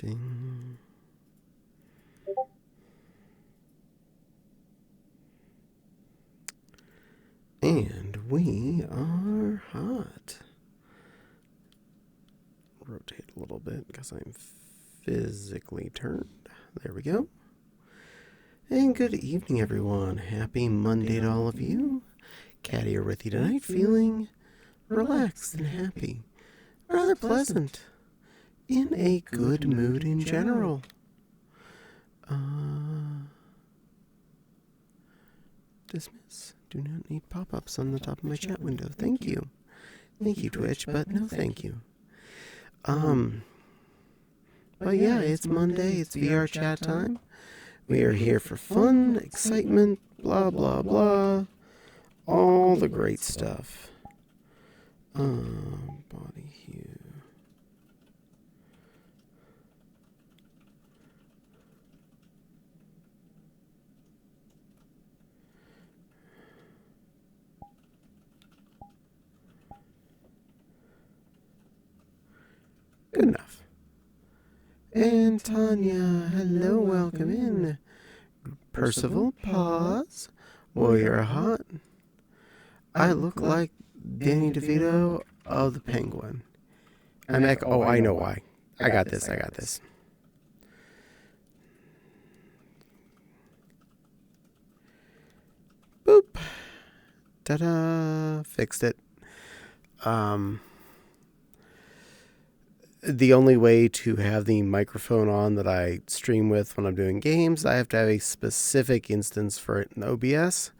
Ding. And we are hot. Rotate a little bit because I'm physically turned. There we go. And good evening, everyone. Happy Monday to all of you. Caddie here with you tonight, feeling relaxed and happy. Rather pleasant. In a good mood in general. Dismiss. Do not need pop-ups on the top of my chat window. Thank you. Thank you, Twitch, but no thank you. But yeah, it's Monday. It's VR chat time. We are here for fun, excitement, blah, blah, blah. All the great stuff. Body hue. Good enough. And Tanya, hello, welcome in. Percival, pause. Warrior hot. I look like Danny DeVito of the Penguin. I'm like, oh, I know why. I got this. Boop. Ta-da. Fixed it. The only way to have the microphone on that I stream with when I'm doing games, I have to have a specific instance for it in OBS.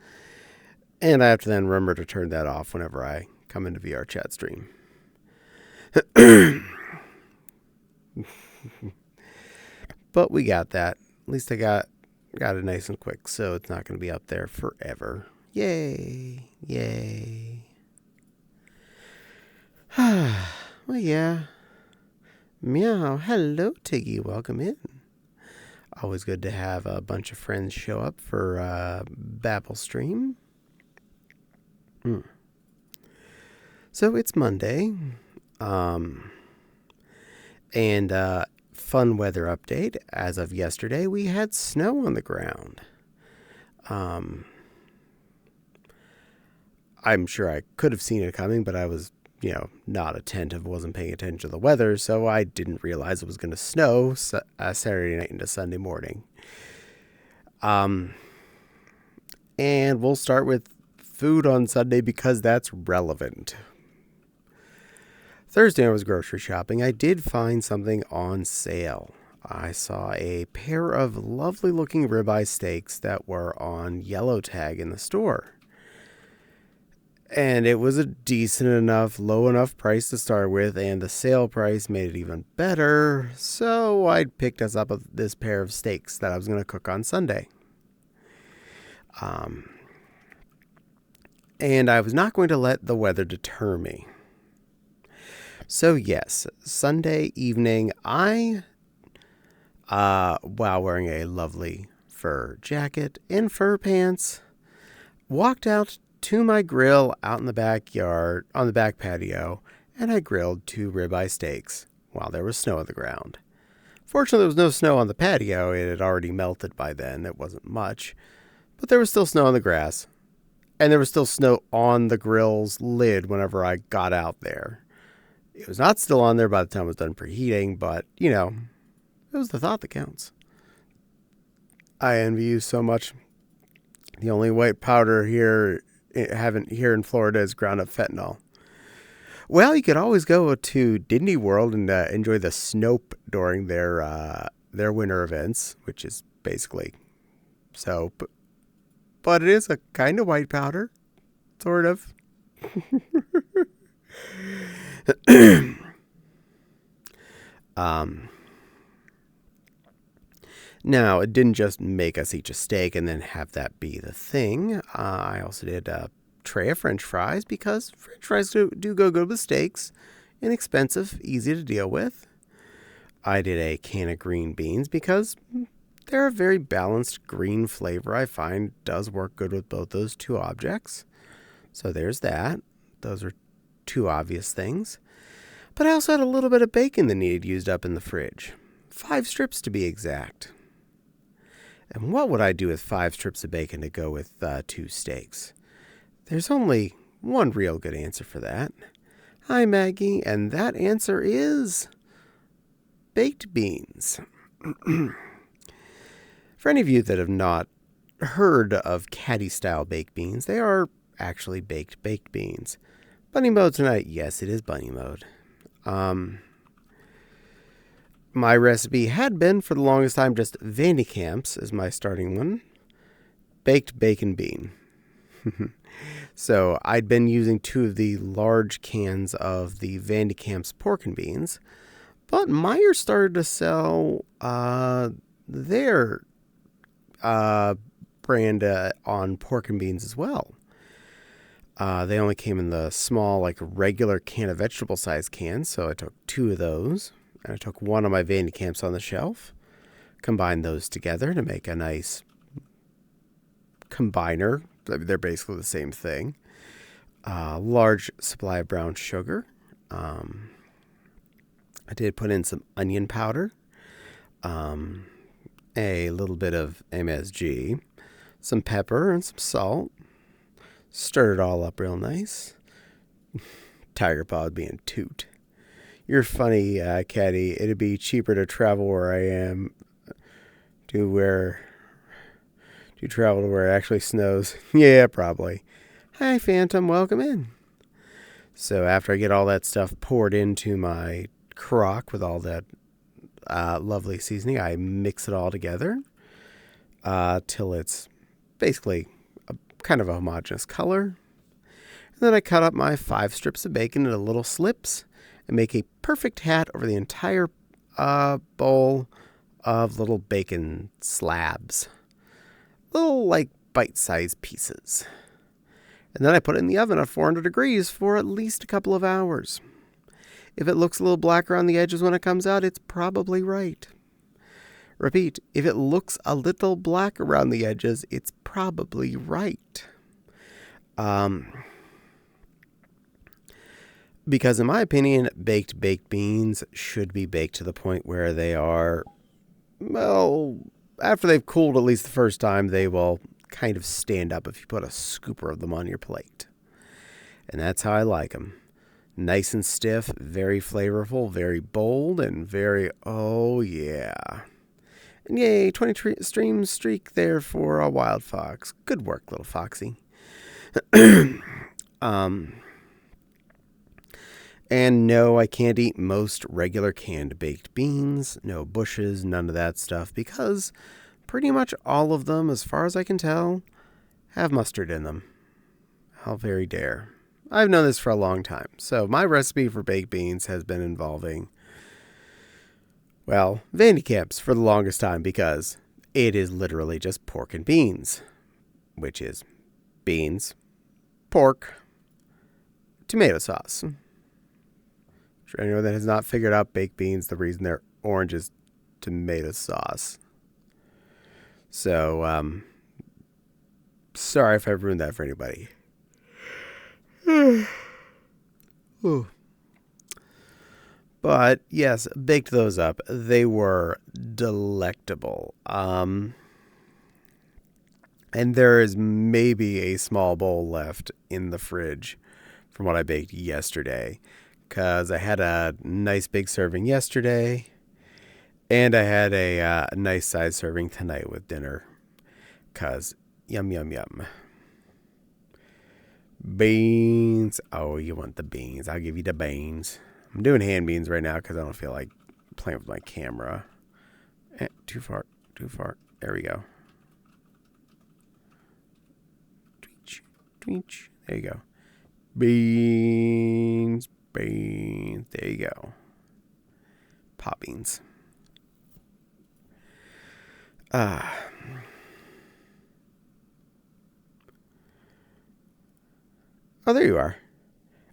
And I have to then remember to turn that off whenever I come into VR chat stream. But we got that. At least I got it nice and quick, so it's not going to be up there forever. Yay. Well, yeah. Meow. Hello, Tiggy. Welcome in. Always good to have a bunch of friends show up for Babel stream. So it's Monday. And fun weather update. As of yesterday, we had snow on the ground. I'm sure I could have seen it coming, but I was not attentive, wasn't paying attention to the weather, so I didn't realize it was going to snow Saturday night into Sunday morning. And we'll start with food on Sunday because that's relevant. Thursday I was grocery shopping. I did find something on sale. I saw a pair of lovely looking ribeye steaks that were on yellow tag in the store. And it was a decent enough, low enough price to start with, and the sale price made it even better. So I picked us up this pair of steaks that I was going to cook on Sunday. And I was not going to let the weather deter me. So yes, Sunday evening, I, while wearing a lovely fur jacket and fur pants, walked out to my grill out in the backyard, on the back patio, and I grilled 2 ribeye steaks while there was snow on the ground. Fortunately, there was no snow on the patio. It had already melted by then. It wasn't much, but there was still snow on the grass, and there was still snow on the grill's lid whenever I got out there. It was not still on there by the time I was done preheating, but, it was the thought that counts. I envy you so much. The only white powder here in Florida is ground up fentanyl. Well, you could always go to Disney World and enjoy the Snope during their winter events, which is basically soap. But it is a kind of white powder, sort of. Now, it didn't just make us each a steak and then have that be the thing. I also did a tray of French fries because French fries do go good with steaks. Inexpensive, easy to deal with. I did a can of green beans because they're a very balanced green flavor I find does work good with both those two objects. So there's that. Those are 2 obvious things. But I also had a little bit of bacon that needed used up in the fridge. 5 strips to be exact. And what would I do with 5 strips of bacon to go with 2 steaks? There's only one real good answer for that. Hi, Maggie, and that answer is baked beans. For any of you that have not heard of Caddie-style baked beans, they are actually baked beans. Bunny mode tonight. Yes, it is bunny mode. My recipe had been, for the longest time, just Vandycamps as my starting one. Baked bacon bean. So I'd been using 2 of the large cans of the Vandycamps pork and beans. But Meijer started to sell their brand on pork and beans as well. They only came in the small, like regular can of vegetable size cans, so I took 2 of those. And I took one of my Vandycamps on the shelf, combined those together to make a nice combiner. They're basically the same thing. Large supply of brown sugar. I did put in some onion powder, a little bit of MSG, some pepper and some salt. Stirred it all up real nice. Tiger paw would be in toot. You're funny, Caddie. It'd be cheaper to travel where I am to travel to where it actually snows. Yeah, probably. Hi, Phantom. Welcome in. So after I get all that stuff poured into my crock with all that lovely seasoning, I mix it all together till it's basically kind of a homogeneous color. And then I cut up my 5 strips of bacon into little slips and make a perfect hat over the entire bowl of little bacon slabs. Little, like, bite-sized pieces. And then I put it in the oven at 400 degrees for at least a couple of hours. If it looks a little black around the edges when it comes out, it's probably right. Repeat, if it looks a little black around the edges, it's probably right. Because in my opinion, baked beans should be baked to the point where they are, well, after they've cooled at least the first time, they will kind of stand up if you put a scooper of them on your plate. And that's how I like them. Nice and stiff, very flavorful, very bold, and very, oh yeah. And yay, 20 stream streak there for a Wild Fox. Good work, little Foxy. And no, I can't eat most regular canned baked beans. No bushes, none of that stuff, because pretty much all of them, as far as I can tell, have mustard in them. How very dare. I've known this for a long time. So my recipe for baked beans has been involving, well, Vandycamps for the longest time, because it is literally just pork and beans, which is beans, pork, tomato sauce. For anyone that has not figured out baked beans, the reason they're orange is tomato sauce. So, sorry if I've ruined that for anybody. Ooh. But yes, baked those up. They were delectable. And there is maybe a small bowl left in the fridge from what I baked yesterday, because I had a nice big serving yesterday, and I had a nice size serving tonight with dinner, because yum, yum, yum. Beans. Oh, you want the beans. I'll give you the beans. I'm doing hand beans right now because I don't feel like playing with my camera. Too far. There we go. Tweech. There you go. Beans. There you go. Pop beans. Oh, there you are.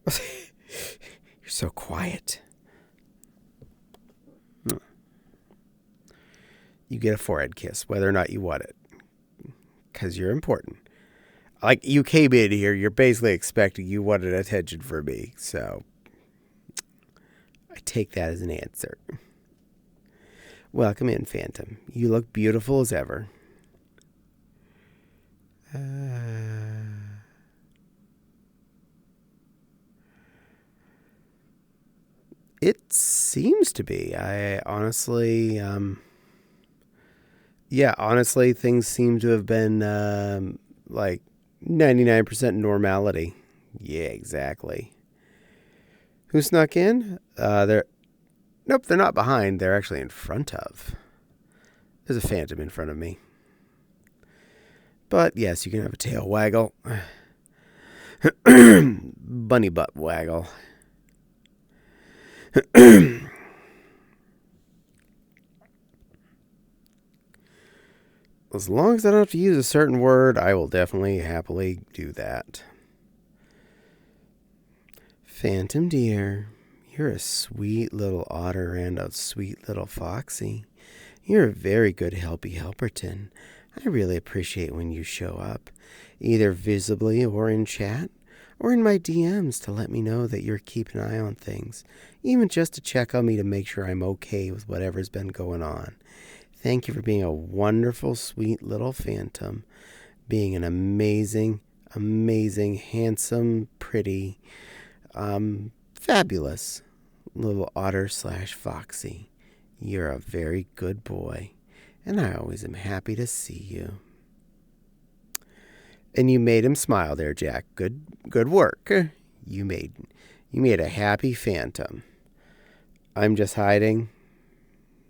You're so quiet. You get a forehead kiss, whether or not you want it, because you're important. Like, you came in here, you're basically expecting you wanted attention from me, so I take that as an answer. Welcome in, Phantom. You look beautiful as ever. It seems to be. I honestly, honestly, things seem to have been like 99% normality. Yeah, exactly. Who snuck in? Nope, they're not behind. They're actually in front of. There's a phantom in front of me. But yes, you can have a tail waggle. Bunny butt waggle. As long as I don't have to use a certain word, I will definitely happily do that. Phantom dear, you're a sweet little otter and a sweet little foxy. You're a very good helpy helperton. I really appreciate when you show up, either visibly or in chat, or in my DMs to let me know that you're keeping an eye on things, even just to check on me to make sure I'm okay with whatever's been going on. Thank you for being a wonderful, sweet little phantom, being an amazing, handsome, pretty, fabulous little otter/foxy. You're a very good boy, and I always am happy to see you. And you made him smile there, Jack. Good work. You made a happy phantom. I'm just hiding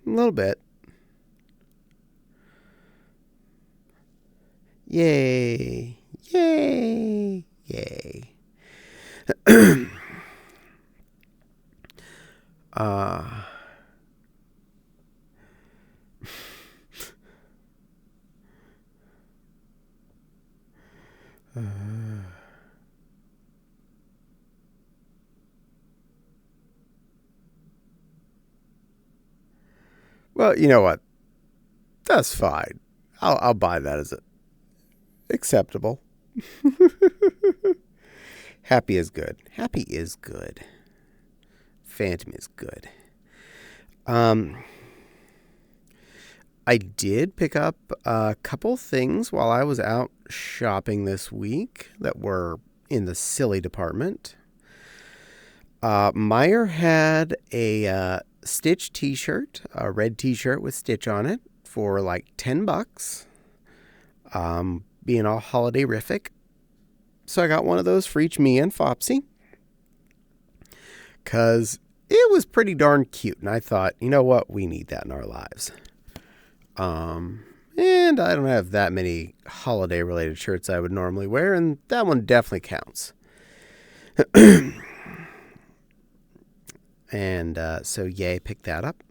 a little bit. Yay. Yay. Yay. Well, you know what? That's fine. I'll buy that as acceptable. Happy is good. Happy is good. Phantom is good. I did pick up a couple things while I was out shopping this week that were in the silly department. Meyer had a Stitch t-shirt, a red t-shirt with Stitch on it for like $10. Being all holiday-rific. So I got one of those for each me and Fopsy. Because it was pretty darn cute. And I thought, you know what? We need that in our lives. And I don't have that many holiday-related shirts I would normally wear. And that one definitely counts. And so, yay, picked that up.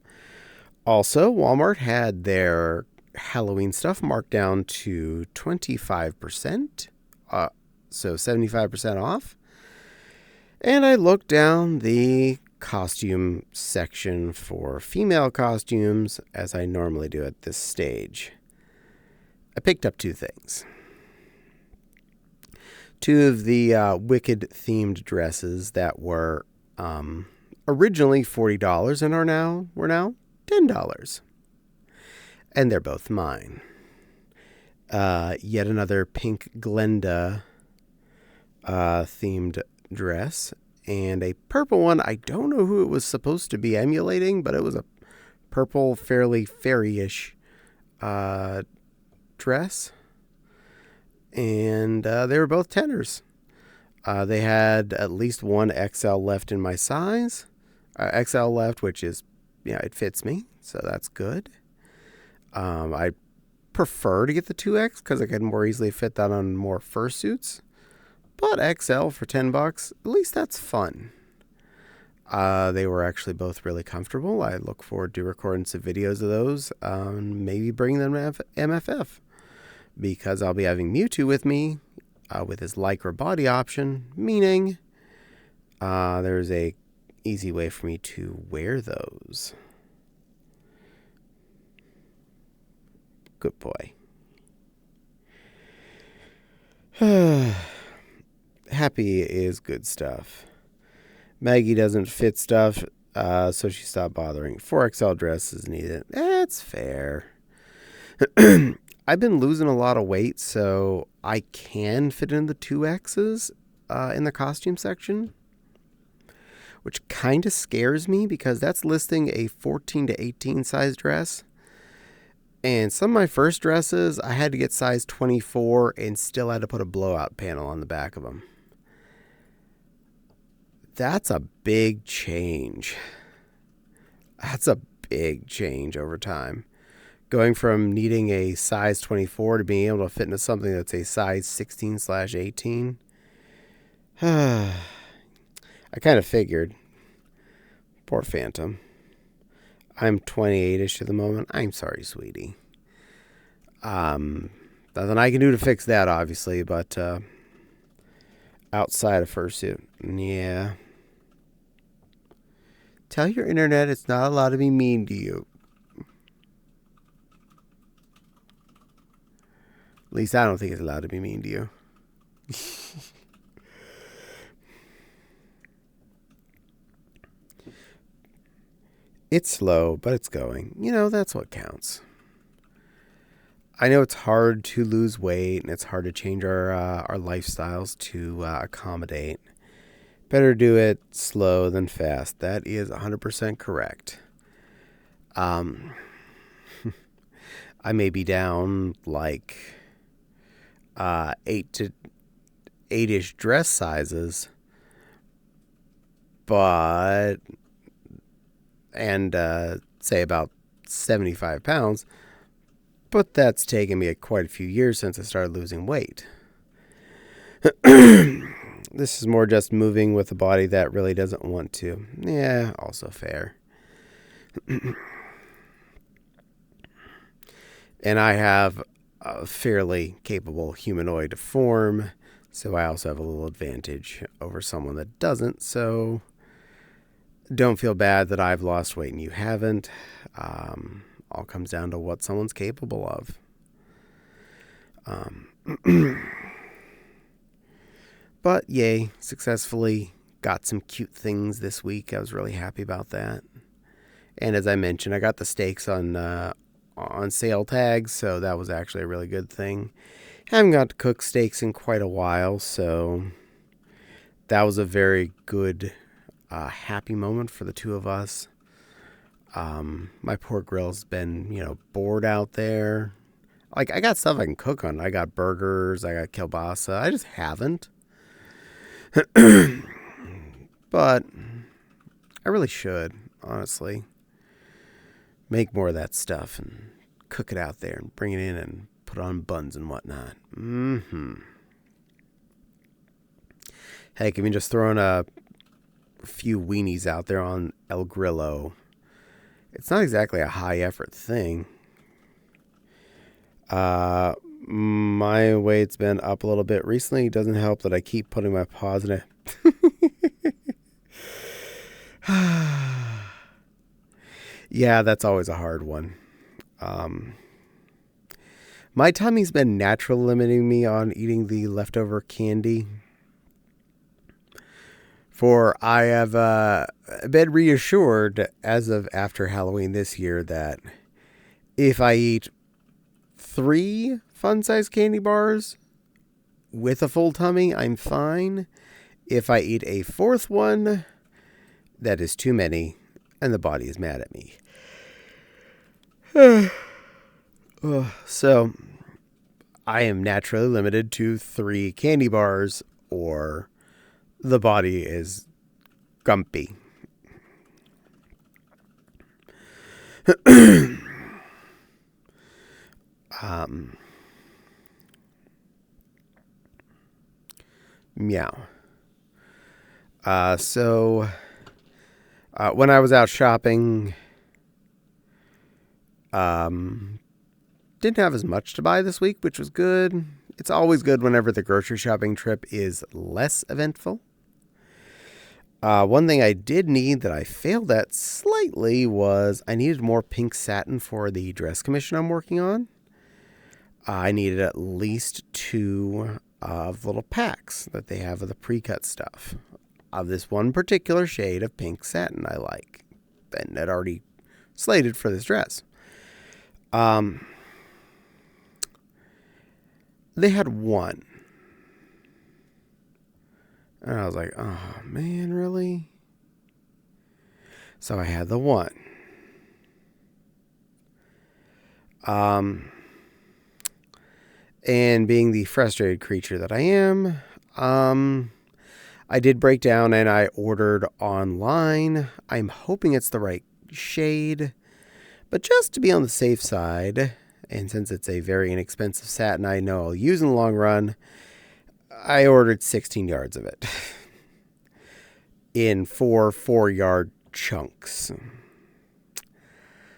Also, Walmart had their Halloween stuff marked down to 25%. So 75% off. And I looked down the costume section for female costumes, as I normally do at this stage. I picked up two things. Two of the Wicked-themed dresses that were originally $40 and were now $10. And they're both mine. Yet another pink Glenda themed dress, and a purple one. I don't know who it was supposed to be emulating, but it was a purple, fairly fairy-ish dress. And they were both tenors. They had at least one XL left in my size. XL left, which is, it fits me, so that's good. I prefer to get the 2X because I can more easily fit that on more fursuits. But XL for $10, at least that's fun. They were actually both really comfortable. I look forward to recording some videos of those. Maybe bring them to MFF. Because I'll be having Mewtwo with me with his Lycra body option. Meaning there's a easy way for me to wear those. Good boy. Happy is good stuff. Maggie doesn't fit stuff so she stopped bothering. 4XL dress is needed. That's fair. I've been losing a lot of weight, so I can fit in the 2Xs in the costume section, which kind of scares me because that's listing a 14 to 18 size dress. And some of my first dresses, I had to get size 24 and still had to put a blowout panel on the back of them. That's a big change. That's a big change over time. Going from needing a size 24 to being able to fit into something that's a size 16/18. I kind of figured. Poor Phantom. I'm 28-ish at the moment. I'm sorry, sweetie. Nothing I can do to fix that, obviously, but outside of fursuit, yeah. Tell your internet it's not allowed to be mean to you. At least I don't think it's allowed to be mean to you. It's slow, but it's going. You know, that's what counts. I know it's hard to lose weight and it's hard to change our lifestyles to accommodate. Better do it slow than fast. That is 100% correct. I may be down like 8-ish dress sizes, but say about 75 pounds, but that's taken me quite a few years since I started losing weight. This is more just moving with a body that really doesn't want to. Yeah, also fair. And I have a fairly capable humanoid form, so I also have a little advantage over someone that doesn't, so don't feel bad that I've lost weight and you haven't. All comes down to what someone's capable of. But yay, successfully got some cute things this week. I was really happy about that. And as I mentioned, I got the steaks on sale tags, so that was actually a really good thing. Haven't got to cook steaks in quite a while, so that was a very good, happy moment for the two of us. My poor grill's been, bored out there. Like, I got stuff I can cook on. I got burgers, I got kielbasa. I just haven't. But I really should, honestly. Make more of that stuff and cook it out there and bring it in and put on buns and whatnot. Heck, even just throwing a few weenies out there on El Grillo. It's not exactly a high effort thing. My weight's been up a little bit recently. It doesn't help that I keep putting my paws in it. Yeah, that's always a hard one. My tummy's been naturally limiting me on eating the leftover candy. For I have been reassured as of after Halloween this year that if I eat 3 fun-sized candy bars with a full tummy, I'm fine. If I eat a 4th one, that is too many, and the body is mad at me. So, I am naturally limited to 3 candy bars, or the body is grumpy. Meow. So, when I was out shopping, didn't have as much to buy this week, which was good. It's always good whenever the grocery shopping trip is less eventful. One thing I did need that I failed at slightly was I needed more pink satin for the dress commission I'm working on. I needed at least 2 of little packs that they have of the pre-cut stuff of this one particular shade of pink satin I like. and had already slated for this dress. They had one. And I was like, oh, man, really? So I had the one. And being the frustrated creature that I am, I did break down and I ordered online. I'm hoping it's the right shade. But just to be on the safe side, and since it's a very inexpensive satin I know I'll use in the long run, I ordered 16 yards of it in 4 4-yard chunks.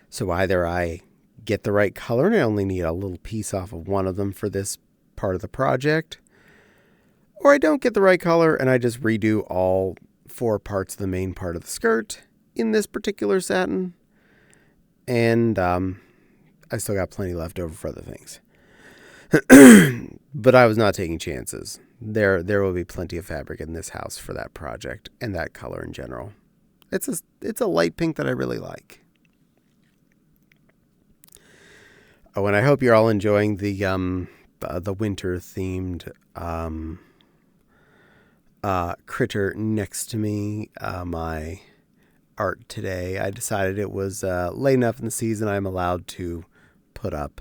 So either I get the right color and I only need a little piece off of one of them for this part of the project, or I don't get the right color and I just redo all 4 parts of the main part of the skirt in this particular satin. And I still got plenty left over for other things. But I was not taking chances. There will be plenty of fabric in this house for that project and that color in general. It's a light pink that I really like. Oh, and I hope you're all enjoying the winter themed critter next to me. My art today. I decided it was late enough in the season I'm allowed to put up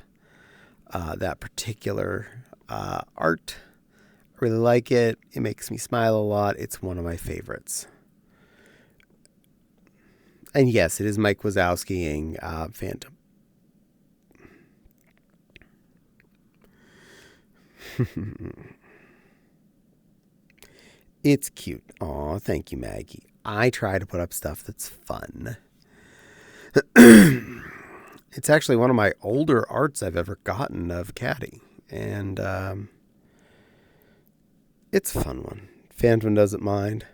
that particular art. I really like it. It makes me smile a lot. It's one of my favorites. And yes, it is Mike Wazowski-ing Phantom. It's cute. Aw, thank you, Maggie. I try to put up stuff that's fun. It's actually one of my older arts I've ever gotten of Caddie. And it's a fun one. Phantom doesn't mind.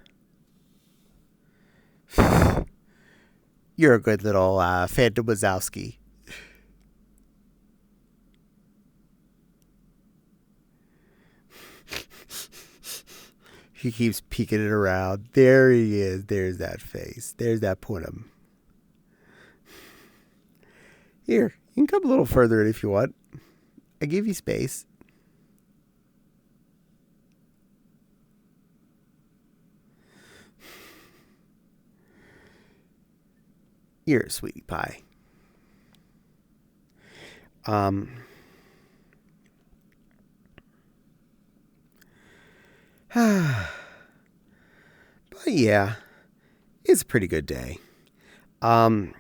You're a good little Phantom Wazowski. He keeps peeking it around. There he is. There's that face. There's that Punim. Here, you can come a little further in if you want. I give you space. You're a sweetie pie. But yeah, it's a pretty good day. I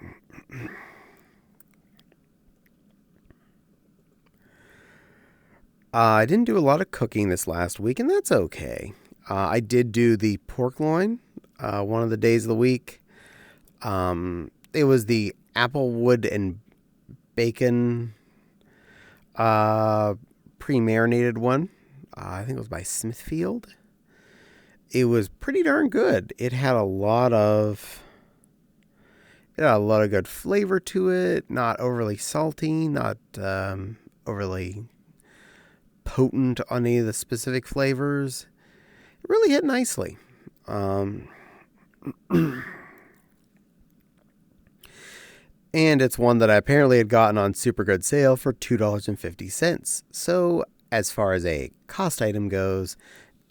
didn't do a lot of cooking this last week, and that's okay. I did do the pork loin one of the days of the week. It was the applewood and bacon pre-marinated one. I think it was by Smithfield. It was pretty darn good. It had a lot of good flavor to it. Not overly salty. Not overly potent on any of the specific flavors. It really hit nicely. And it's one that I apparently had gotten on super good sale for $2.50. So as far as a cost item goes,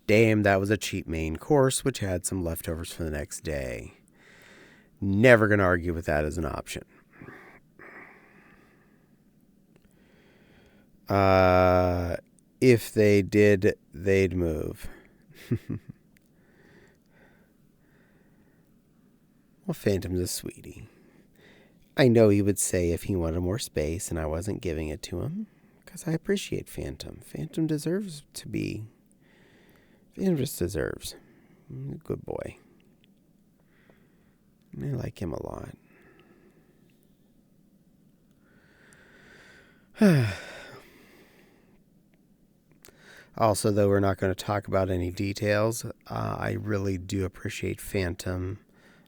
damn, that was a cheap main course, which had some leftovers for the next day. Never going to argue with that as an option. If they did, they'd move. Well, Phantom's a sweetie. I know he would say if he wanted more space and I wasn't giving it to him, because I appreciate Phantom. Phantom deserves to be. Phantom just deserves. Good boy. I like him a lot. Also, though we're not going to talk about any details, I really do appreciate Phantom,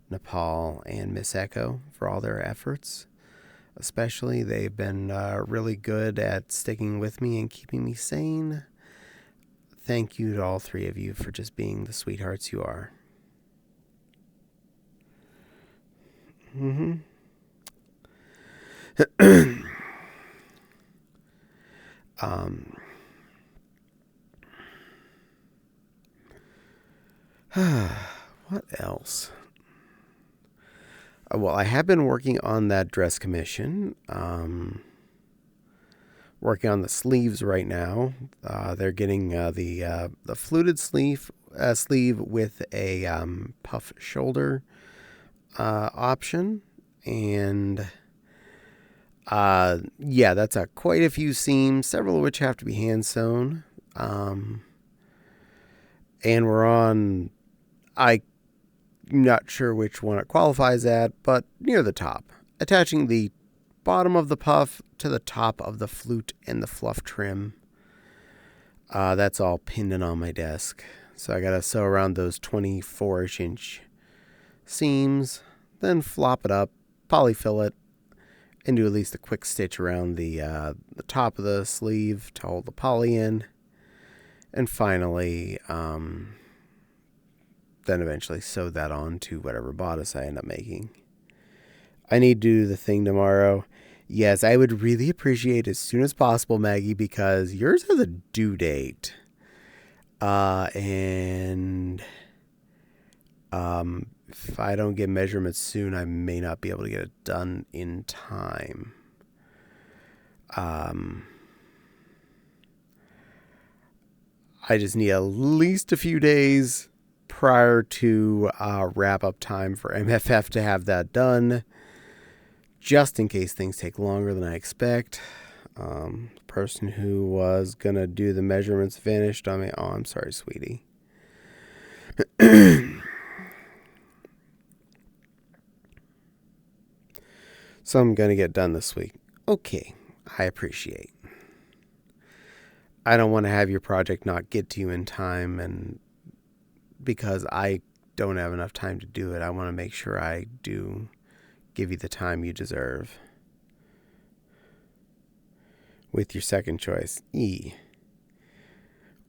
Nepal, and Miss Echo for all their efforts. Especially, they've been really good at sticking with me and keeping me sane. Thank you to all three of you for just being the sweethearts you are. Mm-hmm. um, what else? Well, I have been working on that dress commission. Working on the sleeves right now. They're getting the fluted sleeve with a puff shoulder option, and yeah, that's quite a few seams, several of which have to be hand sewn. And we're on. I'm not sure which one it qualifies at, but near the top, attaching the bottom of the puff to the top of the flute and the fluff trim. That's all pinned in on my desk. So I gotta sew around those 24-ish inch seams, then flop it up, polyfill it, and do at least a quick stitch around the top of the sleeve to hold the poly in. And finally, then eventually sew that on to whatever bodice I end up making. I need to do the thing tomorrow. Yes, I would really appreciate as soon as possible, Maggie, because yours has a due date. And if I don't get measurements soon, I may not be able to get it done in time. I just need at least a few days prior to wrap up time for MFF to have that done, just in case things take longer than I expect. The person who was going to do the measurements vanished on me. Oh, I'm sorry, sweetie. So I'm going to get done this week. Okay, I appreciate. I don't want to have your project not get to you in time, and because I don't have enough time to do it, I want to make sure I do give you the time you deserve. With your second choice, E.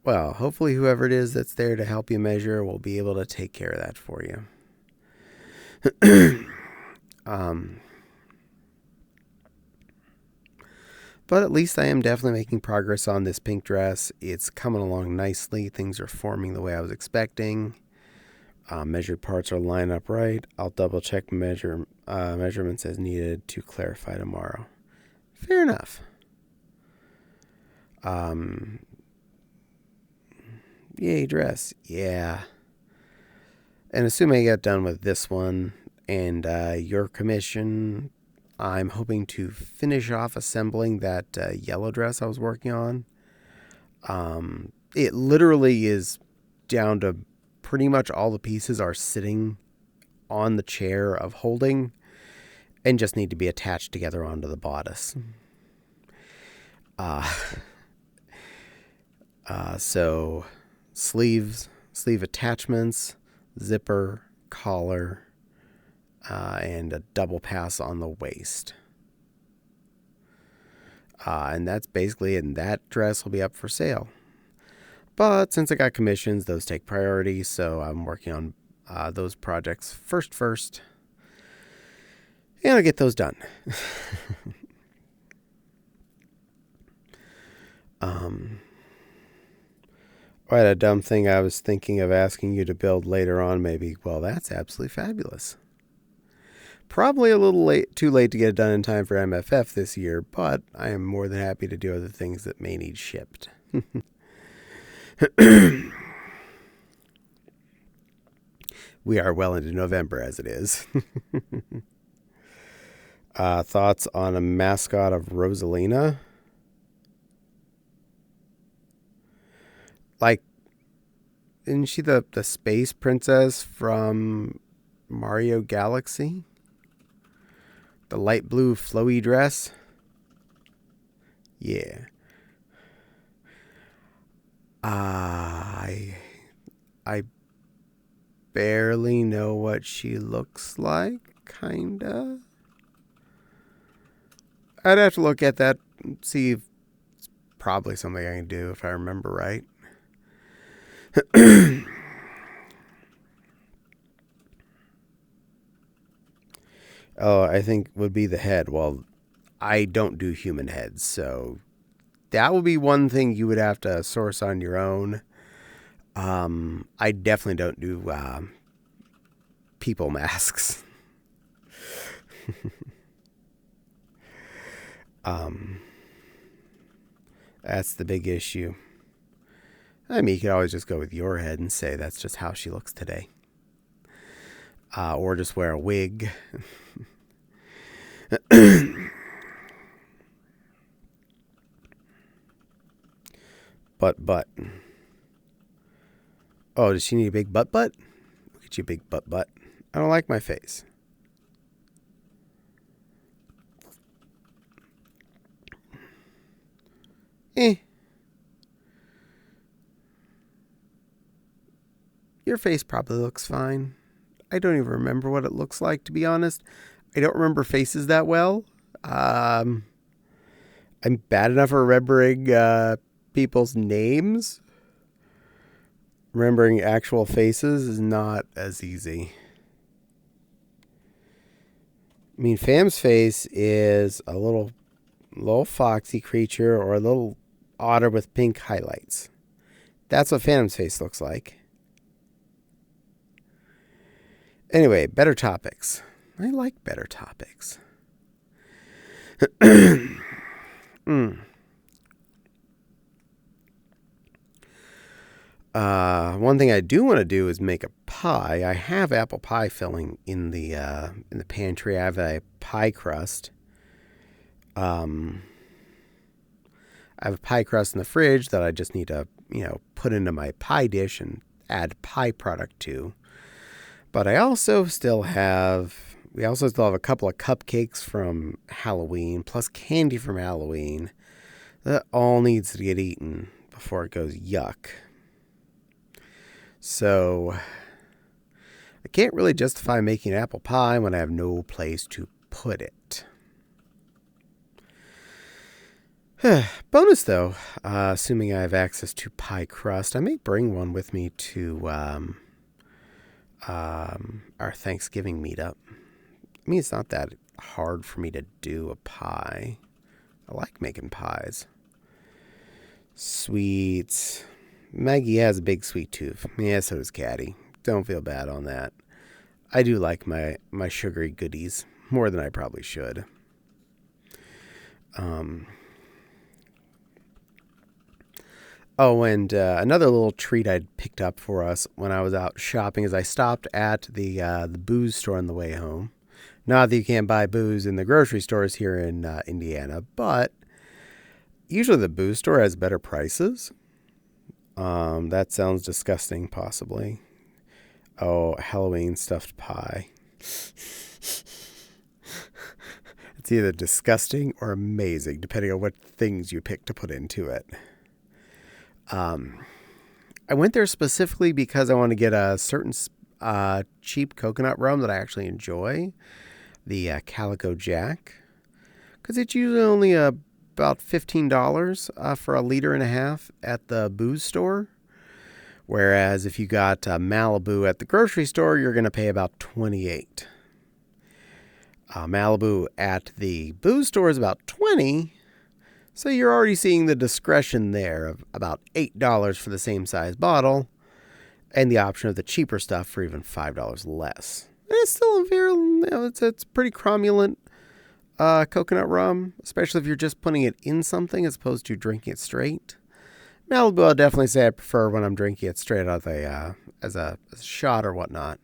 Well, hopefully whoever it is that's there to help you measure will be able to take care of that for you. But at least I am definitely making progress on this pink dress. It's coming along nicely. Things are forming the way I was expecting. Measured parts are lined up right. I'll double check measurements as needed to clarify tomorrow. Fair enough. Yay, dress. Yeah. And assuming I get done with this one and your commission, I'm hoping to finish off assembling that yellow dress I was working on. It literally is down to pretty much all the pieces are sitting on the chair of holding and just need to be attached together onto the bodice. So sleeve attachments, zipper, collar, and a double pass on the waist. And that's basically it. And that dress will be up for sale. But since I got commissions, those take priority. So I'm working on those projects first. And I'll get those done. I had a dumb thing I was thinking of asking you to build later on, maybe. Well, that's absolutely fabulous. Probably a little too late to get it done in time for MFF this year, but I am more than happy to do other things that may need shipped. We are well into November as it is. Thoughts on a mascot of Rosalina? Like, isn't she the space princess from Mario Galaxy? The light blue flowy dress? Yeah. I barely know what she looks like, kinda. I'd have to look at that and see if it's probably something I can do if I remember right. Oh, I think would be the head. Well, I don't do human heads, so that would be one thing you would have to source on your own. I definitely don't do people masks. um, that's the big issue. I mean, you could always just go with your head and say that's just how she looks today. Or just wear a wig. But. Oh, does she need a big butt? Look at you, big butt. I don't like my face. Your face probably looks fine. I don't even remember what it looks like, to be honest. I don't remember faces that well. I'm bad enough at remembering people's names. Remembering actual faces is not as easy. I mean, Fam's face is a little foxy creature or a little otter with pink highlights. That's what Phantom's face looks like. Anyway, better topics. I like better topics. One thing I do want to do is make a pie. I have apple pie filling in the pantry. I have a pie crust. I have a pie crust in the fridge that I just need to, put into my pie dish and add pie product to. But I also still have a couple of cupcakes from Halloween, plus candy from Halloween. That all needs to get eaten before it goes yuck. So I can't really justify making apple pie when I have no place to put it. Bonus though, assuming I have access to pie crust, I may bring one with me to our Thanksgiving meetup. I mean, it's not that hard for me to do a pie. I like making pies. Sweets. Maggie has a big sweet tooth. Yeah, so does Caddie. Don't feel bad on that. I do like my sugary goodies more than I probably should. Oh, and another little treat I'd picked up for us when I was out shopping is I stopped at the booze store on the way home. Not that you can't buy booze in the grocery stores here in Indiana, but usually the booze store has better prices. That sounds disgusting, possibly. Oh, Halloween stuffed pie. It's either disgusting or amazing, depending on what things you pick to put into it. I went there specifically because I want to get a certain cheap coconut rum that I actually enjoy, the Calico Jack, because it's usually only about $15 for a liter and a half at the booze store. Whereas if you got Malibu at the grocery store, you're going to pay about $28. Malibu at the booze store is about $20. So you're already seeing the discretion there of about $8 for the same size bottle, and the option of the cheaper stuff for even $5 less. And it's still it's pretty cromulent coconut rum, especially if you're just putting it in something as opposed to drinking it straight. Malibu, I'll definitely say I prefer when I'm drinking it straight out of as a shot or whatnot.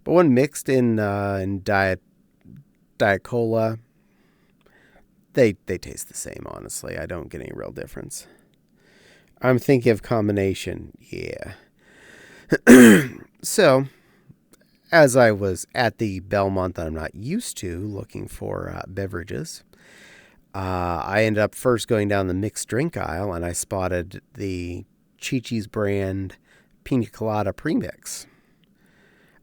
But when mixed in Diet Cola, they taste the same, honestly. I don't get any real difference. I'm thinking of combination, yeah. So, as I was at the Belmont that I'm not used to looking for beverages, I ended up first going down the mixed drink aisle and I spotted the Chi-Chi's brand Pina Colada Premix.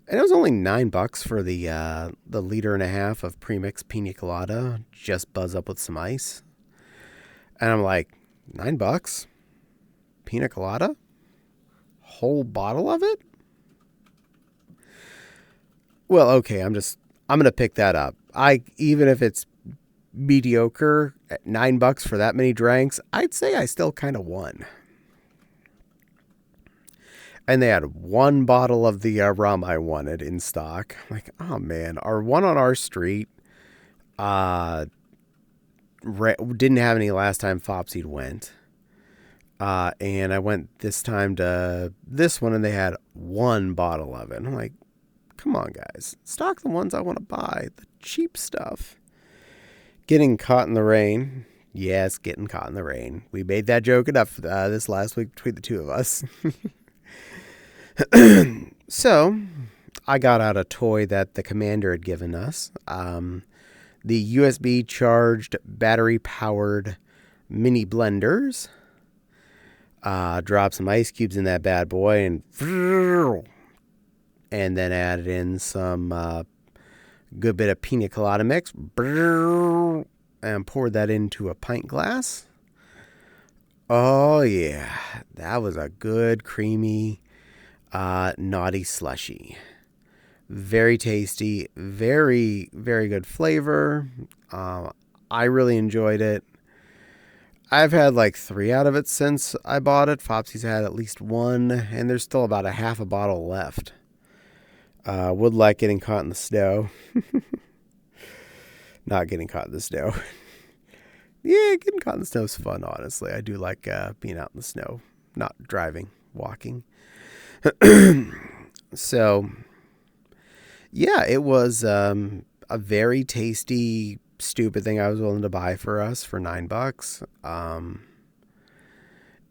And it was only $9 for the liter and a half of premix Pina Colada, just buzz up with some ice. And I'm like, $9? Pina Colada? Whole bottle of it? Well, okay, I'm just I'm going to pick that up. Even if it's mediocre at $9 for that many drinks, I'd say I still kind of won. And they had one bottle of the rum I wanted in stock. I'm like, oh man, our one on our street didn't have any last time Fopsy went. And I went this time to this one and they had one bottle of it. And I'm like, come on guys, stock the ones I want to buy, the cheap stuff. Getting caught in the rain. Yes, getting caught in the rain. We made that joke enough this last week between the two of us. So, I got out a toy that the commander had given us. The USB charged, battery powered mini blenders. Dropped some ice cubes in that bad boy and then added in some good bit of pina colada mix and poured that into a pint glass. Oh yeah, that was a good creamy naughty slushy. Very tasty, very, very good flavor. I really enjoyed it. I've had like 3 out of it since I bought it. Fopsy's had at least 1, and there's still about a half a bottle left. Would like getting caught in the snow. Not getting caught in the snow. Yeah, getting caught in the snow is fun, honestly. I do like being out in the snow, not driving, walking. So, yeah, it was a very tasty, stupid thing I was willing to buy for us for $9.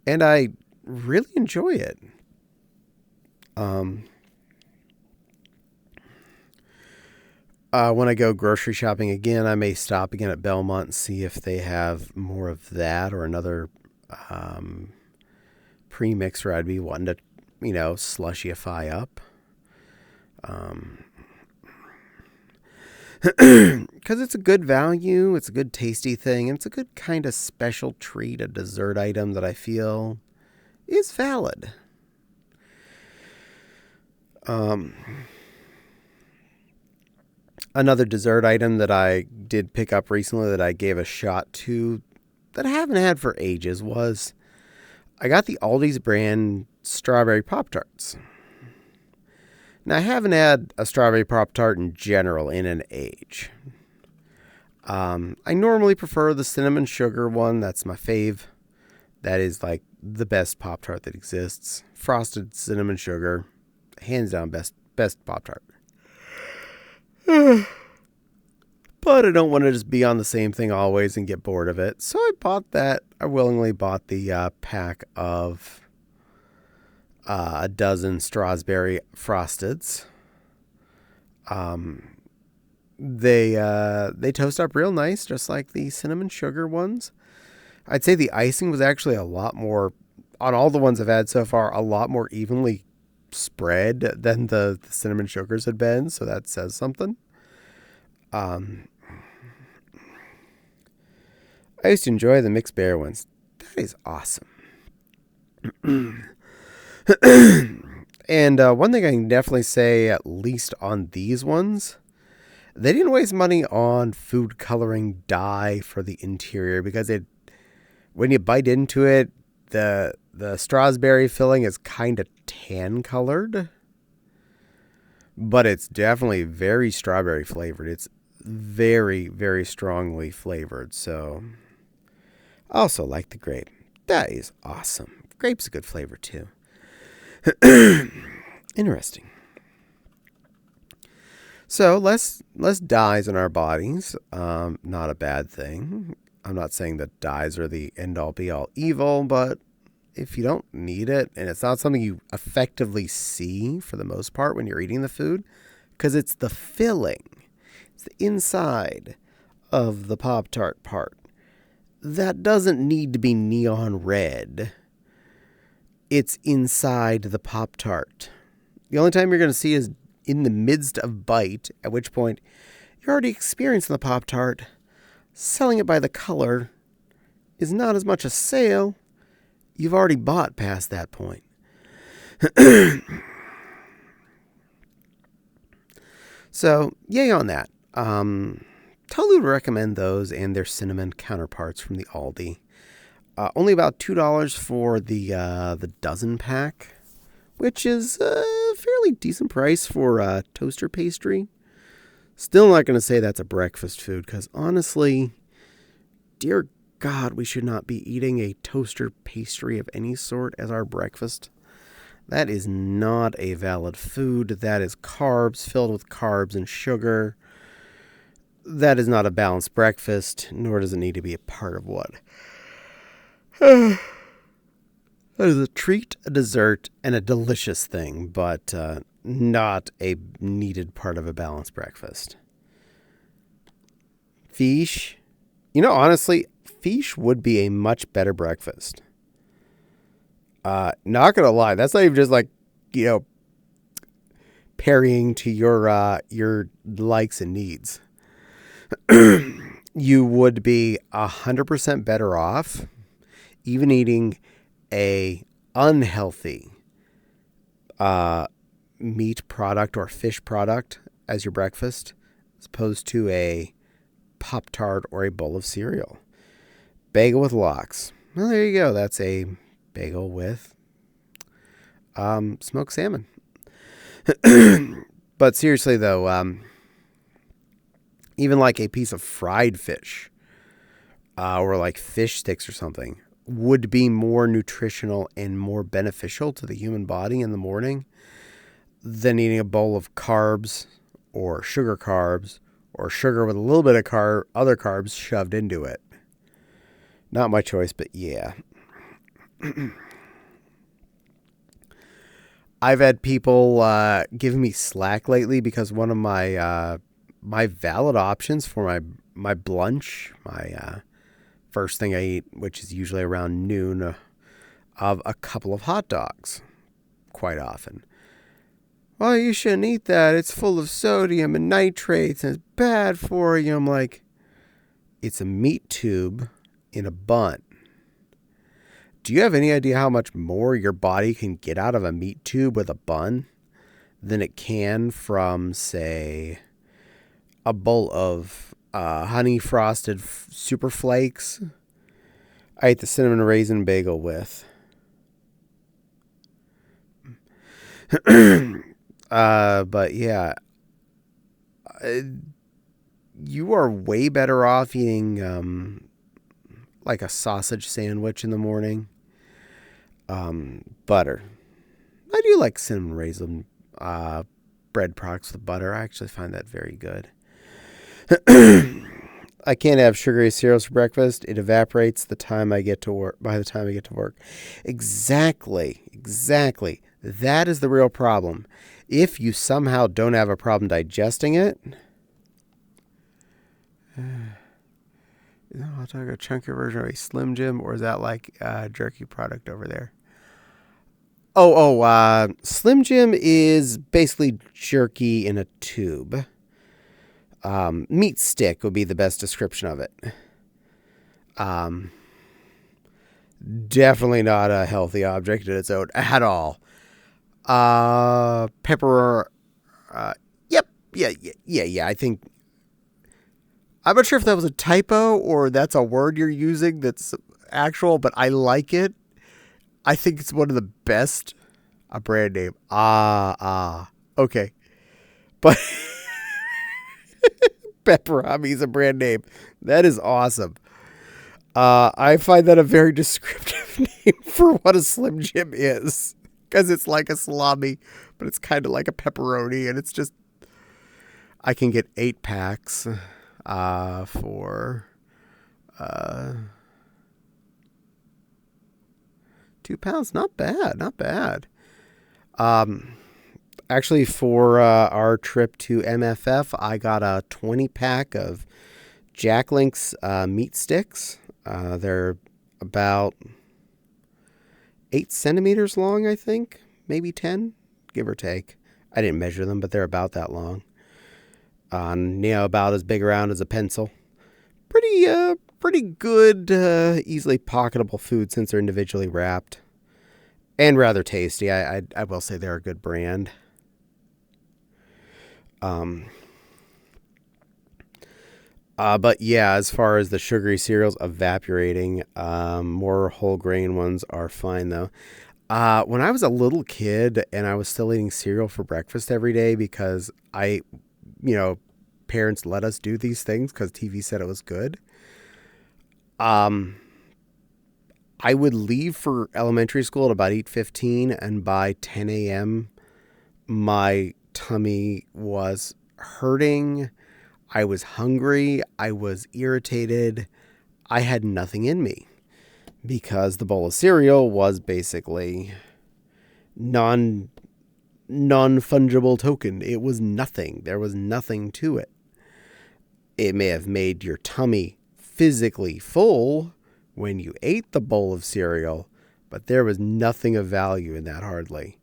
And I really enjoy it. When I go grocery shopping again, I may stop again at Belmont and see if they have more of that or another pre-mixer I'd be wanting to, slushyify up. Because it's a good value, it's a good tasty thing, and it's a good kind of special treat, a dessert item that I feel is valid. Another dessert item that I did pick up recently that I gave a shot to that I haven't had for ages was I got the Aldi's brand strawberry Pop-Tarts. Now, I haven't had a strawberry Pop-Tart in general in an age. I normally prefer the cinnamon sugar one. That's my fave. That is like the best Pop-Tart that exists. Frosted cinnamon sugar. Hands down best Pop-Tart. But I don't want to just be on the same thing always and get bored of it. So I bought that. I willingly bought the pack of a dozen strawberry frosteds. They toast up real nice, just like the cinnamon sugar ones. I'd say the icing was actually a lot more, on all the ones I've had so far, a lot more evenly spread than the cinnamon sugars had been, so that says something. I used to enjoy the mixed berry ones. That is awesome. And one thing I can definitely say, at least on these ones, they didn't waste money on food coloring dye for the interior, because when you bite into it, the strawberry filling is kind of tan colored, but it's definitely very strawberry flavored. It's very, very strongly flavored. So I also like the grape. That is awesome. Grape's a good flavor too. Interesting. So less dyes in our bodies. Not a bad thing. I'm not saying that dyes are the end-all be-all evil, but if you don't need it, and it's not something you effectively see for the most part when you're eating the food, because it's the filling, it's the inside of the Pop-Tart part, that doesn't need to be neon red. It's inside the Pop-Tart. The only time you're going to see is in the midst of bite, at which point you're already experiencing the Pop-Tart. Selling it by the color is not as much a sale. You've already bought past that point. So, yay on that. Totally would recommend those and their cinnamon counterparts from the Aldi. Only about $2 for the dozen pack, which is a fairly decent price for toaster pastry. Still not going to say that's a breakfast food because honestly, dear God, we should not be eating a toaster pastry of any sort as our breakfast. That is not a valid food. That is carbs filled with carbs and sugar. That is not a balanced breakfast, nor does it need to be a part of what. That is a treat, a dessert, and a delicious thing, but not a needed part of a balanced breakfast. Fish. Honestly, fish would be a much better breakfast. Not gonna lie, that's not even just parrying to your likes and needs. You would be 100% better off even eating a unhealthy meat product or fish product as your breakfast, as opposed to a Pop-Tart or a bowl of cereal. Bagel with lox. Well, there you go. That's a bagel with smoked salmon. But seriously, though, even like a piece of fried fish or like fish sticks or something would be more nutritional and more beneficial to the human body in the morning than eating a bowl of carbs or sugar with a little bit of other carbs shoved into it. Not my choice, but yeah. I've had people giving me slack lately because one of my valid options for my lunch, my first thing I eat, which is usually around noon, of a couple of hot dogs, quite often. Well, you shouldn't eat that. It's full of sodium and nitrates and it's bad for you. I'm like, it's a meat tube in a bun. Do you have any idea how much more your body can get out of a meat tube with a bun than it can from, say, a bowl of honey frosted super flakes I ate the cinnamon raisin bagel with? But yeah, you are way better off eating like a sausage sandwich in the morning. Butter. I do like cinnamon raisin bread products with butter. I actually find that very good. I can't have sugary cereals for breakfast. It evaporates by the time I get to work. Exactly. That is the real problem. If you somehow don't have a problem digesting it, I'll talk a chunkier version of a Slim Jim, or is that like a jerky product over there? Slim Jim is basically jerky in a tube. Meat stick would be the best description of it. Definitely not a healthy object in its own at all. Pepper. Yep. Yeah. I think. I'm not sure if that was a typo or that's a word you're using that's actual, but I like it. I think it's one of the best. A brand name. Okay. But Pepperami is a brand name. That is awesome. I find that a very descriptive name for what a Slim Jim is. Because it's like a salami, but it's kind of like a pepperoni. And it's just, I can get 8 packs for £2. Not bad. Actually, for our trip to MFF, I got a 20-pack of Jack Link's meat sticks. They're about 8 centimeters long, I think. Maybe 10, give or take. I didn't measure them, but they're about that long. About as big around as a pencil. Pretty good, easily pocketable food since they're individually wrapped. And rather tasty. I will say they're a good brand. But yeah, as far as the sugary cereals evaporating, more whole grain ones are fine though. When I was a little kid and I was still eating cereal for breakfast every day because you know, parents let us do these things because TV said it was good. Um, I would leave for elementary school at about 8:15, and by 10 a.m., my tummy was hurting. I was hungry. I was irritated. I had nothing in me because the bowl of cereal was basically non fungible token. It was nothing. There was nothing to it. It may have made your tummy physically full when you ate the bowl of cereal, but there was nothing of value in that hardly.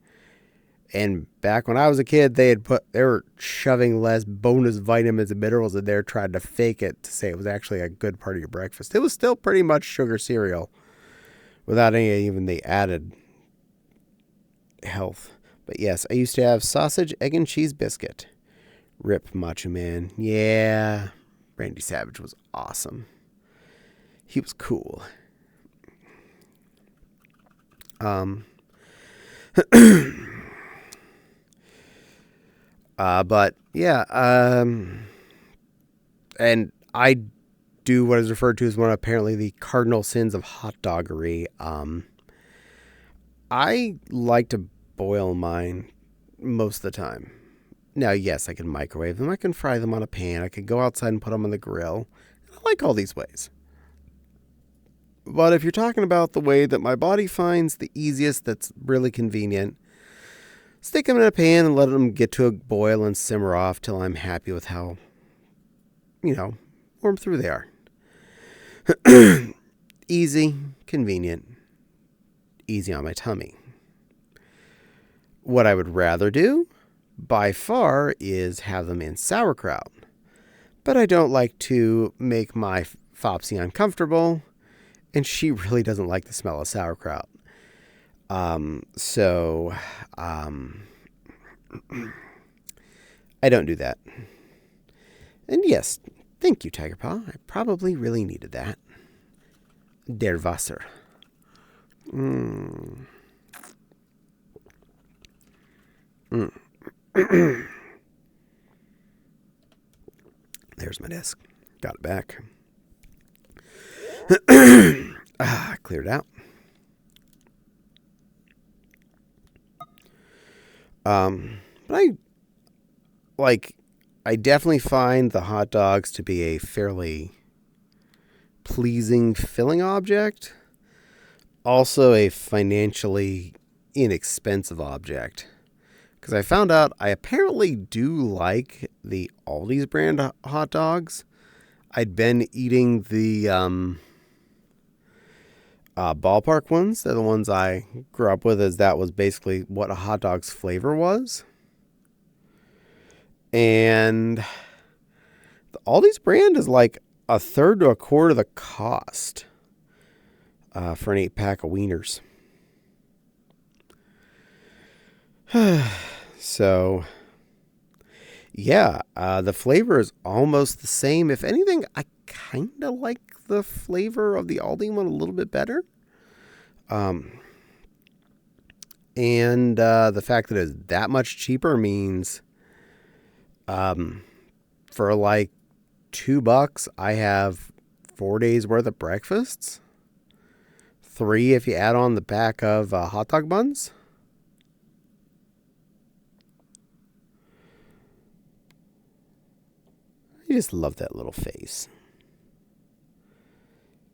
And back when I was a kid, they were shoving less bonus vitamins and minerals in there, trying to fake it to say it was actually a good part of your breakfast. It was still pretty much sugar cereal without any even the added health. But yes, I used to have sausage, egg, and cheese biscuit. Rip Macho Man. Yeah, Randy Savage was awesome. He was cool. But yeah, and I do what is referred to as one of apparently the cardinal sins of hot doggery. I like to boil mine most of the time. Now, yes, I can microwave them. I can fry them on a pan. I can go outside and put them on the grill. I like all these ways. But if you're talking about the way that my body finds the easiest, that's really convenient, stick them in a pan and let them get to a boil and simmer off till I'm happy with how, warm through they are. Easy, convenient, easy on my tummy. What I would rather do, by far, is have them in sauerkraut. But I don't like to make my Fopsy uncomfortable, and she really doesn't like the smell of sauerkraut. So I don't do that. And yes, thank you, Tiger Paw. I probably really needed that. Der Wasser. There's my desk. Got it back. Cleared out. But I definitely find the hot dogs to be a fairly pleasing filling object. Also a financially inexpensive object. Because I found out I apparently do like the Aldi's brand hot dogs. I'd been eating the ballpark ones. They're the ones I grew up with, as that was basically what a hot dog's flavor was. And the Aldi's brand is like a third to a quarter of the cost for an 8-pack of wieners. So, yeah, the flavor is almost the same. If anything, I kind of like the flavor of the Aldi one a little bit better. And the fact that it's that much cheaper means for like $2, I have 4 days worth of breakfasts. 3 if you add on the back of hot dog buns. I just love that little face.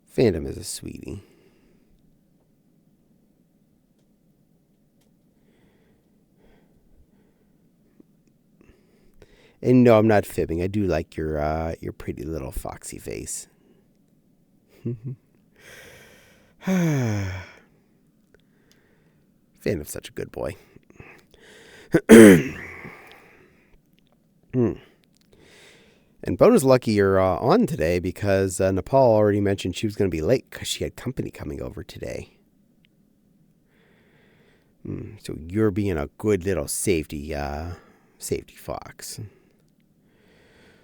Phantom is a sweetie. And no, I'm not fibbing. I do like your pretty little foxy face. Phantom's such a good boy. And Bona's lucky you're on today because Nepal already mentioned she was going to be late because she had company coming over today. So you're being a good little safety fox.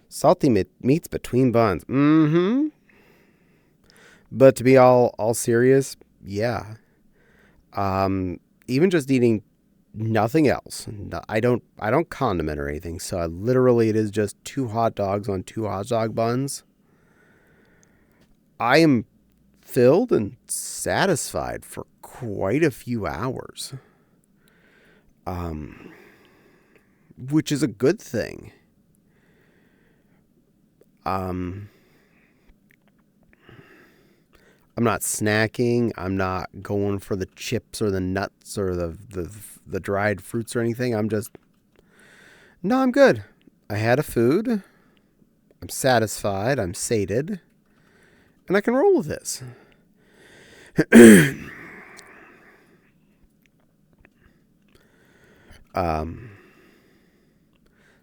Salty meats between buns. Mm-hmm. But to be all serious, yeah. Even just eating nothing else. I don't condiment or anything. So it is just 2 hot dogs on 2 hot dog buns. I am filled and satisfied for quite a few hours. Which is a good thing. I'm not snacking. I'm not going for the chips or the nuts or the dried fruits or anything. I'm good. I had a food. I'm satisfied. I'm sated. And I can roll with this.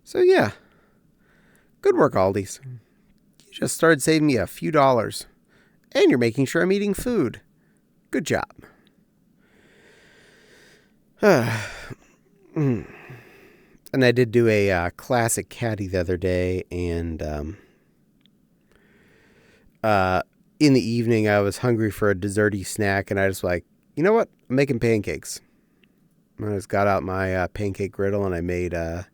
So yeah. Good work, Aldi's. You just started saving me a few dollars. And you're making sure I'm eating food. Good job. And I did do a classic Caddie the other day, and in the evening I was hungry for a desserty snack, and I was like, you know what? I'm making pancakes. I just got out my pancake griddle, and I made a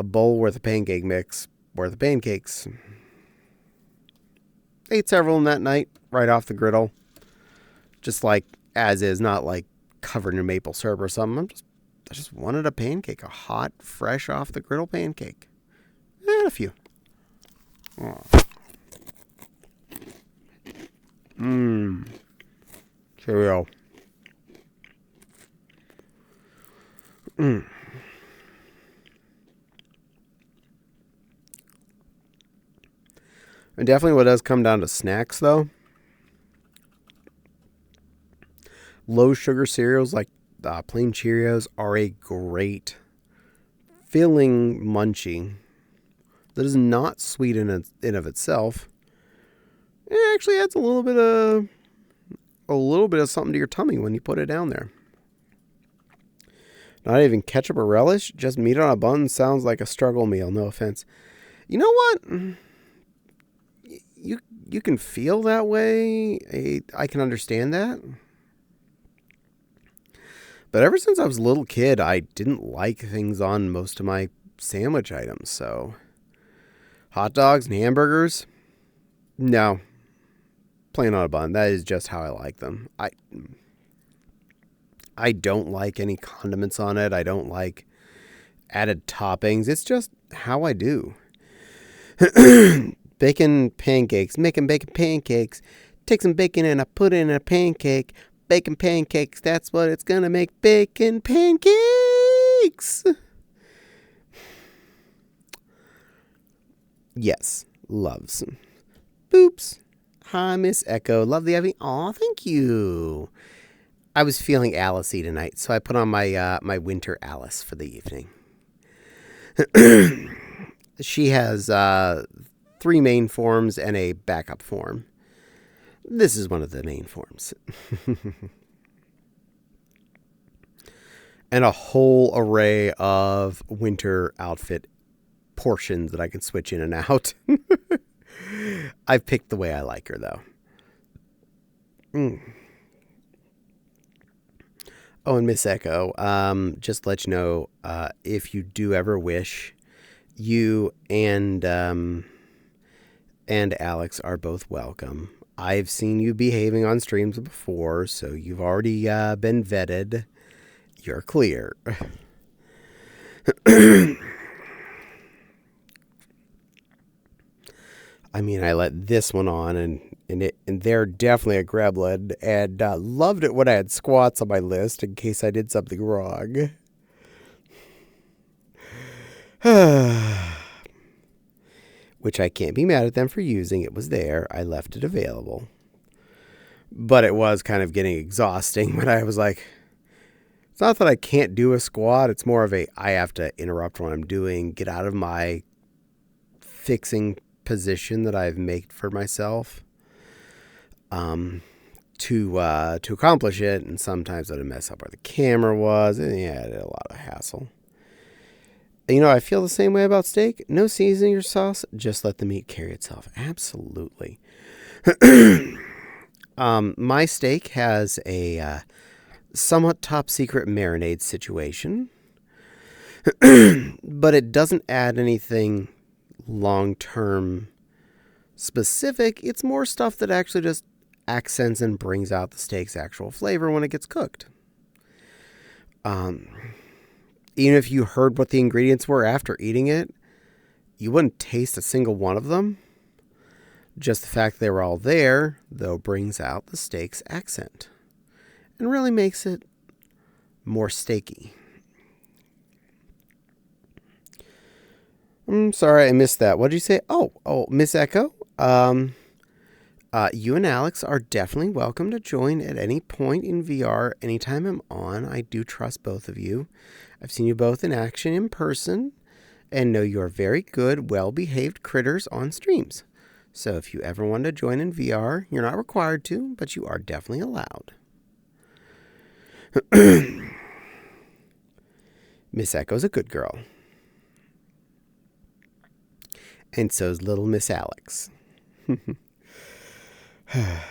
bowl worth of pancake mix worth of pancakes. Ate several in that night, right off the griddle. Just like as is, not like covered in maple syrup or something. I just wanted a pancake, a hot, fresh off the griddle pancake. And a few. Oh. Cheerio. And definitely what does come down to snacks, though. Low sugar cereals like plain Cheerios are a great filling munchie that is not sweet in of itself. It actually adds a little bit of something to your tummy when you put it down there. Not even ketchup or relish, just meat on a bun sounds like a struggle meal. No offense. You know what? You can feel that way. I can understand that. But ever since I was a little kid, I didn't like things on most of my sandwich items. So, hot dogs and hamburgers, no. Plain on a bun. That is just how I like them. I don't like any condiments on it. I don't like added toppings. It's just how I do. Bacon pancakes. Making bacon pancakes. Take some bacon and I put it in a pancake. Bacon pancakes. That's what it's going to make. Bacon pancakes. Yes. Loves. Boops. Hi, Miss Echo. Love the Ivy. Aw, thank you. I was feeling Alice-y tonight, so I put on my my winter Alice for the evening. She has 3 main forms and a backup form. This is one of the main forms. And a whole array of winter outfit portions that I can switch in and out. I've picked the way I like her, though. Oh, and Miss Echo, just to let you know, if you do ever wish, you and Alex are both welcome. I've seen you behaving on streams before, so you've already been vetted. You're clear. I mean, I let this one on, and they're definitely a gremlin, and loved it when I had squats on my list in case I did something wrong. Which I can't be mad at them for using. It was there. I left it available. But it was kind of getting exhausting when I was like, it's not that I can't do a squat. It's more of I have to interrupt what I'm doing, get out of my fixing position that I've made for myself to accomplish it. And sometimes I'd mess up where the camera was. And yeah, it had a lot of hassle. I feel the same way about steak. No seasoning or sauce. Just let the meat carry itself. Absolutely. My steak has a somewhat top secret marinade situation, but it doesn't add anything long term specific. It's more stuff that actually just accents and brings out the steak's actual flavor when it gets cooked. Even if you heard what the ingredients were after eating it, you wouldn't taste a single one of them. Just the fact they were all there, though, brings out the steak's accent and really makes it more steaky. I'm sorry, I missed that. What did you say? Oh, Miss Echo. You and Alex are definitely welcome to join at any point in VR anytime I'm on. I do trust both of you. I've seen you both in action in person and know you are very good, well-behaved critters on streams. So if you ever want to join in VR, you're not required to, but you are definitely allowed. Miss Echo's a good girl. And so's little Miss Alex. I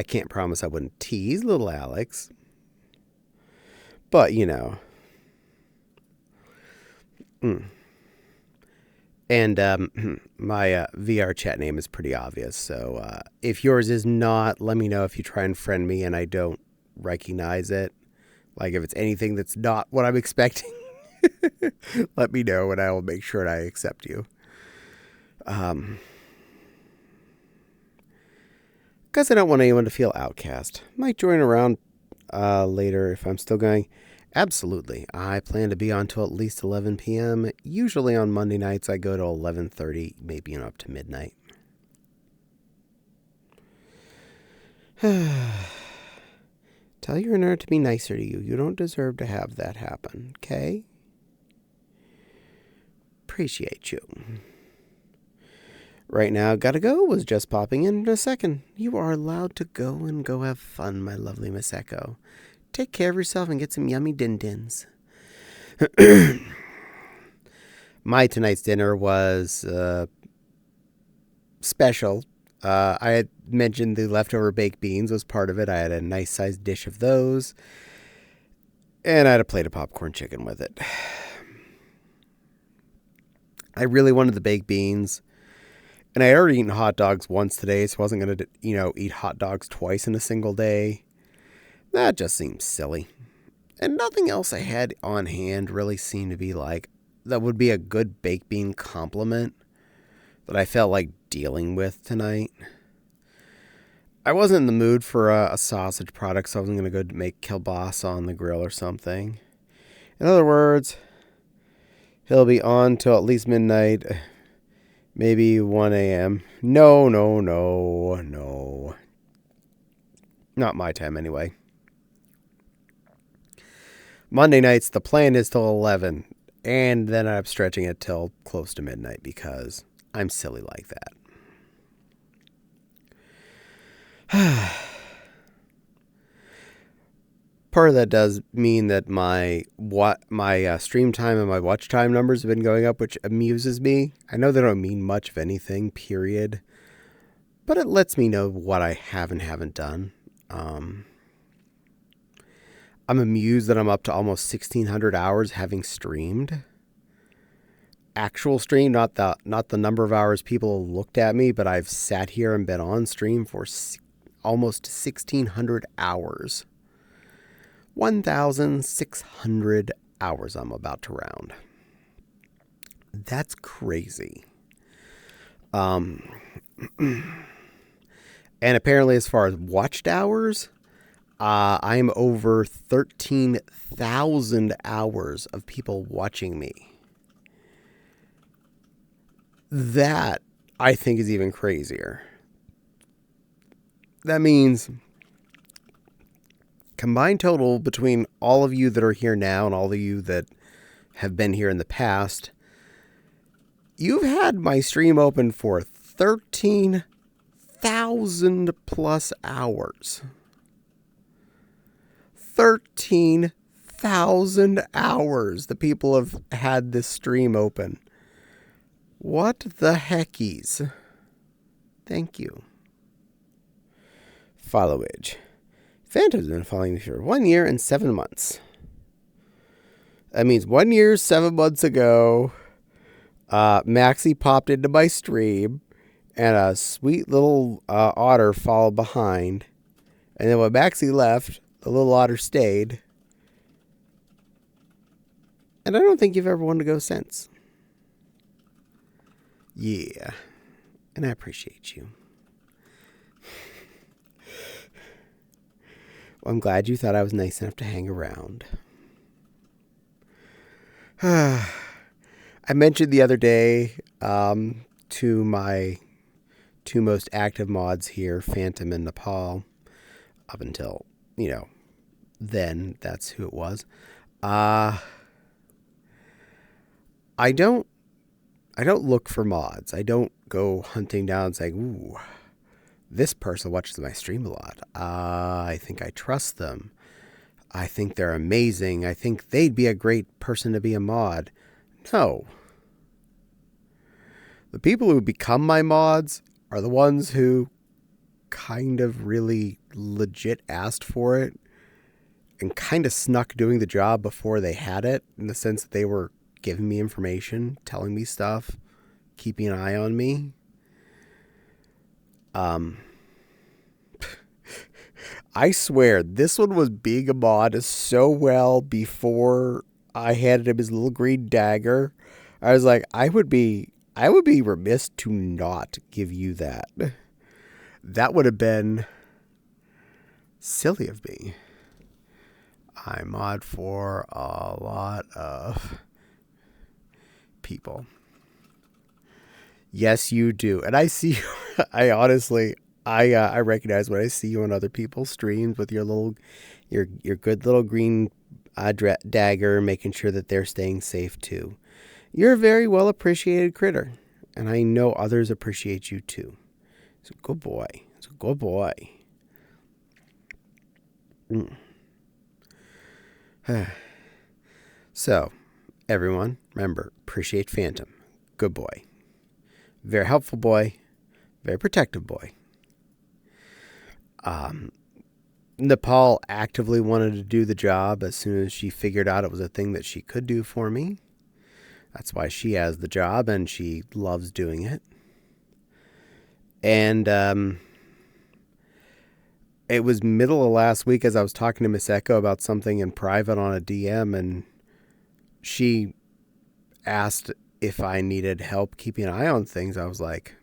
can't promise I wouldn't tease little Alex. But, And my VR chat name is pretty obvious. So if yours is not, let me know if you try and friend me and I don't recognize it. Like if it's anything that's not what I'm expecting, let me know and I will make sure I accept you. Because I don't want anyone to feel outcast. Might join around later if I'm still going. Absolutely. I plan to be on till at least 11 p.m. Usually on Monday nights I go to 11:30, maybe up to midnight. Tell your nerd to be nicer to you. You don't deserve to have that happen, okay? Appreciate you. Right now, gotta go. Was just popping in a second. You are allowed to go have fun, my lovely Miss Echo. Take care of yourself and get some yummy din-dins. My tonight's dinner was special. I had mentioned the leftover baked beans was part of it. I had a nice sized dish of those. And I had a plate of popcorn chicken with it. I really wanted the baked beans. And I had already eaten hot dogs once today, so I wasn't going to, eat hot dogs twice in a single day. That just seems silly. And nothing else I had on hand really seemed to be like, that would be a good baked bean compliment that I felt like dealing with tonight. I wasn't in the mood for a sausage product, so I wasn't going to go make kielbasa on the grill or something. In other words, he'll be on till at least midnight, maybe 1 a.m. No. Not my time anyway. Monday nights, the plan is till 11, and then I'm stretching it till close to midnight because I'm silly like that. Part of that does mean that my stream time and my watch time numbers have been going up, which amuses me. I know they don't mean much of anything, period, but it lets me know what I have and haven't done. I'm amused that I'm up to almost 1,600 hours having streamed. Actual stream, not the number of hours people looked at me, but I've sat here and been on stream for almost 1,600 hours. 1,600 hours I'm about to round. That's crazy. And apparently as far as watched hours, I'm over 13,000 hours of people watching me. That, I think, is even crazier. That means combined total between all of you that are here now and all of you that have been here in the past, you've had my stream open for 13,000 plus hours. 13,000 1,000 hours the people have had this stream open. What the heckies? Thank you. Followage. Phantom's been following me for 1 year and 7 months. That means 1 year, 7 months ago, Maxie popped into my stream, and a sweet little otter followed behind. And then when Maxie left, the little otter stayed. And I don't think you've ever wanted to go since. Yeah. And I appreciate you. Well, I'm glad you thought I was nice enough to hang around. I mentioned the other day to my two most active mods here, Phantom and Nepal. Up until, then that's who it was. I don't look for mods. I don't go hunting down saying, ooh, this person watches my stream a lot. I think I trust them. I think they're amazing. I think they'd be a great person to be a mod. No. The people who become my mods are the ones who kind of really legit asked for it and kind of snuck doing the job before they had it, in the sense that they were giving me information, telling me stuff, keeping an eye on me. I swear, this one was being a mod so well before I handed him his little green dagger. I was like, I would be remiss to not give you that. That would have been silly of me. I mod for a lot of people. Yes, you do. And I see, I recognize when I see you on other people's streams with your good little green dagger, making sure that they're staying safe too. You're a very well appreciated critter, and I know others appreciate you too. It's a good boy. It's a good boy. So, everyone, remember, appreciate Phantom. Good boy. Very helpful boy. Very protective boy. Nepal actively wanted to do the job as soon as she figured out it was a thing that she could do for me. That's why she has the job, and she loves doing it. And it was middle of last week as I was talking to Miss Echo about something in private on a DM, and she asked if I needed help keeping an eye on things. I was like,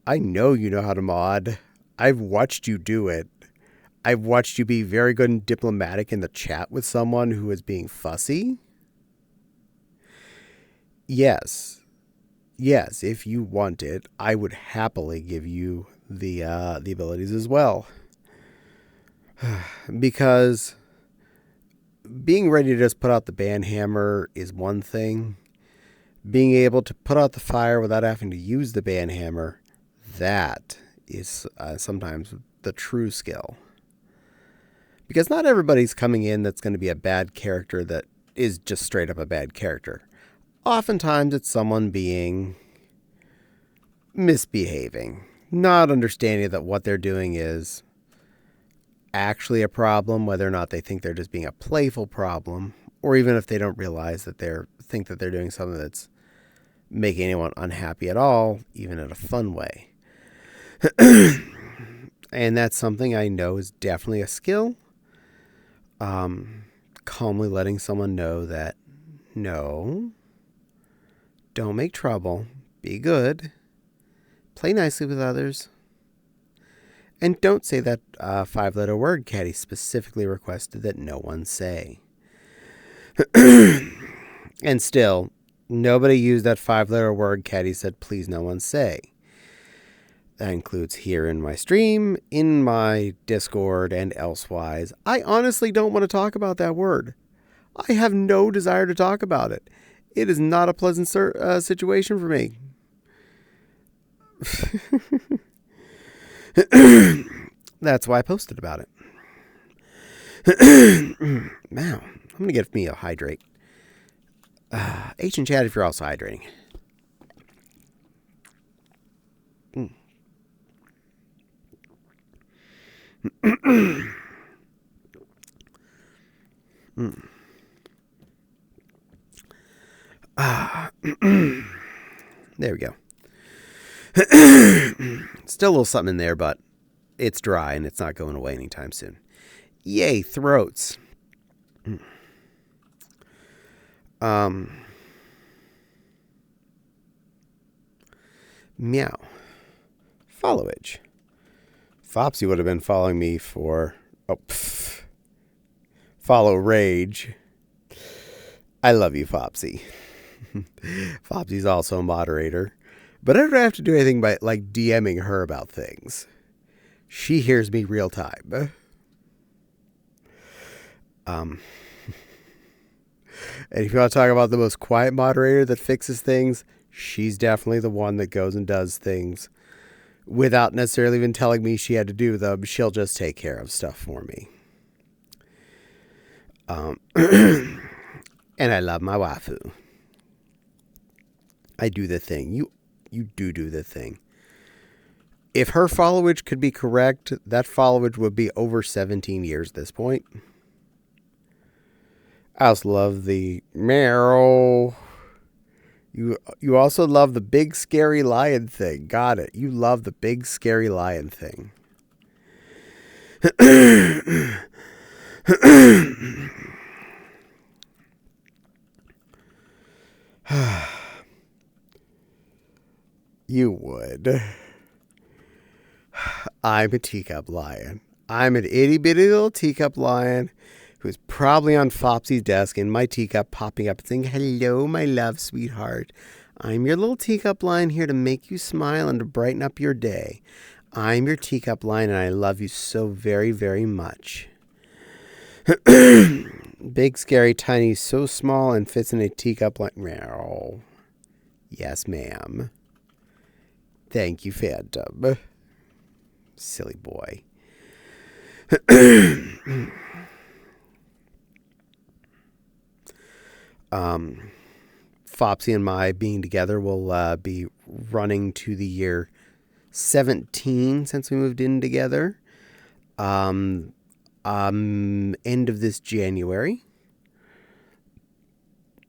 I know you know how to mod. I've watched you do it. I've watched you be very good and diplomatic in the chat with someone who is being fussy. Yes, if you want it, I would happily give you the abilities as well. Because being ready to just put out the banhammer is one thing. Being able to put out the fire without having to use the banhammer, that is sometimes the true skill. Because not everybody's coming in that's going to be a bad character that is just straight up a bad character. Oftentimes it's someone being misbehaving, not understanding that what they're doing is actually a problem, whether or not they think they're just being a playful problem, or even if they don't realize that think that they're doing something that's making anyone unhappy at all, even in a fun way. And that's something I know is definitely a skill. Calmly letting someone know that, no, don't make trouble, be good, play nicely with others, and don't say that 5-letter word Caddie specifically requested that no one say. And still, nobody used that 5-letter word Caddie said please no one say. That includes here in my stream, in my Discord, and elsewise. I honestly don't want to talk about that word. I have no desire to talk about it. It is not a pleasant situation for me. That's why I posted about it. Now, I'm going to get me a hydrate. H and chat if you're also hydrating. There we go. Still a little something in there, but it's dry and it's not going away anytime soon. Yay, throats. Meow. Followage. Fopsy would have been following me for... Follow rage. I love you, Fopsy. Fopsy's also a moderator. But I don't have to do anything by like DMing her about things. She hears me real time. And if you want to talk about the most quiet moderator that fixes things, she's definitely the one that goes and does things without necessarily even telling me she had to do them. She'll just take care of stuff for me. And I love my waifu. I do the thing. You do the thing. If her followage could be correct, that followage would be over 17 years at this point. I also love the meow. You also love the big scary lion thing. Got it. You love the big scary lion thing. You would. I'm a teacup lion. I'm an itty bitty little teacup lion who's probably on Fopsy's desk in my teacup popping up and saying, "Hello, my love, sweetheart. I'm your little teacup lion here to make you smile and to brighten up your day. I'm your teacup lion and I love you so very, very much." Big, scary, tiny, so small and fits in a teacup lion. Meow. Yes, ma'am. Thank you, Phantom. Silly boy. Fopsy and my being together will be running to the year 17 since we moved in together. End of this January.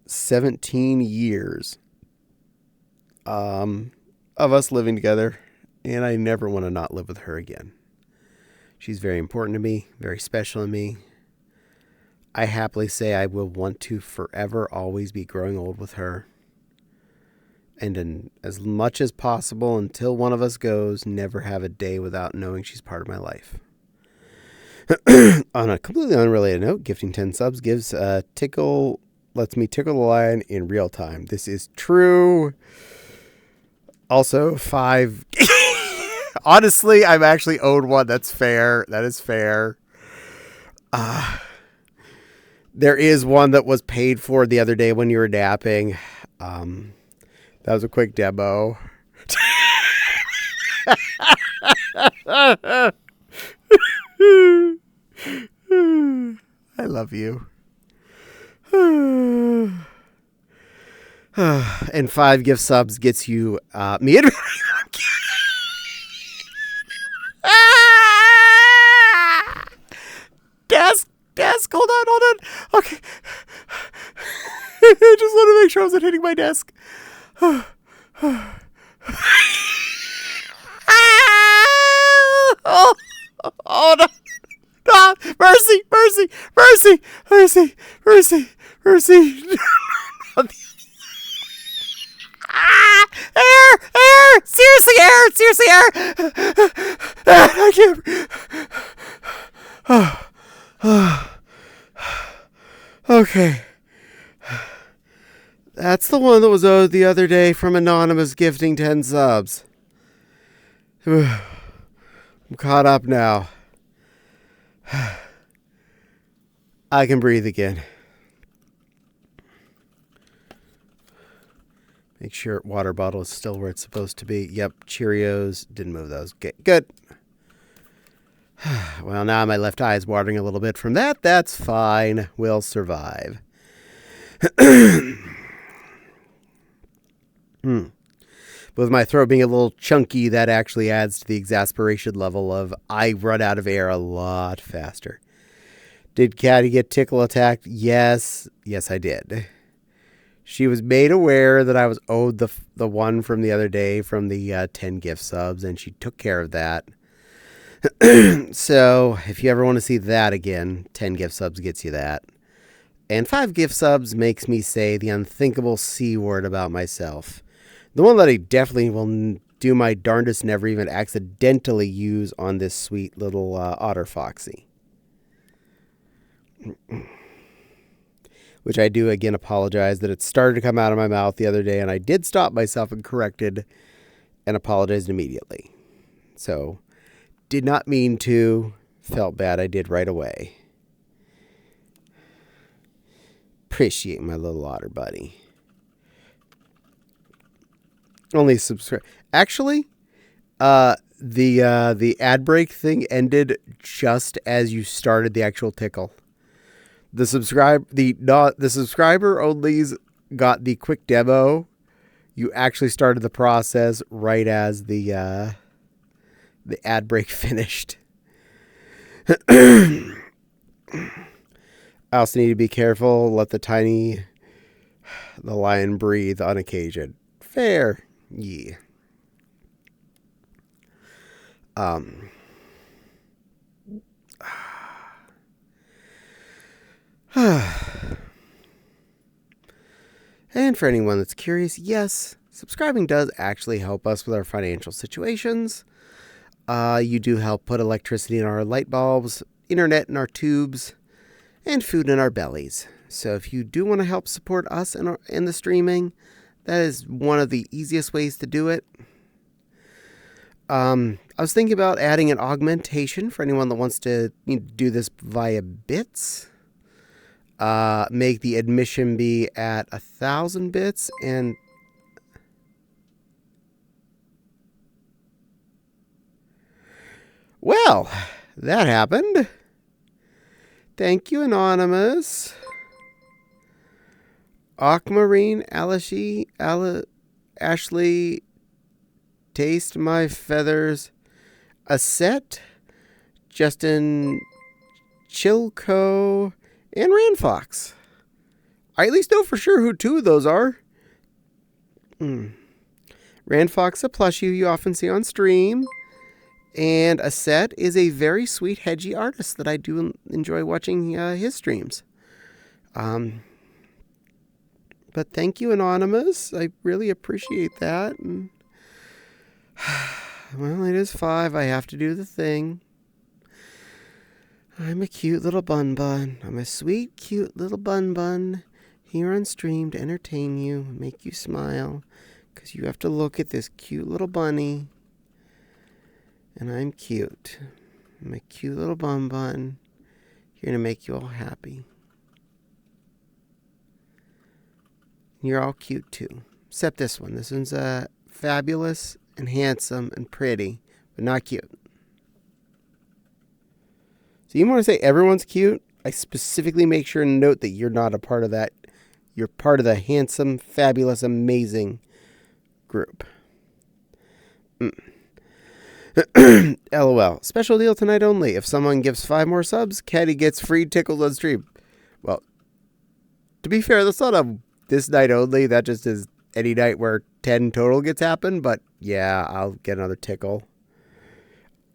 17 years of us living together, and I never want to not live with her again. She's very important to me, very special to me. I happily say I will want to forever always be growing old with her. And in as much as possible until one of us goes, never have a day without knowing she's part of my life. On a completely unrelated note, gifting 10 subs lets me tickle the lion in real time. This is true. Also, 5. Honestly, I'm actually owed one. That's fair. That is fair. There is one that was paid for the other day when you were napping. That was a quick demo. I love you. And 5 gift subs gets you me and desk, hold on. Okay. I just want to make sure I wasn't hitting my desk. Oh no. No, mercy. Air! Seriously, air! I can't. Okay. That's the one that was owed the other day from Anonymous gifting 10 subs. I'm caught up now. I can breathe again. Make sure water bottle is still where it's supposed to be. Yep, Cheerios. Didn't move those. Okay, good. Well, now my left eye is watering a little bit from that. That's fine. We'll survive. With my throat being a little chunky, that actually adds to the exasperation level of I run out of air a lot faster. Did Caddie get tickle attacked? Yes. Yes, I did. She was made aware that I was owed the one from the other day from the 10 gift subs, and she took care of that. So, if you ever want to see that again, 10 gift subs gets you that. And 5 gift subs makes me say the unthinkable C word about myself. The one that I definitely will do my darndest never even accidentally use on this sweet little otter foxy. Which I do again apologize that it started to come out of my mouth the other day, and I did stop myself and corrected and apologized immediately. So, did not mean to, felt bad, I did right away. Appreciate my little otter buddy. Only subscribe. Actually, the ad break thing ended just as you started the actual tickle. The subscriber only's got the quick demo. You actually started the process right as the ad break finished. I also need to be careful. Let the lion breathe on occasion. Fair. Yeah. And for anyone that's curious, yes, subscribing does actually help us with our financial situations. You do help put electricity in our light bulbs, internet in our tubes, and food in our bellies. So if you do want to help support us in the streaming, that is one of the easiest ways to do it. I was thinking about adding an augmentation for anyone that wants to do this via bits. Make the admission be at 1,000 bits and... Well, that happened. Thank you, Anonymous. Aquamarine, Ashley, Taste My Feathers, Aset, Justin, Chilco, and Randfox. I at least know for sure who 2 of those are. Randfox, a plushie you often see on stream. And Aset is a very sweet, hedgy artist that I do enjoy watching his streams. But thank you, Anonymous. I really appreciate that. And, well, it is 5. I have to do the thing. I'm a cute little bun. I'm a sweet, cute little bun. Here on stream to entertain you, make you smile. Because you have to look at this cute little bunny. And I'm cute. I'm a cute little bun. Here to make you all happy. You're all cute too. Except this one. This one's fabulous and handsome and pretty, but not cute. So you want to say everyone's cute? I specifically make sure to note that you're not a part of that. You're part of the handsome, fabulous, amazing group. LOL. Special deal tonight only. If someone gives 5 more subs, Caddie gets free tickles on stream. Well, to be fair, that's not a this night only. That just is any night where 10 total gets happened. But yeah, I'll get another tickle.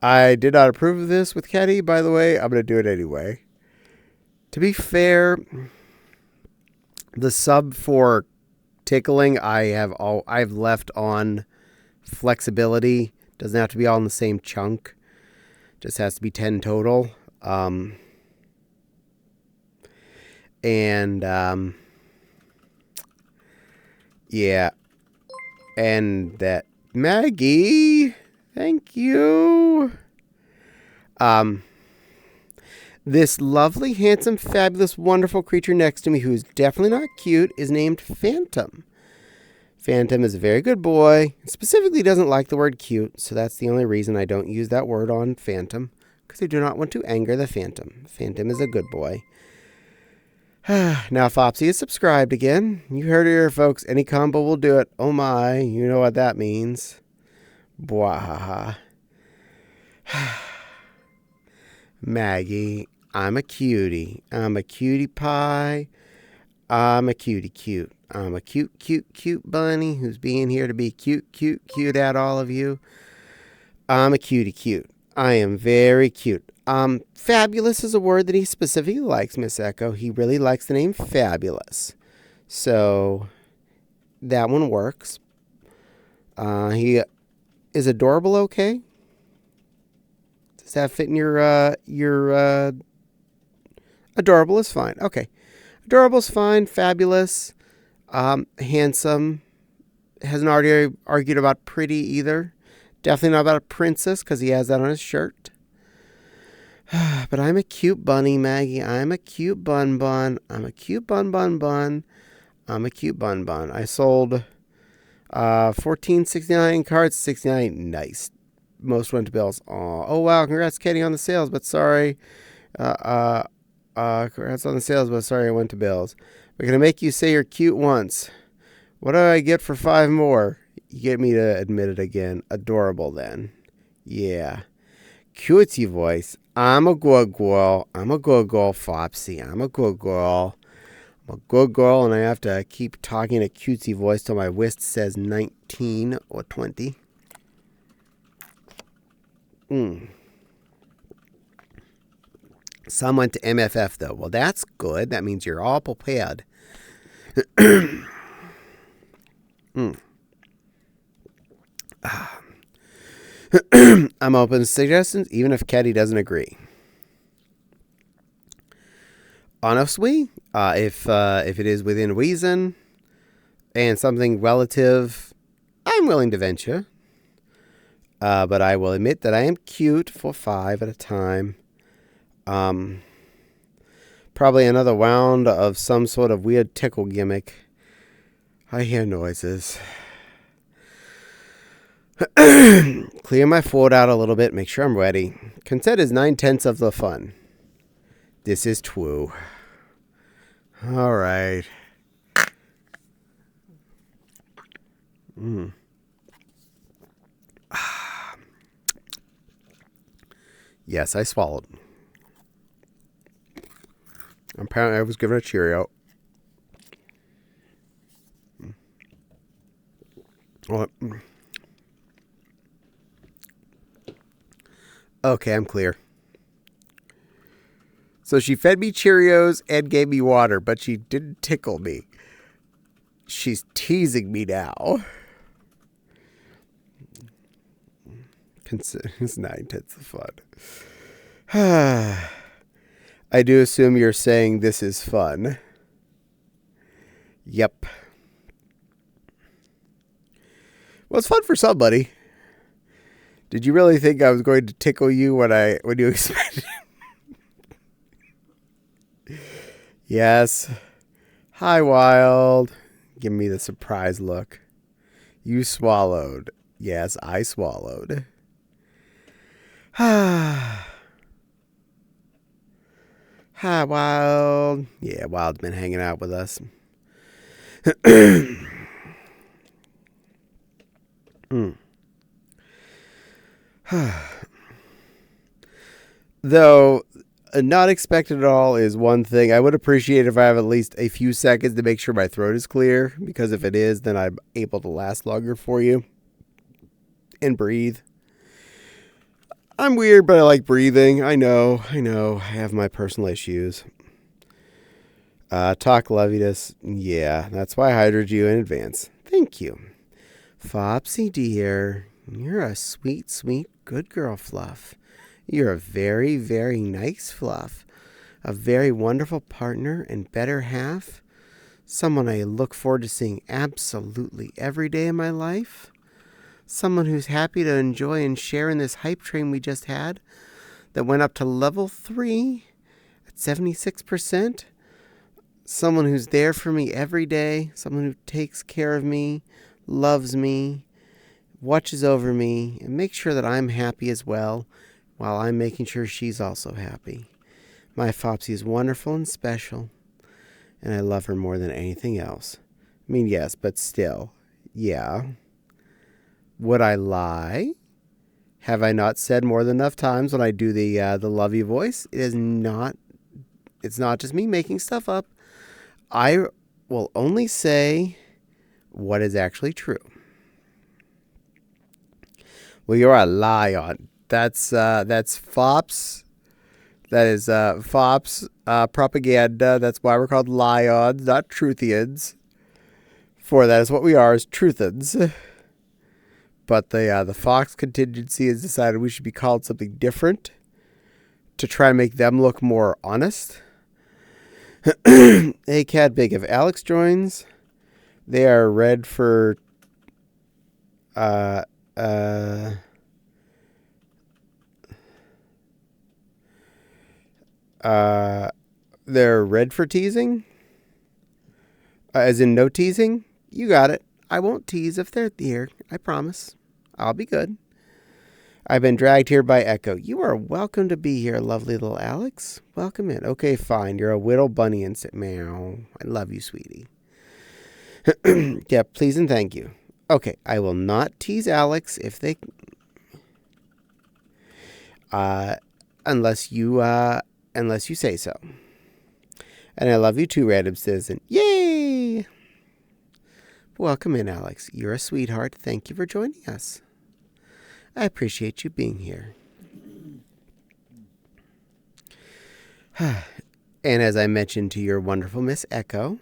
I did not approve of this with Caddie, by the way. I'm going to do it anyway. To be fair, the sub for tickling I've left on flexibility. Doesn't have to be all in the same chunk. Just has to be 10 total. Yeah. And that Maggie, thank you. This lovely, handsome, fabulous, wonderful creature next to me, who is definitely not cute, is named Phantom. Phantom is a very good boy. Specifically doesn't like the word cute, so that's the only reason I don't use that word on Phantom. because I do not want to anger the Phantom. Phantom is a good boy. Now Fopsy is subscribed again. You heard it here, folks. Any combo will do it. Oh my, you know what that means. Bwahaha. Maggie, I'm a cutie. I'm a cutie pie. I'm a cutie cute. I'm a cute bunny who's being here to be cute at all of you. I'm a cutie cute. I am very cute. Fabulous is a word that he specifically likes, Miss Echo. He really likes the name Fabulous. So that one works. He is adorable, okay? Does that fit in your adorable is fine. Okay. Adorable is fine. Fabulous. Handsome. Hasn't already argued about pretty either. Definitely not about a princess because he has that on his shirt. But I'm a cute bunny, Maggie. I'm a cute bun. I'm a cute bun. I'm a cute bun. I sold $14.69 cards, $69. Nice. Most went to bills. Oh wow! Congrats, Caddie, on the sales, but sorry. Congrats on the sales, but sorry I went to bills. We're gonna make you say you're cute once. What do I get for 5 more? You get me to admit it again. Adorable then. Yeah. Cutesy voice. I'm a good girl. I'm a good girl, Fopsy. I'm a good girl. I'm a good girl, and I have to keep talking a cutesy voice till my wrist says 19 or 20. Some went to MFF, though. Well, that's good. That means you're all prepared. I'm open to suggestions, even if Caddie doesn't agree. Honestly, if it is within reason and something relative, I'm willing to venture. But I will admit that I am cute for 5 at a time. Probably another round of some sort of weird tickle gimmick. I hear noises. Clear my throat out a little bit. Make sure I'm ready. Consent is 9/10 of the fun. This is true. All right. Yes, I swallowed. Apparently, I was given a Cheerio. Okay, I'm clear. So she fed me Cheerios and gave me water, but she didn't tickle me. She's teasing me now. It's 9/10 of fun. I do assume you're saying this is fun. Yep. Well, it's fun for somebody. Did you really think I was going to tickle you when you expected? Yes. Hi, Wild. Give me the surprise look. You swallowed. Yes, I swallowed. Hi, Wild. Yeah, Wild's been hanging out with us. Though not expected at all is one thing. I would appreciate if I have at least a few seconds to make sure my throat is clear, because if it is, then I'm able to last longer for you and breathe. I'm weird, but I like breathing. I know. I have my personal issues. Talk loviness. Yeah, that's why I hired you in advance. Thank you. Fopsy dear, you're a sweet, sweet good girl, Fluff. You're a very, very nice Fluff. A very wonderful partner and better half. Someone I look forward to seeing absolutely every day of my life. Someone who's happy to enjoy and share in this hype train we just had that went up to level 3 at 76%. Someone who's there for me every day. Someone who takes care of me, loves me, watches over me, and makes sure that I'm happy as well. while I'm making sure she's also happy. My Fopsy is wonderful and special, and I love her more than anything else. I mean, yes, but still, yeah. Would I lie? Have I not said more than enough times when I do the lovey voice? It's not just me making stuff up. I will only say what is actually true. Well, you're a lion. That's Fops. That is Fops propaganda. That's why we're called lions, not truthians. For that is what we are, as truthans. But the Fox contingency has decided we should be called something different to try and make them look more honest. Hey, Cat Big, if Alex joins, they are red for they're red for teasing? As in no teasing? You got it. I won't tease if they're here. I promise. I'll be good. I've been dragged here by Echo. You are welcome to be here, lovely little Alex. Welcome in. Okay, fine. You're a whittle bunny and sit meow. I love you, sweetie. Yeah, please and thank you. Okay, I will not tease Alex if they... unless you say so. And I love you too, random citizen. Yay! Welcome in, Alex. You're a sweetheart. Thank you for joining us. I appreciate you being here. And as I mentioned to your wonderful Miss Echo,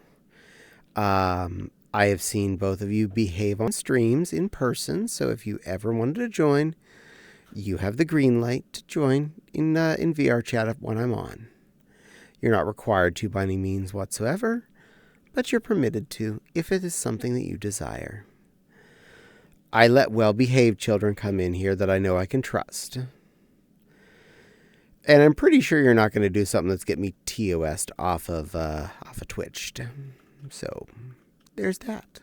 I have seen both of you behave on streams in person. So if you ever wanted to join, you have the green light to join in VR chat when I'm on. You're not required to by any means whatsoever, but you're permitted to if it is something that you desire. I let well-behaved children come in here that I know I can trust. And I'm pretty sure you're not going to do something that's get me TOS'd off of Twitch. So, there's that.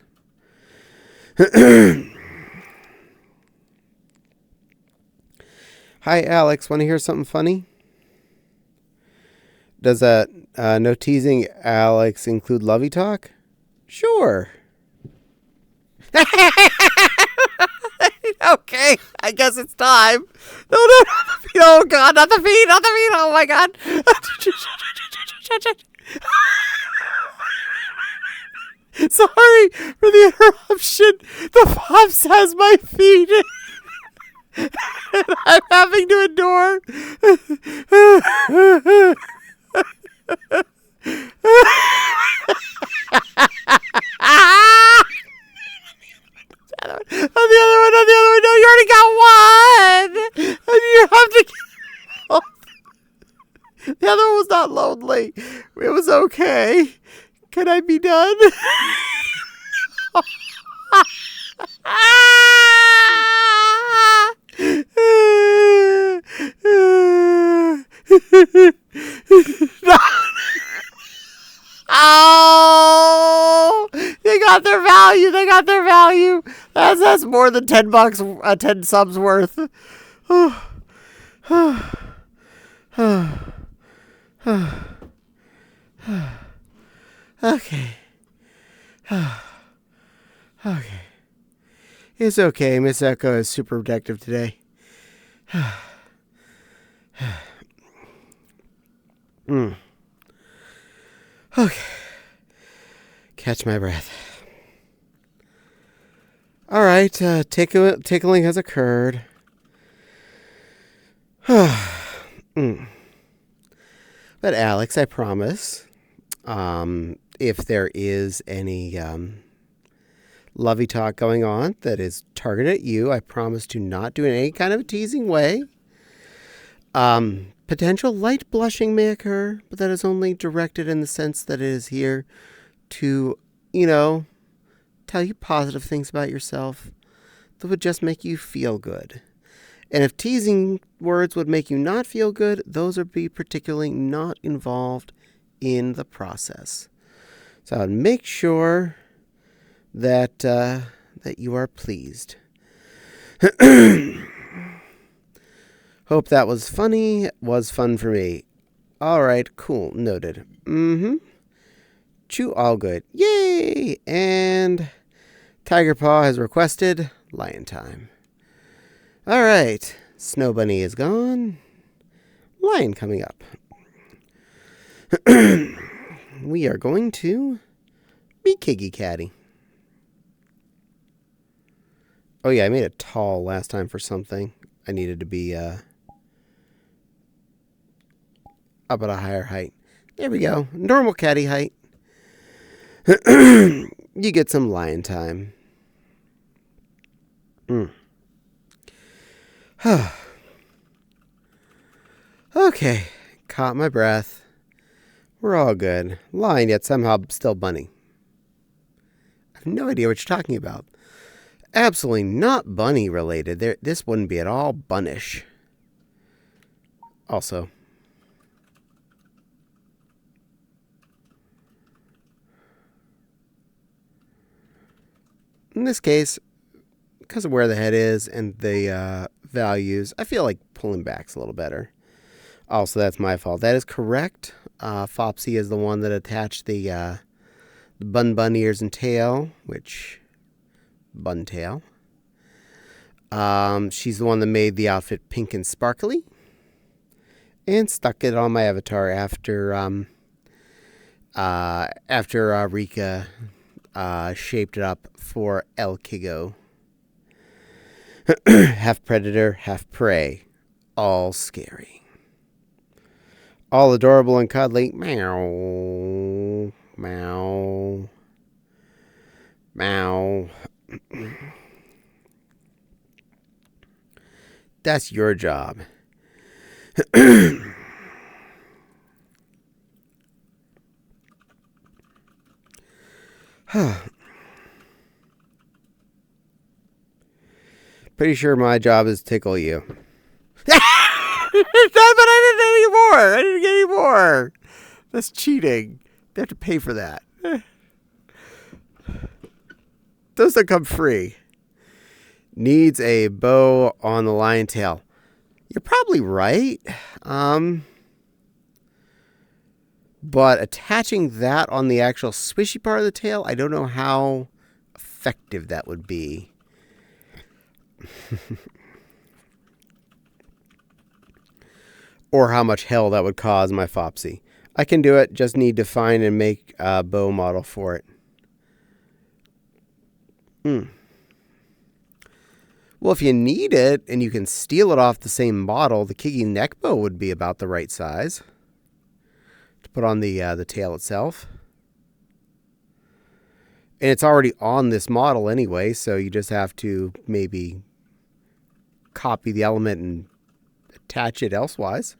Hi, Alex. Want to hear something funny? Does that no teasing Alex include lovey talk? Sure. Okay, I guess it's time. No, not the feet. Oh, God, not the feet. Oh, my God. Sorry for the interruption. The Pops has my feet. And I'm having to endure. On the other one. No, you already got one. And you have to get the other one was not lonely. It was okay. Can I be done? Oh, they got their value. That's more than $10, 10 subs worth. Okay. Okay. It's okay. Miss Echo is super protective today. Okay. Catch my breath. All right. Tickling has occurred. But Alex, I promise, if there is any lovey talk going on that is targeted at you, I promise to not do it in any kind of a teasing way. Potential light blushing may occur, but that is only directed in the sense that it is here to, tell you positive things about yourself that would just make you feel good. And if teasing words would make you not feel good, those would be particularly not involved in the process. So I'd make sure that that you are pleased. Hope that was funny. Was fun for me. All right, cool. Noted. Chew all good. Yay! And Tiger Paw has requested lion time. All right. Snow Bunny is gone. Lion coming up. We are going to be Caddie. Oh, yeah, I made it tall last time for something. I needed to be up at a higher height. There we go. Normal Caddie height. You get some lion time. Okay. Caught my breath. We're all good. Lion, yet somehow still bunny. I have no idea what you're talking about. Absolutely not bunny related. This wouldn't be at all bunnish. Also, in this case, because of where the head is and the values, I feel like pulling back's a little better. Also, that's my fault. That is correct. Fopsy is the one that attached the bun ears and tail, which bun tail. She's the one that made the outfit pink and sparkly, and stuck it on my avatar after Rika shaped it up for El Kigo. Half predator, half prey, all scary. All adorable and cuddly. Meow. Meow. Meow. That's your job. Pretty sure my job is to tickle you. But I didn't get any more. That's cheating. They have to pay for that. Those don't come free. Needs a bow on the lion tail. You're probably right. But attaching that on the actual swishy part of the tail, I don't know how effective that would be. Or how much hell that would cause my Fopsy. I can do it, just need to find and make a bow model for it. Well, if you need it and you can steal it off the same model, the Kiki neck bow would be about the right size to put on the tail itself. And it's already on this model anyway, so you just have to maybe copy the element and attach it elsewise.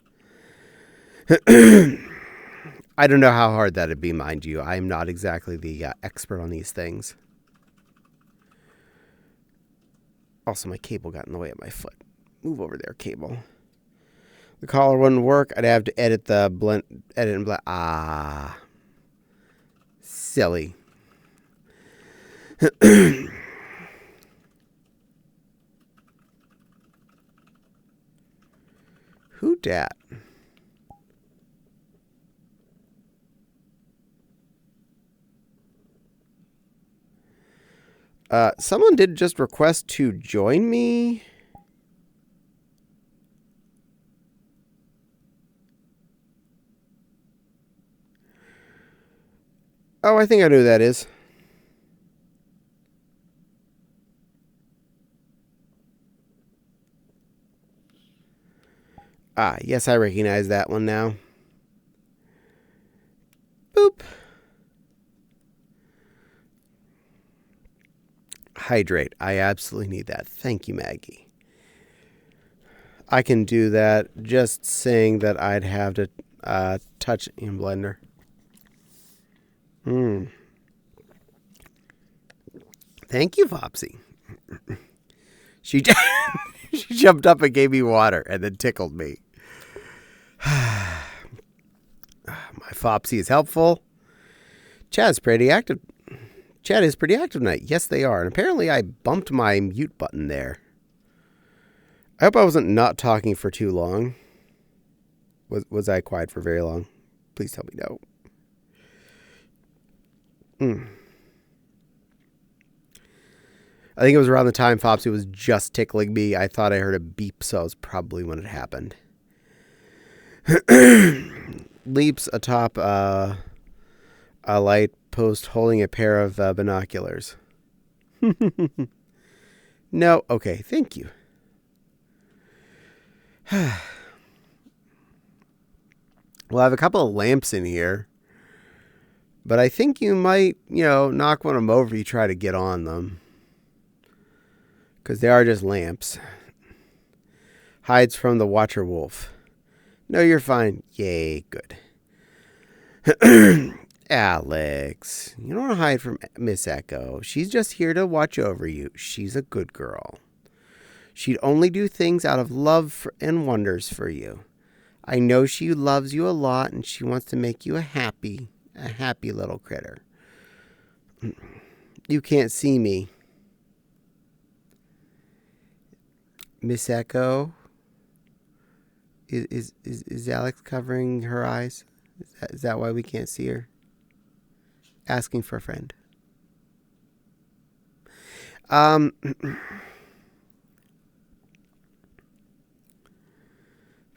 I don't know how hard that'd be, mind you. I'm not exactly the expert on these things. Also, my cable got in the way of my foot. Move over there, cable. The collar wouldn't work. I'd have to edit the blend. Edit and blend. Ah. Silly. Who dat? Someone did just request to join me. Oh, I think I know who that is. Ah, yes, I recognize that one now. Boop. Hydrate. I absolutely need that. Thank you, Maggie. I can do that. Just saying that I'd have to touch in blender. Thank you, Fopsy. She jumped up and gave me water and then tickled me. My Fopsy is helpful. Chad is pretty active tonight. Yes, they are. And apparently I bumped my mute button there. I hope I wasn't not talking for too long. Was I quiet for very long? Please tell me no. I think it was around the time Fopsy was just tickling me. I thought I heard a beep, so it was probably when it happened. Leaps atop a light post holding a pair of binoculars. No, okay, thank you. Well, I have a couple of lamps in here, but I think you might, knock one of them over if you try to get on them. Because they are just lamps. Hides from the Watcher Wolf. No, you're fine. Yay, good. Alex, you don't want to hide from Miss Echo. She's just here to watch over you. She's a good girl. She'd only do things out of love and wonders for you. I know she loves you a lot and she wants to make you a happy little critter. You can't see me. Miss Echo, is Alex covering her eyes? Is that why we can't see her? Asking for a friend.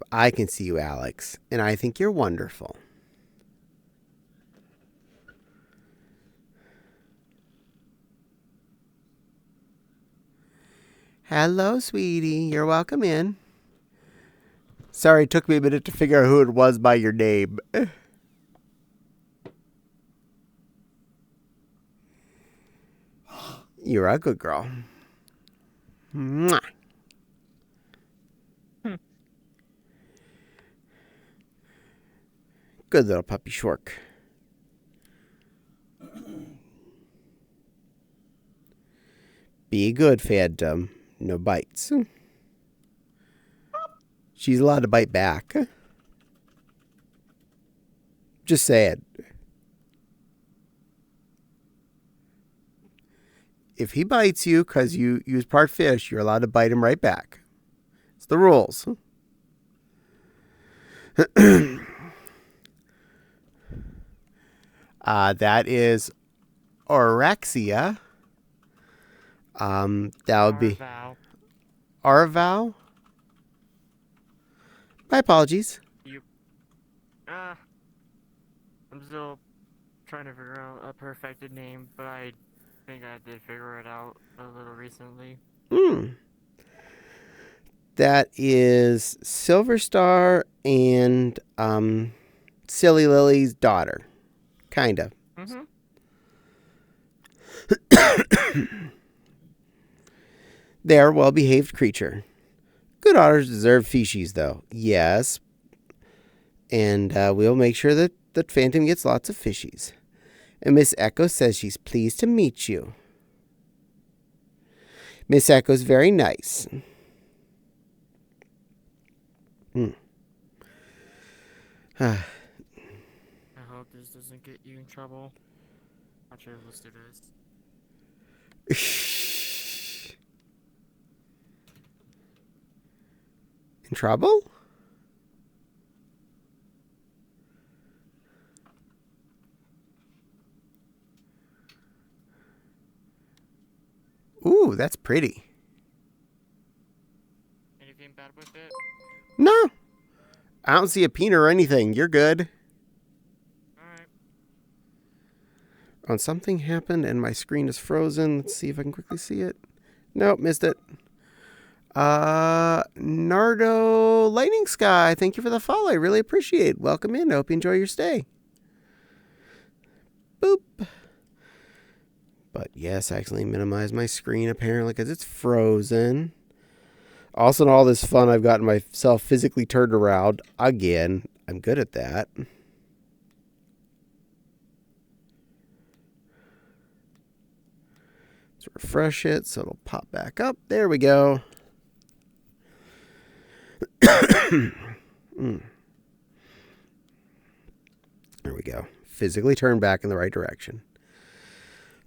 I can see you, Alex, and I think you're wonderful. Hello, sweetie. You're welcome in. Sorry, it took me a minute to figure out who it was by your name. You're a good girl. Mwah. Good little puppy Shork. Be good, Phantom. No bites. She's allowed to bite back. Just saying. If he bites you because you use part fish, you're allowed to bite him right back. It's the rules. That is Orexia. That would be Arvow. My apologies. I'm still trying to figure out a perfected name, but I think I did figure it out a little recently. That is Silver Star and Silly Lily's daughter. Kind of. They're a well-behaved creature. Good otters deserve feces, though. Yes. And we'll make sure that Phantom gets lots of fishies. And Miss Echo says she's pleased to meet you. Miss Echo's very nice. I hope this doesn't get you in trouble. Not sure if it is. In trouble? Ooh, that's pretty. Anything bad with it? No. I don't see a peanut or anything. You're good. Alright. Oh, something happened and my screen is frozen. Let's see if I can quickly see it. Nope, missed it. Nardo Lightning Sky, thank you for the follow. I really appreciate it. Welcome in. I hope you enjoy your stay. Boop. But yes, I accidentally minimized my screen apparently because it's frozen. Also, in all this fun, I've gotten myself physically turned around again. I'm good at that. Let's refresh it so it'll pop back up. There we go. There we go. Physically turn back in the right direction.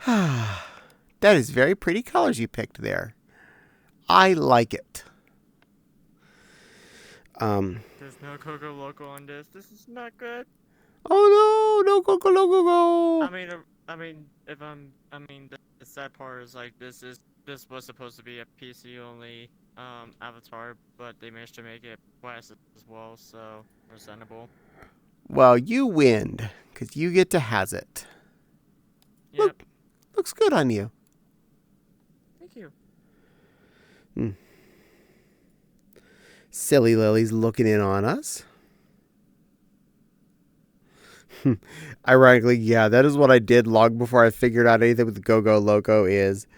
That is very pretty colors you picked there. I like it. There's no Coco Loco on this. This is not good. Oh no, no Coco Loco I go. mean, if the sad part is like this was supposed to be a PC only avatar, but they managed to make it West as well, so understandable. Well, you win, because you get to has it. Yep. Look, looks good on you. Thank you. Silly Lily's looking in on us. Ironically, yeah, that is what I did long before I figured out anything with the Go-Go Loco is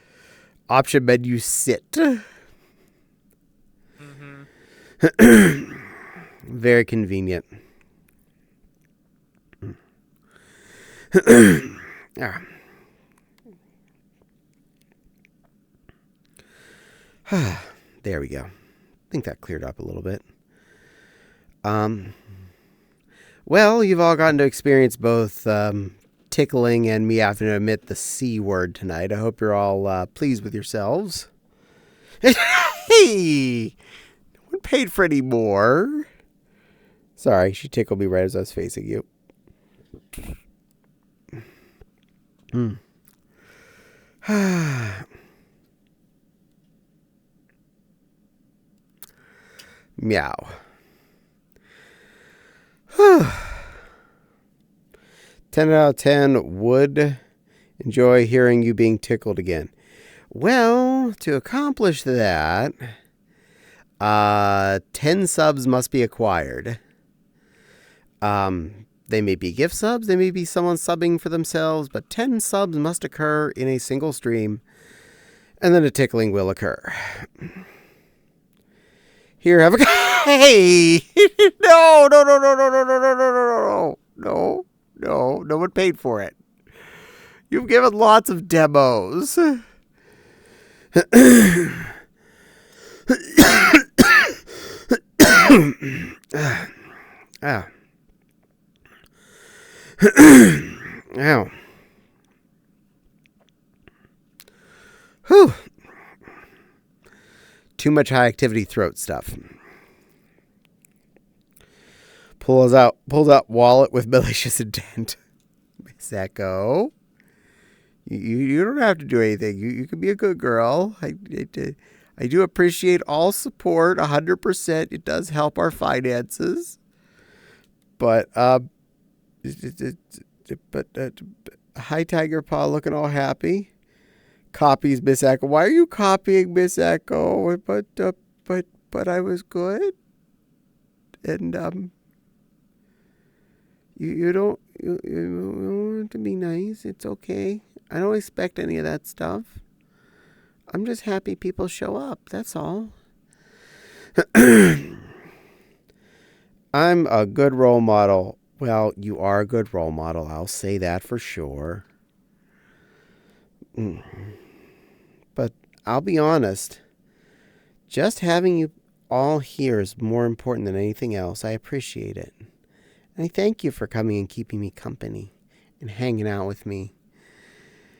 option menu sit. Mm-hmm. Very convenient. Ah. There we go. I think that cleared up a little bit. Well, you've all gotten to experience both tickling and me having to admit the C word tonight. I hope you're all pleased with yourselves. Hey! No one paid for any more. Sorry, she tickled me right as I was facing you. Meow. 10 out of 10 would enjoy hearing you being tickled again. Well, to accomplish that, 10 subs must be acquired. They may be gift subs, they may be someone subbing for themselves, but 10 subs must occur in a single stream, and then a tickling will occur. Here, have a... Hey! No, no, no, no, no, no, no, no, no, no, no, no, no one paid for it. You've given lots of demos. Ah. Ow. Whew. Too much high activity throat stuff. Pulls out wallet with malicious intent. Miss Echo. You don't have to do anything. You can be a good girl. I do appreciate all support 100%. It does help our finances. But hi Tiger Paw looking all happy. Copies Miss Echo. Why are you copying Miss Echo? But I was good. And you don't want to be nice. It's okay. I don't expect any of that stuff. I'm just happy people show up. That's all. I'm a good role model. Well, you are a good role model. I'll say that for sure. But I'll be honest. Just having you all here is more important than anything else. I appreciate it. And I thank you for coming and keeping me company and hanging out with me.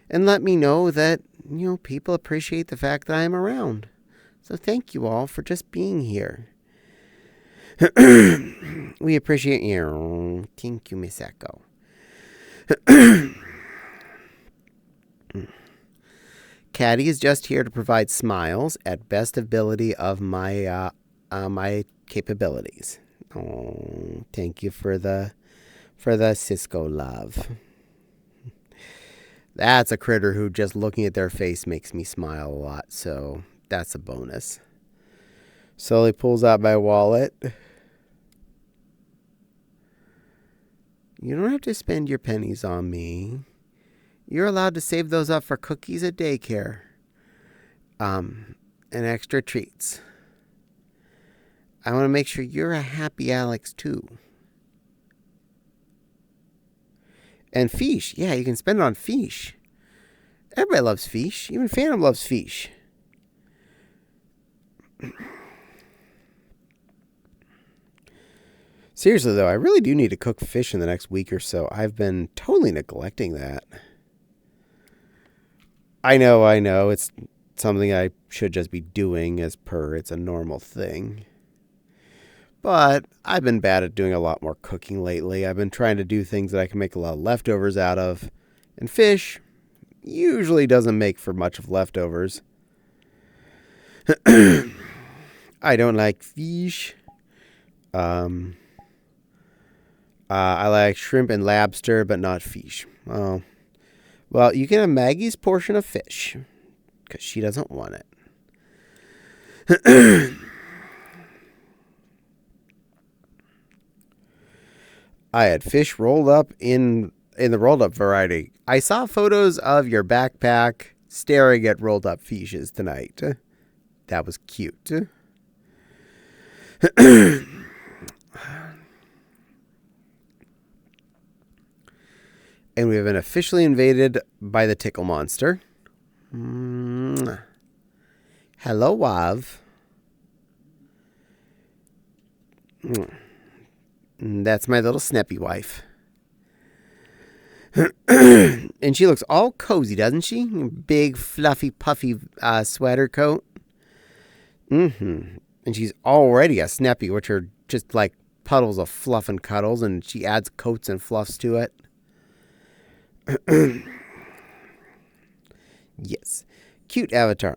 And let me know that, people appreciate the fact that I'm around. So thank you all for just being here. We appreciate you. Thank you, Miss Echo. Caddie is just here to provide smiles at best ability of my my capabilities. Oh, thank you for the Cisco love. That's a critter who just looking at their face makes me smile a lot, so that's a bonus. Slowly pulls out my wallet. You don't have to spend your pennies on me. You're allowed to save those up for cookies at daycare. And extra treats. I want to make sure you're a happy Alex too. And fish. Yeah, you can spend it on fish. Everybody loves fish. Even Phantom loves fish. Seriously, though, I really do need to cook fish in the next week or so. I've been totally neglecting that. I know. It's something I should just be doing as per it's a normal thing. But I've been bad at doing a lot more cooking lately. I've been trying to do things that I can make a lot of leftovers out of. And fish usually doesn't make for much of leftovers. I don't like fish. I like shrimp and lobster, but not fish. Oh. Well, you can have Maggie's portion of fish, because she doesn't want it. I had fish rolled up in the rolled up variety. I saw photos of your backpack staring at rolled up fishes tonight. That was cute. And we have been officially invaded by the tickle monster. Hello, Wav. That's my little snappy wife. And she looks all cozy, doesn't she? Big, fluffy, puffy sweater coat. And she's already a snappy, which are just like puddles of fluff and cuddles, and she adds coats and fluffs to it. Yes. Cute avatar.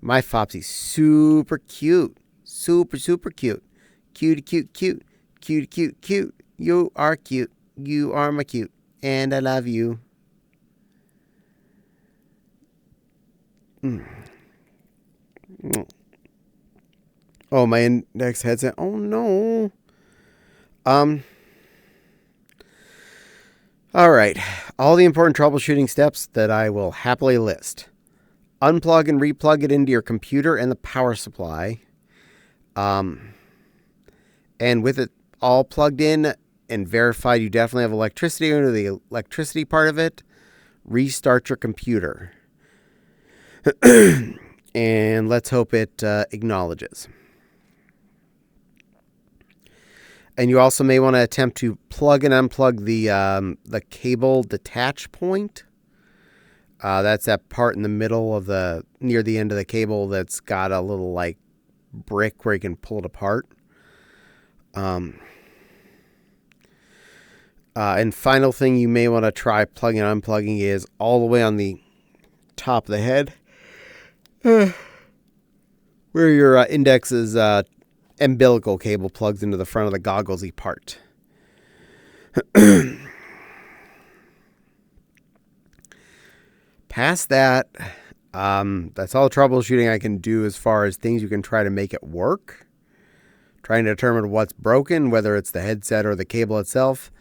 My Fopsy's super cute. Super, super cute. Cutie, cute, cute. Cutie, cute, cute. You are cute. You are my cute. And I love you. Oh, my index headset. Oh, no. All right. All the important troubleshooting steps that I will happily list. Unplug and replug it into your computer and the power supply. And with it all plugged in and verified you definitely have electricity under the electricity part of it, restart your computer. And let's hope it acknowledges. And you also may want to attempt to plug and unplug the cable detach point. That's that part in the middle of near the end of the cable that's got a little like brick where you can pull it apart. And final thing you may want to try plugging and unplugging is all the way on the top of the head, where your index's umbilical cable plugs into the front of the gogglesy part. Past that, that's all the troubleshooting I can do as far as things you can try to make it work. Trying to determine what's broken, whether it's the headset or the cable itself.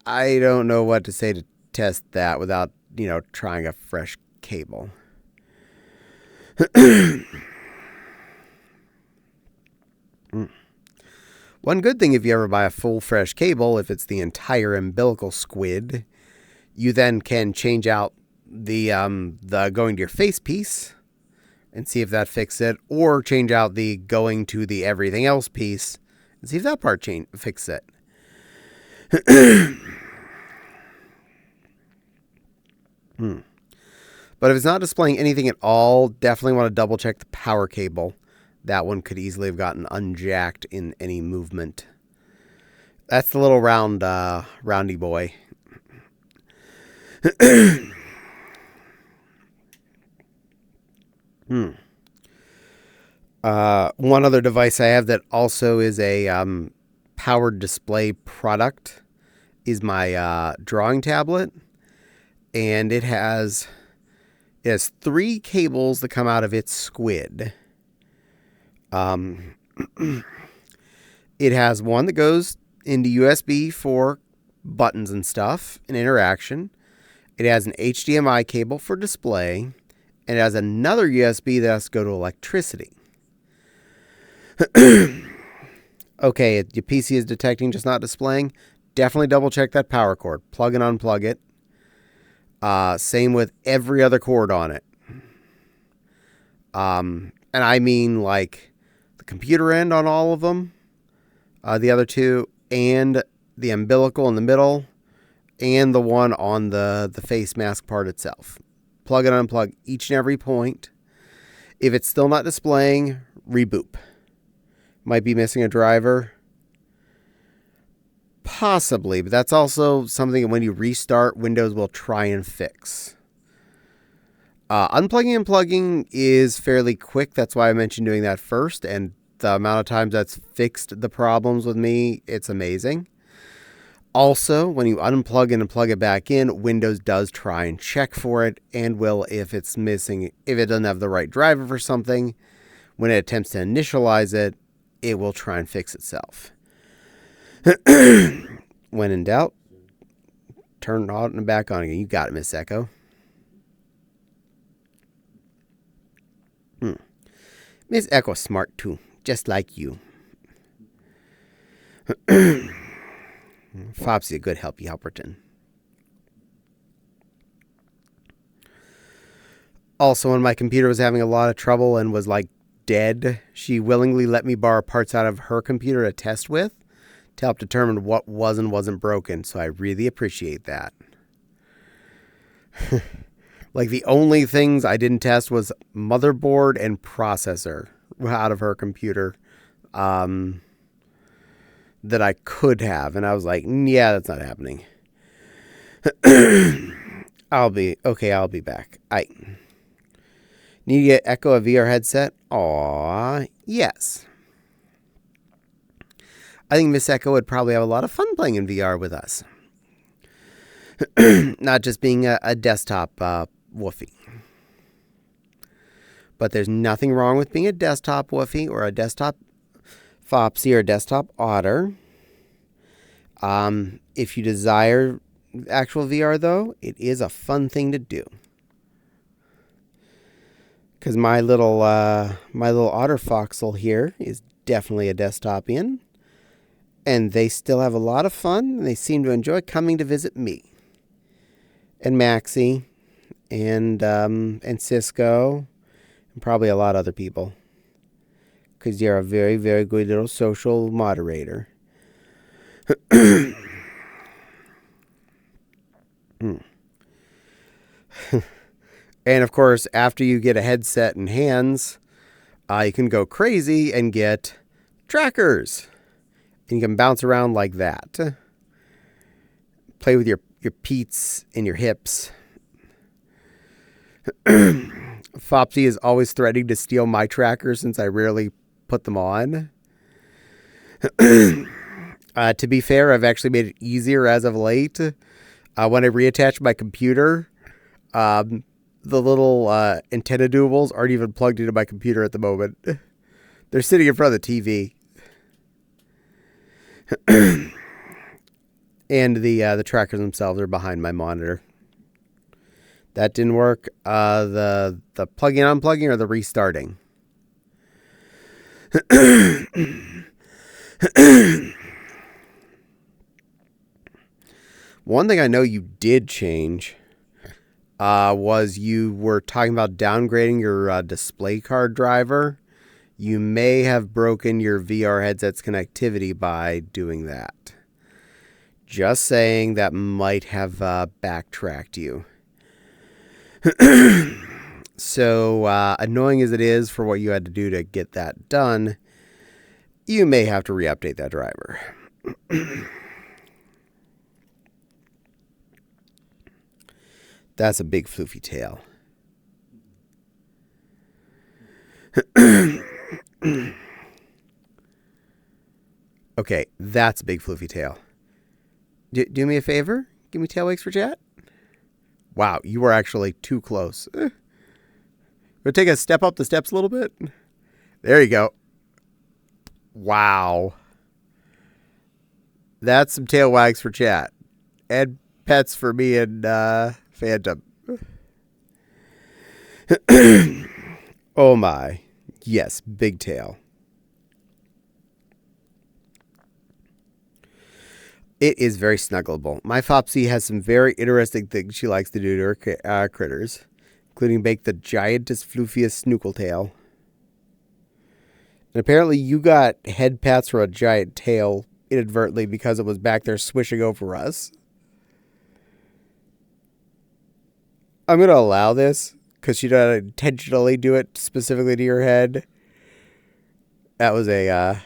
I don't know what to say to test that without, trying a fresh cable. One good thing if you ever buy a full fresh cable, if it's the entire umbilical squid, you then can change out the going to your face piece and see if that fixes it, or change out the going to the everything else piece and see if that part fixes it. But if it's not displaying anything at all, definitely want to double check the power cable. That one could easily have gotten unjacked in any movement. That's the little roundy boy. One other device I have that also is a powered display product is my drawing tablet. And it has 3 cables that come out of its squid. It has one that goes into USB for buttons and stuff and interaction. It has an HDMI cable for display. And it has another USB that has to go to electricity. Okay, your PC is detecting just not displaying. Definitely double check that power cord. Plug and unplug it. Same with every other cord on it. And I mean like the computer end on all of them, the other 2, and the umbilical in the middle, and the one on the face mask part itself. Plug and unplug each and every point. If it's still not displaying, reboot. Might be missing a driver. Possibly, but that's also something that when you restart, Windows will try and fix. Unplugging and plugging is fairly quick. That's why I mentioned doing that first. And the amount of times that's fixed the problems with me, it's amazing. Also, when you unplug it and plug it back in, Windows does try and check for it and will, if it's missing, if it doesn't have the right driver for something, when it attempts to initialize it, it will try and fix itself. When in doubt, turn it on and back on again. You got it, Miss Echo. Miss Echo's smart too, just like you. Fopsy's a good helpy helperton. Also, when my computer was having a lot of trouble and was like dead, she willingly let me borrow parts out of her computer to test with to help determine what was and wasn't broken. So I really appreciate that. Like the only things I didn't test was motherboard and processor out of her computer that I could have. And I was like, yeah, that's not happening. I'll be back. Need to get Echo a VR headset? Aw, yes. I think Miss Echo would probably have a lot of fun playing in VR with us. Not just being a desktop woofie. But there's nothing wrong with being a desktop woofie or a desktop Fopsy or a desktop otter. If you desire actual VR, though, it is a fun thing to do. Because my little otter foxel here is definitely a desktopian. And they still have a lot of fun, and they seem to enjoy coming to visit me. And Maxie, and Cisco, and probably a lot of other people. Because you're a very, very good little social moderator. And of course, after you get a headset in hands, you can go crazy and get trackers. And you can bounce around like that. Play with your peats and your hips. Fopsy is always threatening to steal my trackers since I rarely put them on. To be fair, I've actually made it easier as of late. When I reattach my computer, the little antenna doobles aren't even plugged into my computer at the moment. They're sitting in front of the TV. And the trackers themselves are behind my monitor. That didn't work. The plugging and unplugging or the restarting? One thing I know you did change was you were talking about downgrading your display card driver. You may have broken your VR headset's connectivity by doing that. Just saying, that might have backtracked you. So, annoying as it is for what you had to do to get that done, you may have to re-update that driver. That's a big floofy tail. Okay, that's a big floofy tail. Do me a favor? Give me tail wakes for chat? Wow, you were actually too close. We'll take a step up the steps a little bit. There you go. Wow. That's some tail wags for chat. And pets for me and Phantom. Oh my. Yes, big tail. It is very snuggleable. My Fopsy has some very interesting things she likes to do to her critters, including bake the giantest, floofiest snookle-tail. And apparently you got head pats for a giant tail inadvertently because it was back there swishing over us. I'm going to allow this because she didn't intentionally do it specifically to your head. That was a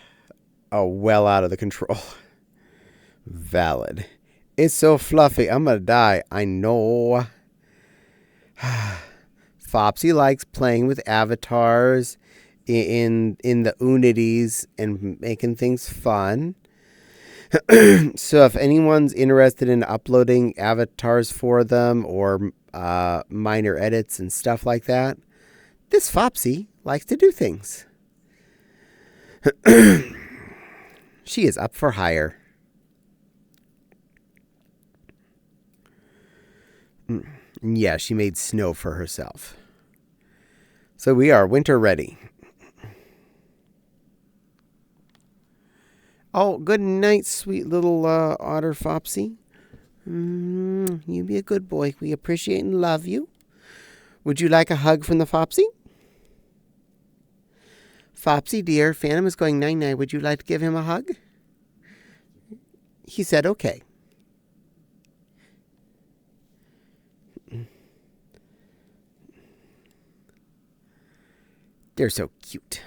Oh, well out of the control. Valid. It's so fluffy. I'm gonna die. I know. Fopsy likes playing with avatars in the Unities and making things fun. So if anyone's interested in uploading avatars for them or minor edits and stuff like that, this Fopsy likes to do things. She is up for hire. Yeah, she made snow for herself. So we are winter ready. Oh, good night, sweet little otter Fopsy. You be a good boy. We appreciate and love you. Would you like a hug from the Fopsy? Fopsy, dear, Phantom is going night-night. Would you like to give him a hug? He said okay. They're so cute.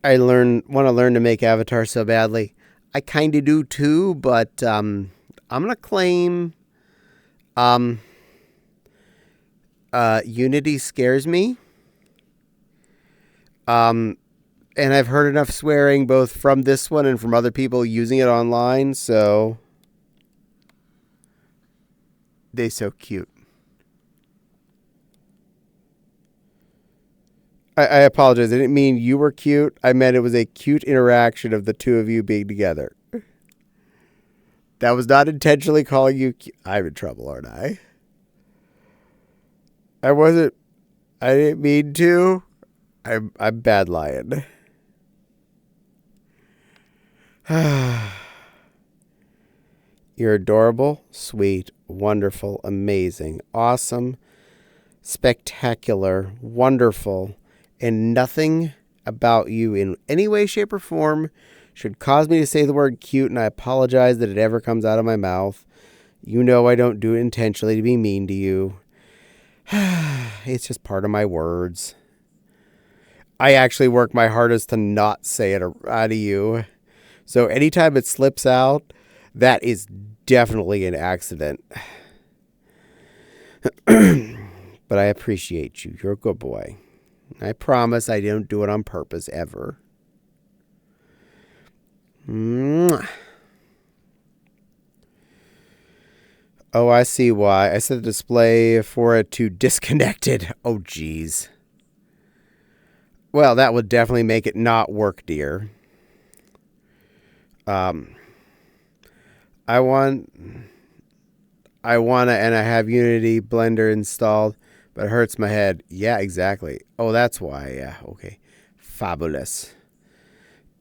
I want to learn to make avatars so badly. I kind of do too, but I'm gonna claim Unity scares me. And I've heard enough swearing both from this one and from other people using it online, so they're so cute. I apologize. I didn't mean you were cute. I meant it was a cute interaction of the two of you being together. That was not intentionally calling you cute. I'm in trouble, aren't I? I wasn't. I didn't mean to. I'm bad lying. You're adorable, sweet, wonderful, amazing, awesome, spectacular, wonderful, and nothing about you in any way, shape, or form should cause me to say the word cute, and I apologize that it ever comes out of my mouth. You know I don't do it intentionally to be mean to you. It's just part of my words. I actually work my hardest to not say it out of you. So anytime it slips out, that is definitely an accident. But I appreciate you. You're a good boy. I promise I don't do it on purpose ever. Mwah. Oh, I see why. I set the display for it to disconnected. Oh, geez. Well, that would definitely make it not work, dear. I want to, and I have Unity Blender installed, but it hurts my head. Yeah, exactly. Oh, that's why. Yeah, okay. Fabulous.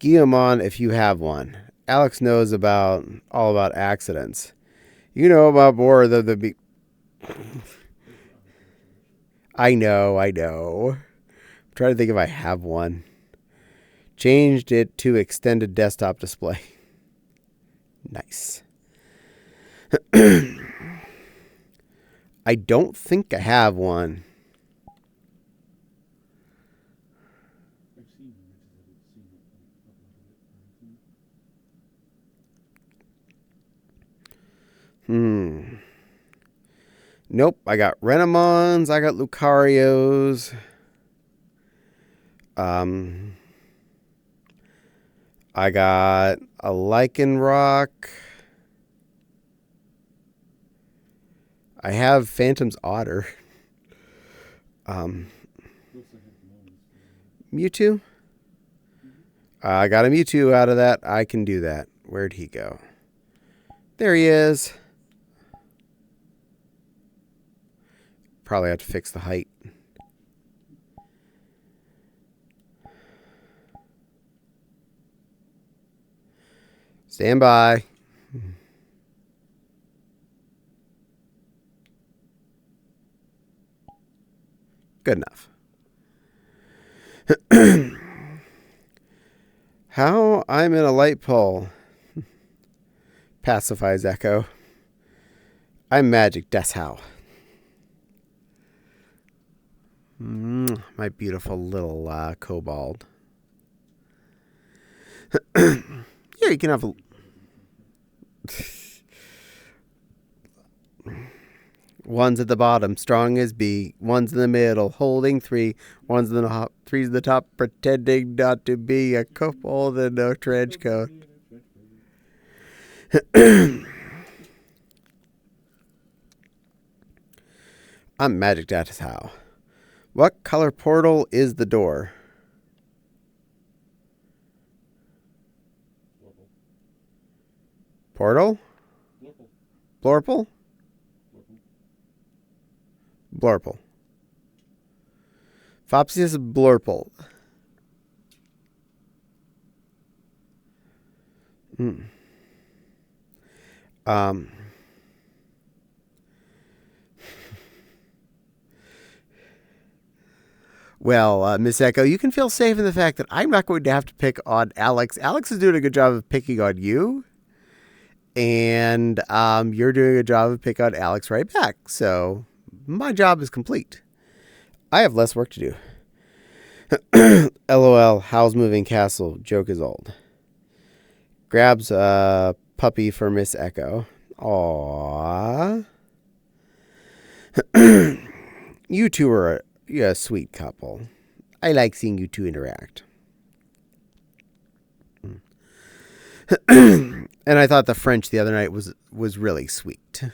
Guillemon, if you have one. Alex knows all about accidents. You know about more of the I know. I'm trying to think if I have one. Changed it to extended desktop display. Nice. I don't think I have one. Nope, I got Renamons, I got Lucarios. I got a Lycanroc. I have Phantom's Otter. Mewtwo? I got a Mewtwo out of that. I can do that. Where'd he go? There he is. Probably have to fix the height. Stand by. Good enough. How I'm in a light pole. Pacifies Echo. I'm magic, that's how. My beautiful little kobold. Yeah, you can have one's at the bottom, strong as bee. One's in the middle, holding three. One's in the top, three's at the top, pretending not to be a couple in a trench coat. I'm magic, that is how. What color portal is the door? Portal? Blorple? Blorple. Fopsy is Blorple. Well, Miss Echo, you can feel safe in the fact that I'm not going to have to pick on Alex. Alex is doing a good job of picking on you. And you're doing a job of picking on Alex right back. So my job is complete. I have less work to do. LOL, how's moving castle? Joke is old. Grabs a puppy for Miss Echo. Aww. You two are a sweet couple. I like seeing you two interact. And I thought the French the other night was really sweet.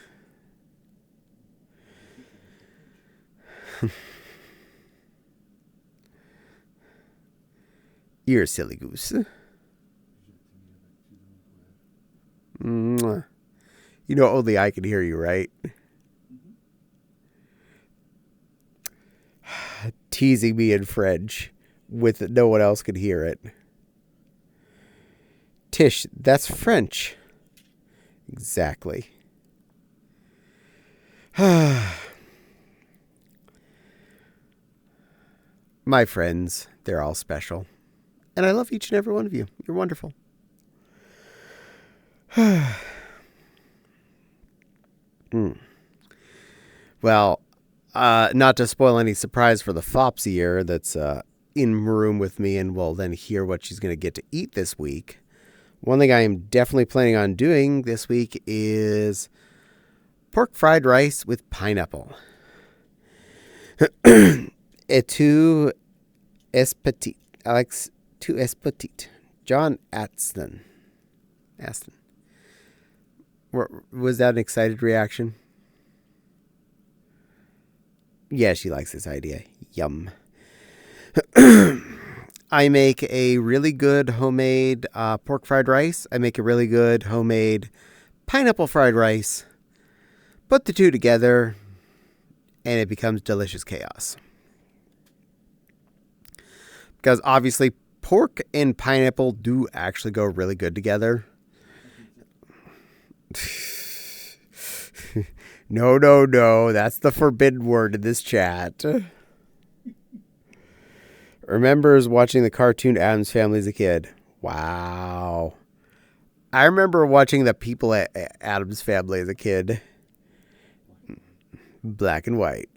You're a silly goose. Mwah. You know only I can hear you, right? Teasing me in French with no one else could hear it. Tish, that's French. Exactly. My friends, they're all special. And I love each and every one of you. You're wonderful. Well, not to spoil any surprise for the Fopsy here that's in room with me and will then hear what she's going to get to eat this week. One thing I am definitely planning on doing this week is pork fried rice with pineapple. Et tu es petit. Alex, tu es petit. John Aston. Was that an excited reaction? Yeah, she likes this idea. Yum. I make a really good homemade pork fried rice. I make a really good homemade pineapple fried rice. Put the two together, and it becomes delicious chaos. Because obviously, pork and pineapple do actually go really good together. No. That's the forbidden word in this chat. Remembers watching the cartoon Addams Family as a kid. Wow. I remember watching the people at Addams Family as a kid. Black and white.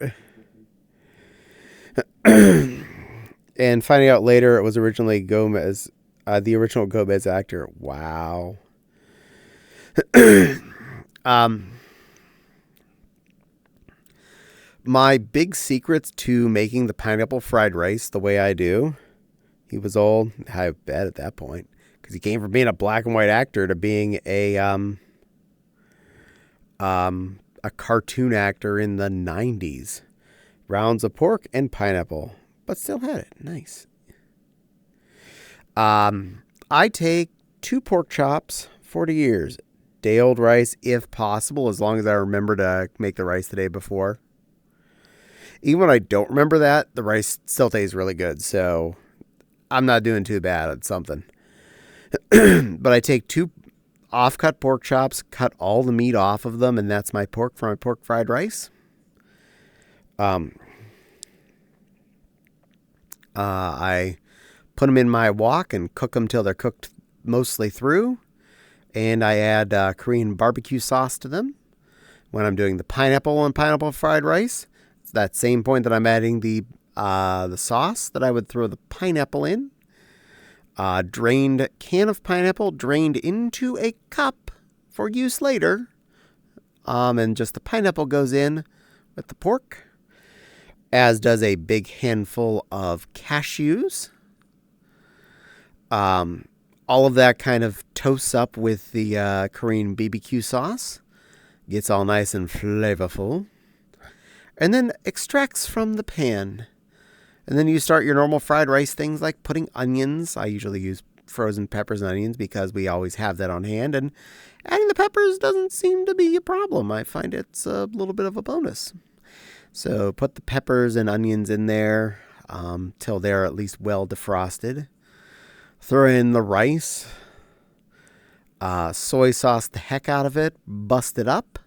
And finding out later it was originally Gomez, the original Gomez actor. Wow. My big secrets to making the pineapple fried rice the way I do. He was old. I bet at that point. Because he came from being a black and white actor to being a cartoon actor in the 90s. Rounds of pork and pineapple. But still had it. Nice. I take 2 pork chops, 40 years. Day-old rice, if possible, as long as I remember to make the rice the day before. Even when I don't remember that, the rice still tastes really good. So I'm not doing too bad at something. But I take 2 off-cut pork chops, cut all the meat off of them, and that's my pork for my pork fried rice. I put them in my wok and cook them till they're cooked mostly through. And I add Korean barbecue sauce to them. When I'm doing the pineapple and pineapple fried rice, it's that same point that I'm adding the sauce that I would throw the pineapple in. Drained can of pineapple drained into a cup for use later. And just the pineapple goes in with the pork, as does a big handful of cashews. All of that kind of toasts up with the Korean BBQ sauce. Gets all nice and flavorful. And then extracts from the pan. And then you start your normal fried rice things like putting onions. I usually use frozen peppers and onions because we always have that on hand. And adding the peppers doesn't seem to be a problem. I find it's a little bit of a bonus. So put the peppers and onions in there till they're at least well defrosted. Throw in the rice. Soy sauce the heck out of it. Bust it up.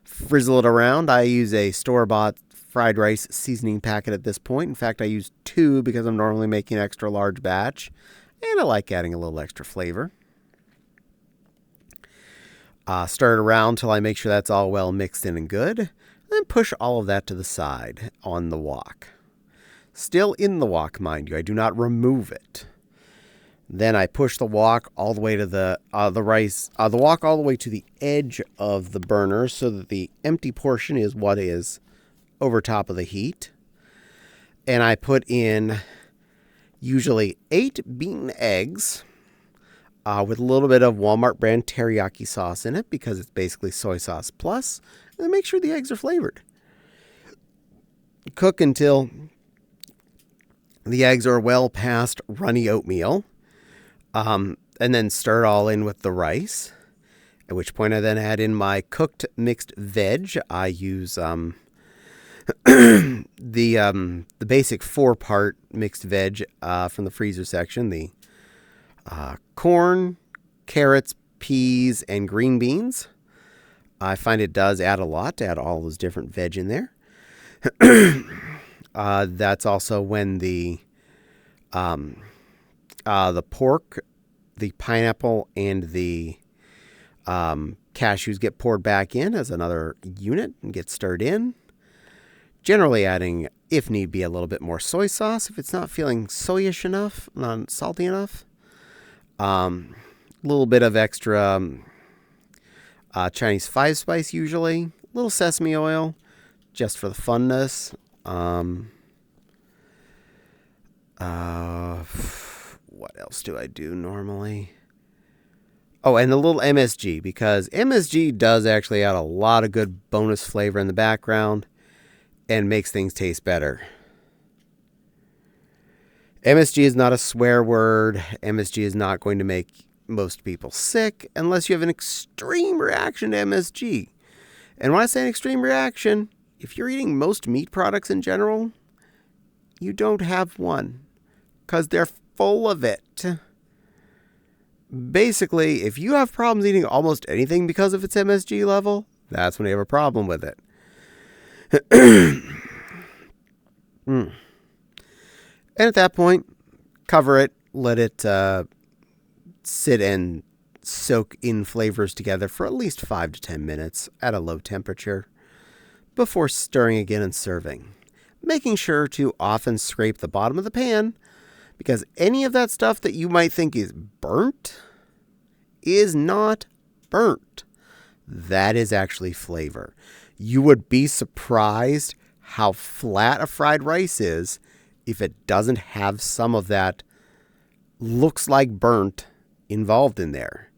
Frizzle it around. I use a store-bought fried rice seasoning packet at this point. In fact, I use 2 because I'm normally making an extra large batch. And I like adding a little extra flavor. Stir it around till I make sure that's all well mixed in and good. Then push all of that to the side on the wok. Still in the wok, mind you. I do not remove it. Then I push the wok all the way to the wok all the way to the edge of the burner so that the empty portion is what is over top of the heat. And I put in usually 8 beaten eggs with a little bit of Walmart brand teriyaki sauce in it because it's basically soy sauce plus. And make sure the eggs are flavored. Cook until the eggs are well past runny oatmeal. And then stir it all in with the rice. At which point I then add in my cooked mixed veg. I use the basic 4-part mixed veg from the freezer section. The corn, carrots, peas, and green beans. I find it does add a lot to add all those different veg in there. That's also when the pork, the pineapple, and the cashews get poured back in as another unit and get stirred in. Generally adding, if need be, a little bit more soy sauce if it's not feeling soyish enough, not salty enough. A little bit of extra Chinese 5-spice usually. A little sesame oil just for the funness. What else do I do normally? Oh, and a little MSG, because MSG does actually add a lot of good bonus flavor in the background and makes things taste better. MSG is not a swear word. MSG is not going to make most people sick unless you have an extreme reaction to MSG. And when I say an extreme reaction, if you're eating most meat products in general, you don't have one because they're full of it. Basically, if you have problems eating almost anything because of its MSG level, that's when you have a problem with it. And at that point, cover it, let it sit and soak in flavors together for at least 5 to 10 minutes at a low temperature before stirring again and serving. Making sure to often scrape the bottom of the pan, because any of that stuff that you might think is burnt is not burnt. That is actually flavor. You would be surprised how flat a fried rice is if it doesn't have some of that looks like burnt involved in there.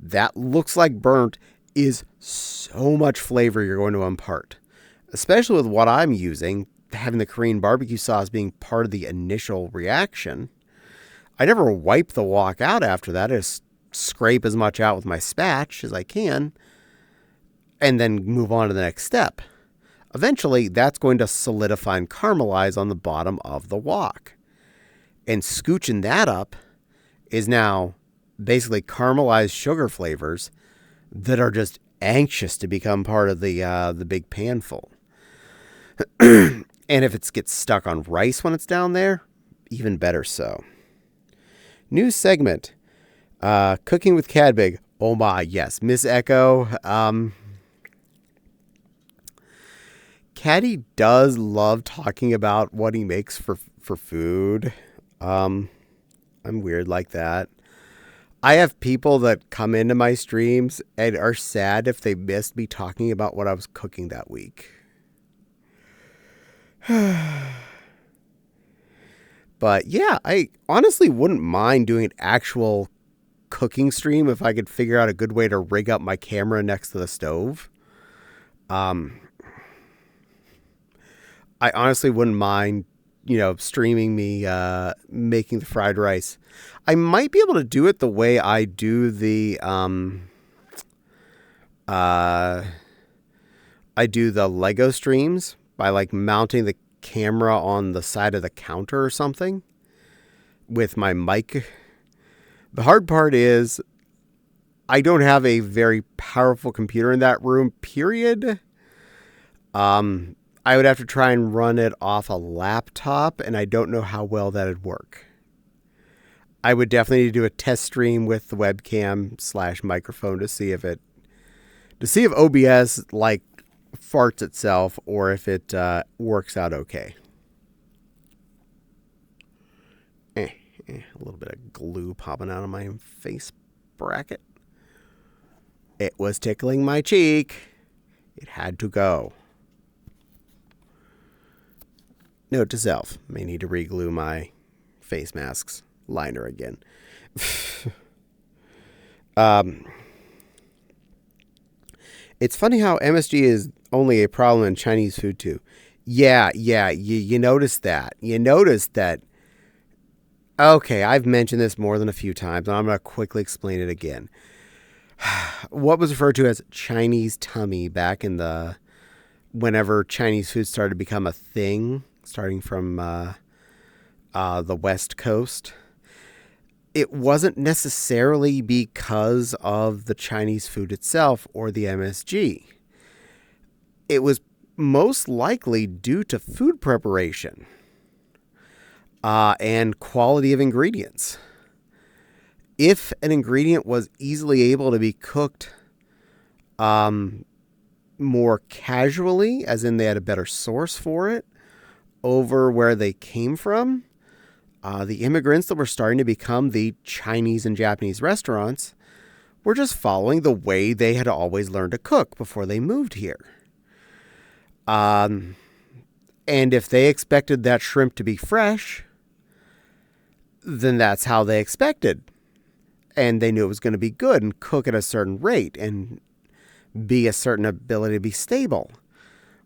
That looks like burnt is so much flavor you're going to impart. Especially with what I'm using, having the Korean barbecue sauce being part of the initial reaction. I never wipe the wok out after that. I just scrape as much out with my spatch as I can and then move on to the next step. Eventually, that's going to solidify and caramelize on the bottom of the wok. And scooching that up is now basically caramelized sugar flavors that are just anxious to become part of the big panful. And if it gets stuck on rice when it's down there, even better so. New segment, Cooking with Caddie. Oh my, yes, Miss Echo. Caddie does love talking about what he makes for food. I'm weird like that. I have people that come into my streams and are sad if they missed me talking about what I was cooking that week. But yeah, I honestly wouldn't mind doing an actual cooking stream if I could figure out a good way to rig up my camera next to the stove. I honestly wouldn't mind, streaming me making the fried rice. I might be able to do it the way I do the I do the Lego streams by like mounting the camera on the side of the counter or something with my mic. The hard part is I don't have a very powerful computer in that room, period. I would have to try and run it off a laptop, and I don't know how well that'd work. I would definitely need to do a test stream with the webcam / microphone to see if OBS like farts itself or if it works out okay. A little bit of glue popping out of my face bracket. It was tickling my cheek. It had to go. Note to self, may need to re-glue my face mask's liner again. It's funny how MSG is only a problem in Chinese food too. Yeah, you noticed that. You noticed that. Okay, I've mentioned this more than a few times, and I'm going to quickly explain it again. What was referred to as Chinese tummy back in whenever Chinese food started to become a thing, starting from the West Coast, it wasn't necessarily because of the Chinese food itself or the MSG. It was most likely due to food preparation and quality of ingredients. If an ingredient was easily able to be cooked more casually, as in they had a better source for it, over where they came from, the immigrants that were starting to become the Chinese and Japanese restaurants were just following the way they had always learned to cook before they moved here. And if they expected that shrimp to be fresh, then that's how they expected. And they knew it was going to be good and cook at a certain rate and be a certain ability to be stable.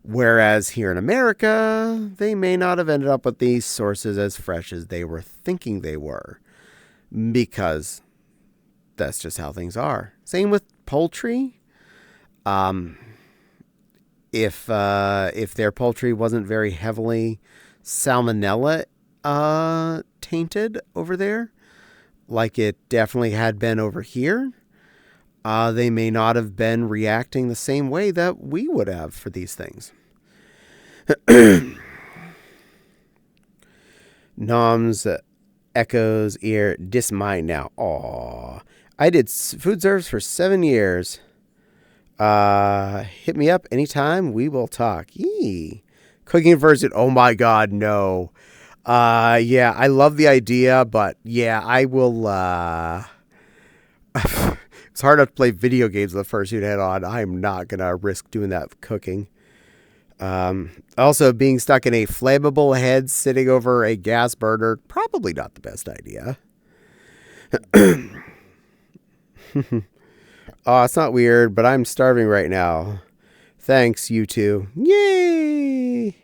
Whereas here in America, they may not have ended up with these sources as fresh as they were thinking they were. Because that's just how things are. Same with poultry. If their poultry wasn't very heavily salmonella tainted over there, like it definitely had been over here, they may not have been reacting the same way that we would have for these things. Nom's echoes ear dis mine now. Aw. I did food service for 7 years. Hit me up anytime. We will talk. Yee. Cooking version. Oh my God, no. Yeah, I love the idea, but yeah, I will, it's hard enough to play video games the first you'd head on. I'm not going to risk doing that with cooking. Also, being stuck in a flammable head sitting over a gas burner, probably not the best idea. Oh, it's not weird, but I'm starving right now. Thanks, you two. Yay!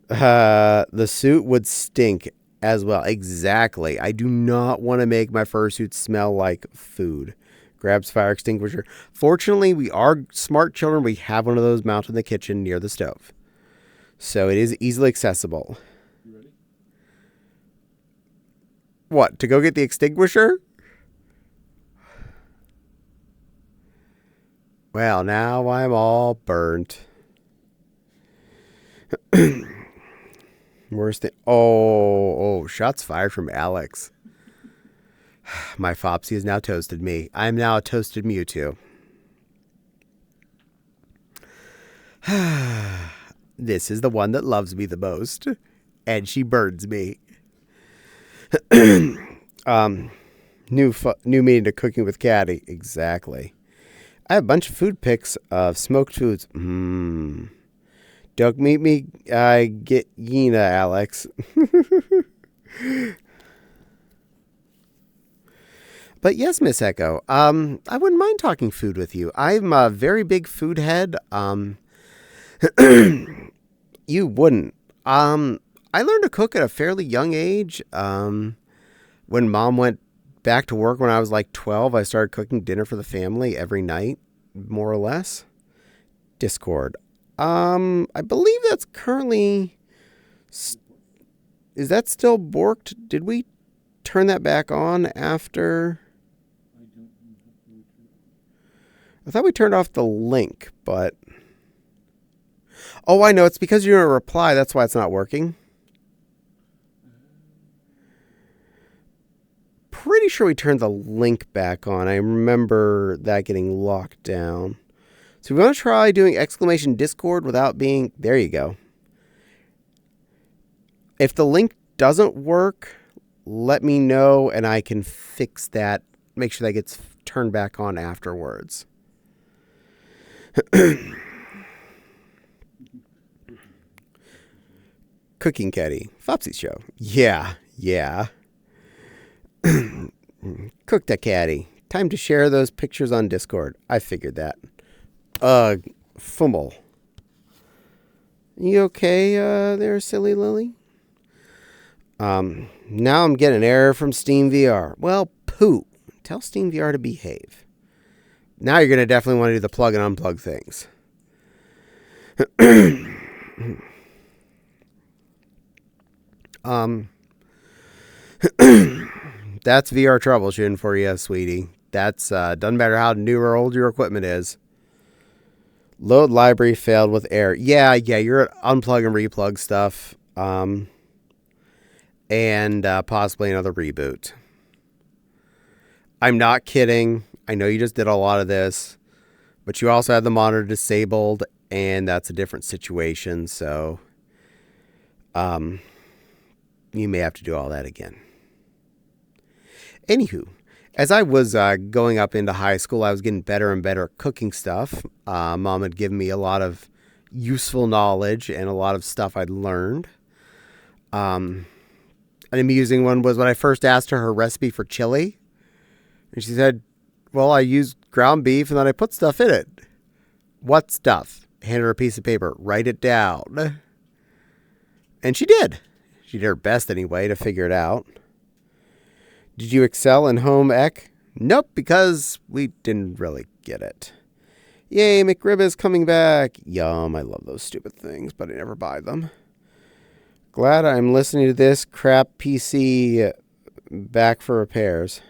The suit would stink as well. Exactly. I do not want to make my fursuit smell like food. Grabs fire extinguisher. Fortunately, we are smart children. We have one of those mounted in the kitchen near the stove. So it is easily accessible. You ready? What, to go get the extinguisher? Well, now I'm all burnt. Worst thing. Oh, shots fired from Alex. My Fopsy has now toasted me. I am now a toasted Mewtwo. This is the one that loves me the most. And she burns me. New meeting to cooking with Caddie. Exactly. I have a bunch of food pics of smoked foods. Don't meet me. I get Yena, Alex. But yes, Miss Echo. I wouldn't mind talking food with you. I'm a very big food head. You wouldn't. I learned to cook at a fairly young age. When Mom went back to work when I was like 12, I started cooking dinner for the family every night, more or less. Discord. I believe that's currently. Is that still borked? Did we turn that back on after? I thought we turned off the link, but. Oh, I know. It's because you're going to reply. That's why it's not working. Pretty sure we turned the link back on. I remember that getting locked down. So we want to try doing exclamation Discord without being... There you go. If the link doesn't work, let me know and I can fix that. Make sure that gets turned back on afterwards. Cooking Caddie. Fopsy's show. Yeah. Cook that Caddie. Time to share those pictures on Discord. I figured that. Fumble. You okay there, silly Lily? Now I'm getting an error from Steam VR. Well, poo. Tell Steam VR to behave. Now you're going to definitely want to do the plug and unplug things. That's VR troubleshooting for you, sweetie. That's doesn't matter how new or old your equipment is. Load library failed with error. Yeah, you're at unplug and replug stuff. And possibly another reboot. I'm not kidding. I know you just did a lot of this, but you also had the monitor disabled, and that's a different situation, so you may have to do all that again. Anywho, as I was going up into high school, I was getting better and better at cooking stuff. Mom had given me a lot of useful knowledge and a lot of stuff I'd learned. An amusing one was when I first asked her recipe for chili. And she said, well, I used ground beef and then I put stuff in it. What stuff? Handed her a piece of paper. Write it down. And she did. She did her best anyway to figure it out. Did you excel in home ec? Nope, because we didn't really get it. Yay, McRib is coming back. Yum, I love those stupid things, but I never buy them. Glad I'm listening to this crap PC back for repairs.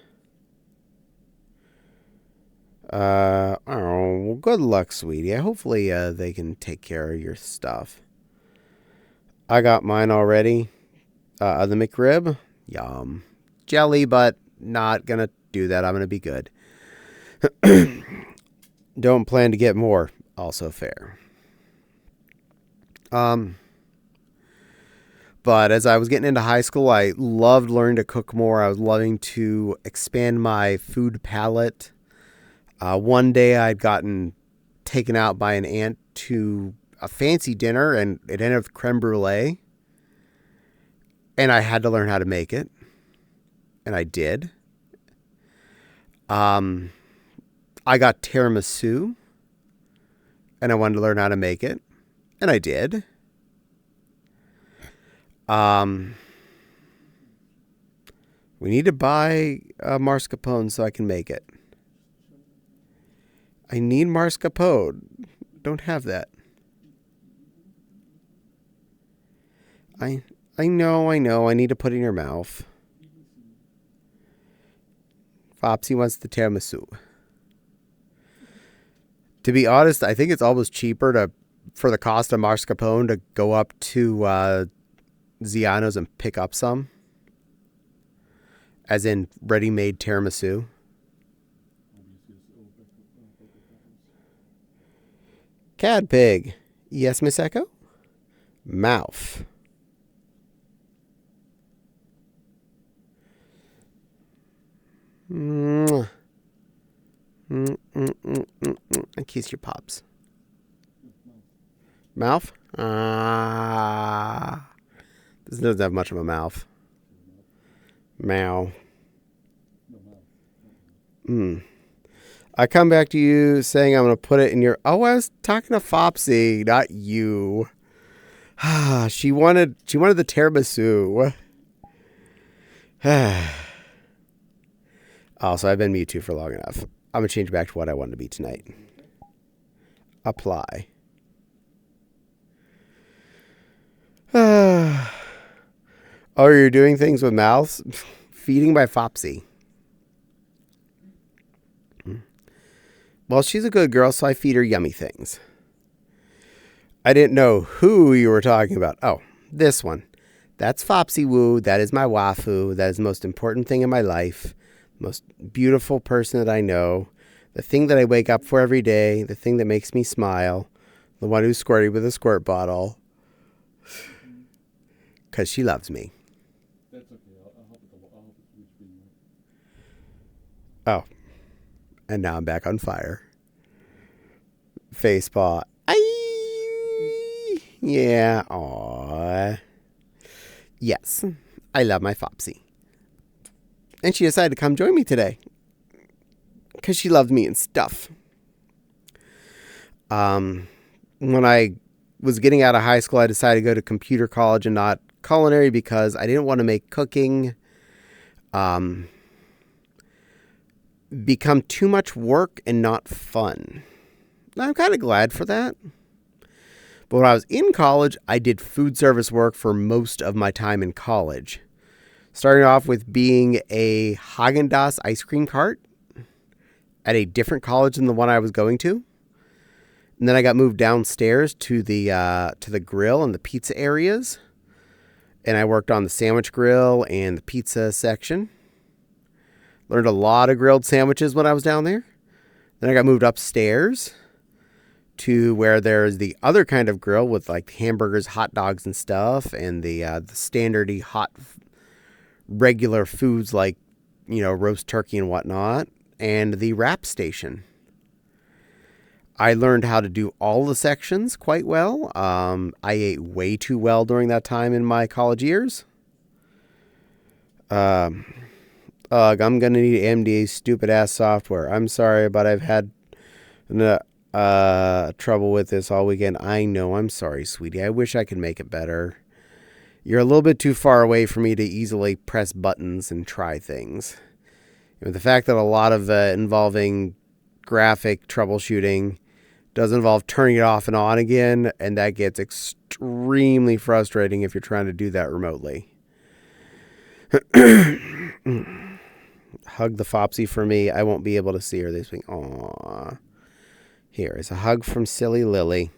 Well, good luck, sweetie. Hopefully they can take care of your stuff. I got mine already. The McRib. Yum. Jelly, but not gonna do that. I'm gonna be good. Don't plan to get more. Also fair. But as I was getting into high school, I loved learning to cook more. I was loving to expand my food palette. One day I'd gotten taken out by an aunt to a fancy dinner, and it ended with creme brulee. And I had to learn how to make it. And I did. I got tiramisu. And I wanted to learn how to make it. And I did. We need to buy mascarpone so I can make it. I need mascarpone. Don't have that. I know. I need to put it in your mouth. Fopsy wants the tiramisu. To be honest, I think it's almost cheaper for the cost of mascarpone to go up to Ziano's and pick up some. As in ready-made tiramisu. Cad pig. Yes, Miss Echo? Mouth. kiss your pops? Mouth? This doesn't have much of a mouth. Meow. I come back to you saying I'm going to put it in your... Oh, I was talking to Fopsy, not you. She wanted the tiramisu. Also, I've been Mewtwo for long enough. I'm going to change back to what I wanted to be tonight. Apply. Oh, you're doing things with mouths? Feeding my Fopsy. Well, she's a good girl, so I feed her yummy things. I didn't know who you were talking about. Oh, this one. That's Fopsy Woo. That is my waifu. That is the most important thing in my life. Most beautiful person that I know. The thing that I wake up for every day. The thing that makes me smile. The one who's squirty with a squirt bottle. Because she loves me. That's okay. I'll help it reach me. Oh. And now I'm back on fire. Facepaw. Aye. Yeah. Aww. Yes. I love my Fopsy. And she decided to come join me today. Because she loved me and stuff. When I was getting out of high school, I decided to go to computer college and not culinary because I didn't want to make cooking become too much work and not fun. I'm kind of glad for that. But when I was in college, I did food service work for most of my time in college. Starting off with being a Haagen-Dazs ice cream cart at a different college than the one I was going to. And then I got moved downstairs to the grill and the pizza areas. And I worked on the sandwich grill and the pizza section. Learned a lot of grilled sandwiches when I was down there. Then I got moved upstairs to where there's the other kind of grill with like hamburgers, hot dogs and stuff. And the standardy hot regular foods like, roast turkey and whatnot. And the wrap station. I learned how to do all the sections quite well. I ate way too well during that time in my college years. I'm going to need MDA's stupid ass software. I'm sorry, but I've had trouble with this all weekend. I know. I'm sorry, sweetie. I wish I could make it better. You're a little bit too far away for me to easily press buttons and try things. The fact that a lot of involving graphic troubleshooting does involve turning it off and on again, and that gets extremely frustrating if you're trying to do that remotely. Hug the Fopsy for me. I won't be able to see her this week. Aww. Here is a hug from Silly Lily.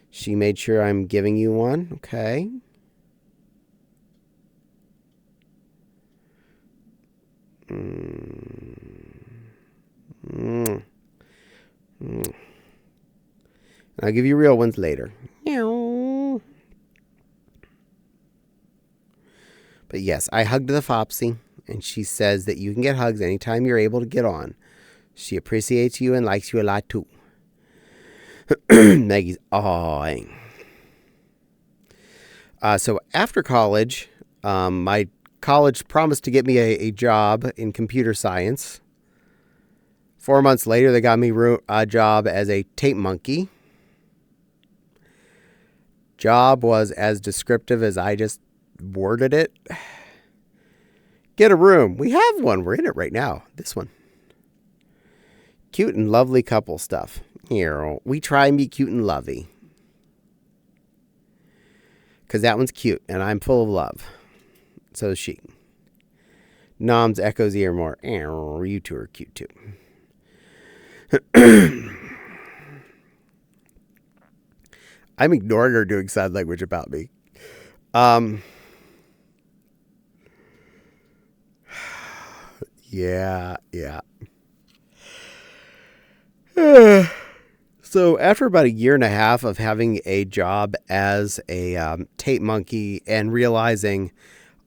She made sure I'm giving you one. Okay. I'll give you real ones later. But yes, I hugged the Fopsy, and she says that you can get hugs anytime you're able to get on. She appreciates you and likes you a lot too. Maggie's awing. So after college, my college promised to get me a job in computer science. 4 months later, they got me a job as a tape monkey. Job was as descriptive as I just worded it. Get a room. We have one. We're in it right now. This one. Cute and lovely couple stuff. Here, we try and be cute and lovey. Because that one's cute, and I'm full of love. So is she. Noms echoes ear more. You two are cute too. I'm ignoring her doing sign language about me. Yeah. So after about a year and a half of having a job as a tape monkey and realizing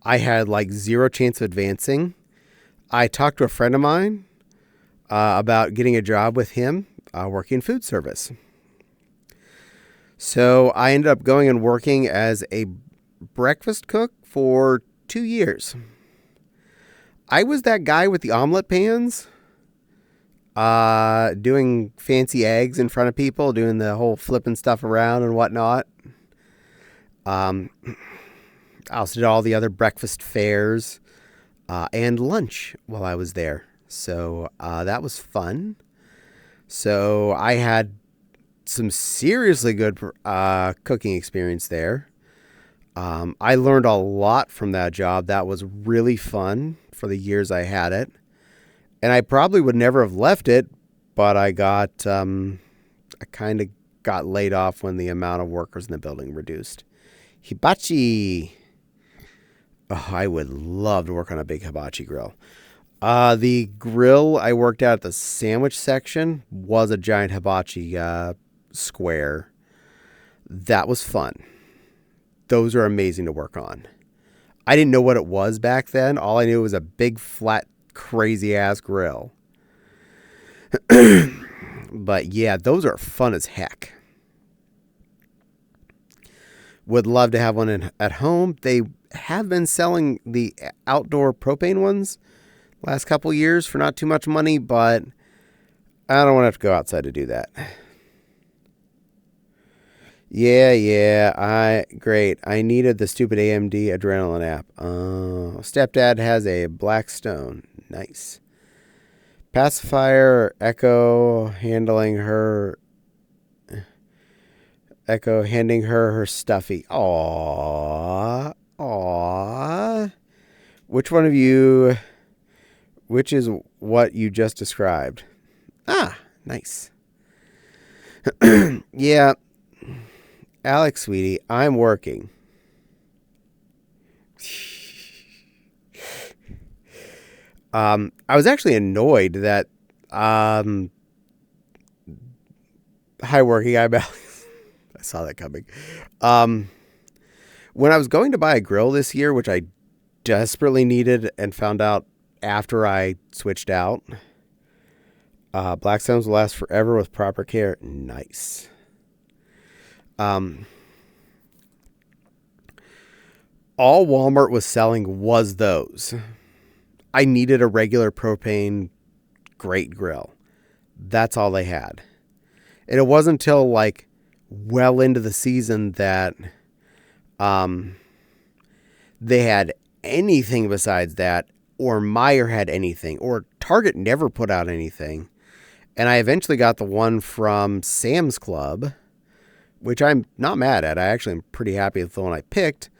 I had like zero chance of advancing, I talked to a friend of mine about getting a job with him working food service. So I ended up going and working as a breakfast cook for 2 years. I was that guy with the omelet pans, doing fancy eggs in front of people, doing the whole flipping stuff around and whatnot. I also did all the other breakfast fairs and lunch while I was there. So that was fun. So I had some seriously good cooking experience there. I learned a lot from that job. That was really fun for the years I had it. And I probably would never have left it, but I kind of got laid off when the amount of workers in the building reduced. Hibachi. Oh, I would love to work on a big hibachi grill. The grill I worked at the sandwich section was a giant hibachi square. That was fun. Those are amazing to work on. I didn't know what it was back then. All I knew was a big, flat, crazy-ass grill. But yeah, those are fun as heck. Would love to have one at home. They have been selling the outdoor propane ones last couple years for not too much money, but I don't want to have to go outside to do that. Yeah, great. I needed the stupid AMD Adrenaline app. Stepdad has a Blackstone. Nice. Pacifier, Echo handing her her stuffy. Aww. Which is what you just described? Ah, nice. Yeah. Alex, sweetie, I'm working. I was actually annoyed that hi, working. I'm Alex. I saw that coming. When I was going to buy a grill this year, which I desperately needed and found out after I switched out, Blackstones will last forever with proper care. Nice. All Walmart was selling was those. I needed a regular propane great grill. That's all they had. And it wasn't until like well into the season that they had anything besides that, or Meijer had anything, or Target never put out anything. And I eventually got the one from Sam's Club, which I'm not mad at. I actually am pretty happy with the one I picked.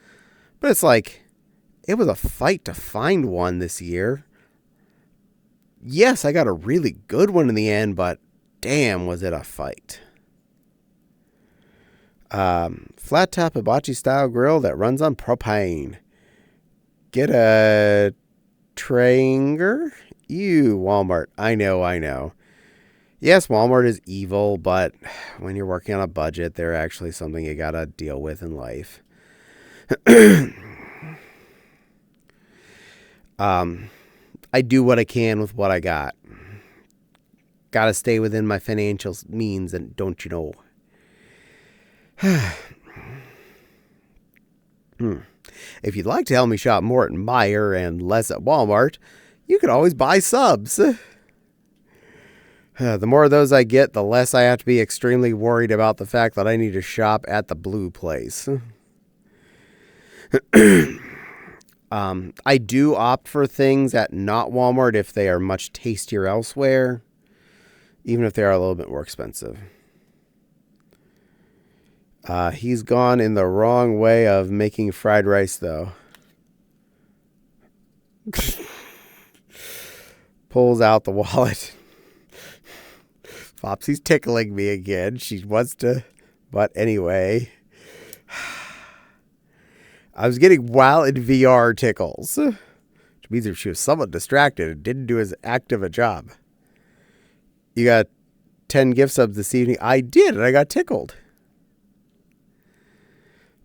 But it's like, it was a fight to find one this year. Yes, I got a really good one in the end, but damn, was it a fight. Flat top hibachi style grill that runs on propane. Get a Traeger? Ew, Walmart. I know. Yes, Walmart is evil, but when you're working on a budget, they're actually something you gotta deal with in life. I do what I can with what I got. Gotta stay within my financial means, and don't you know? If you'd like to help me shop more at Meijer and less at Walmart, you can always buy subs. The more of those I get, the less I have to be extremely worried about the fact that I need to shop at the blue place. I do opt for things at not Walmart if they are much tastier elsewhere, even if they are a little bit more expensive. He's gone in the wrong way of making fried rice, though. Pulls out the wallet. Flopsy's tickling me again. She wants to, but anyway. I was getting while in VR tickles, which means if she was somewhat distracted and didn't do as active a job. You got 10 gift subs this evening. I did, and I got tickled.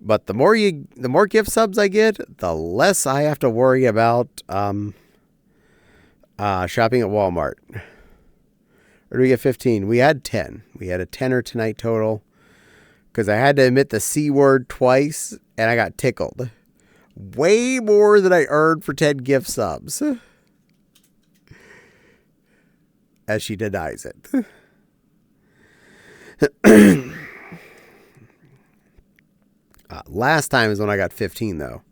But the more gift subs I get, the less I have to worry about shopping at Walmart. Or do we get 15? We had 10. We had a 10er tonight total. Because I had to admit the C word twice, and I got tickled. Way more than I earned for 10 gift subs. As she denies it. Last time is when I got 15, though.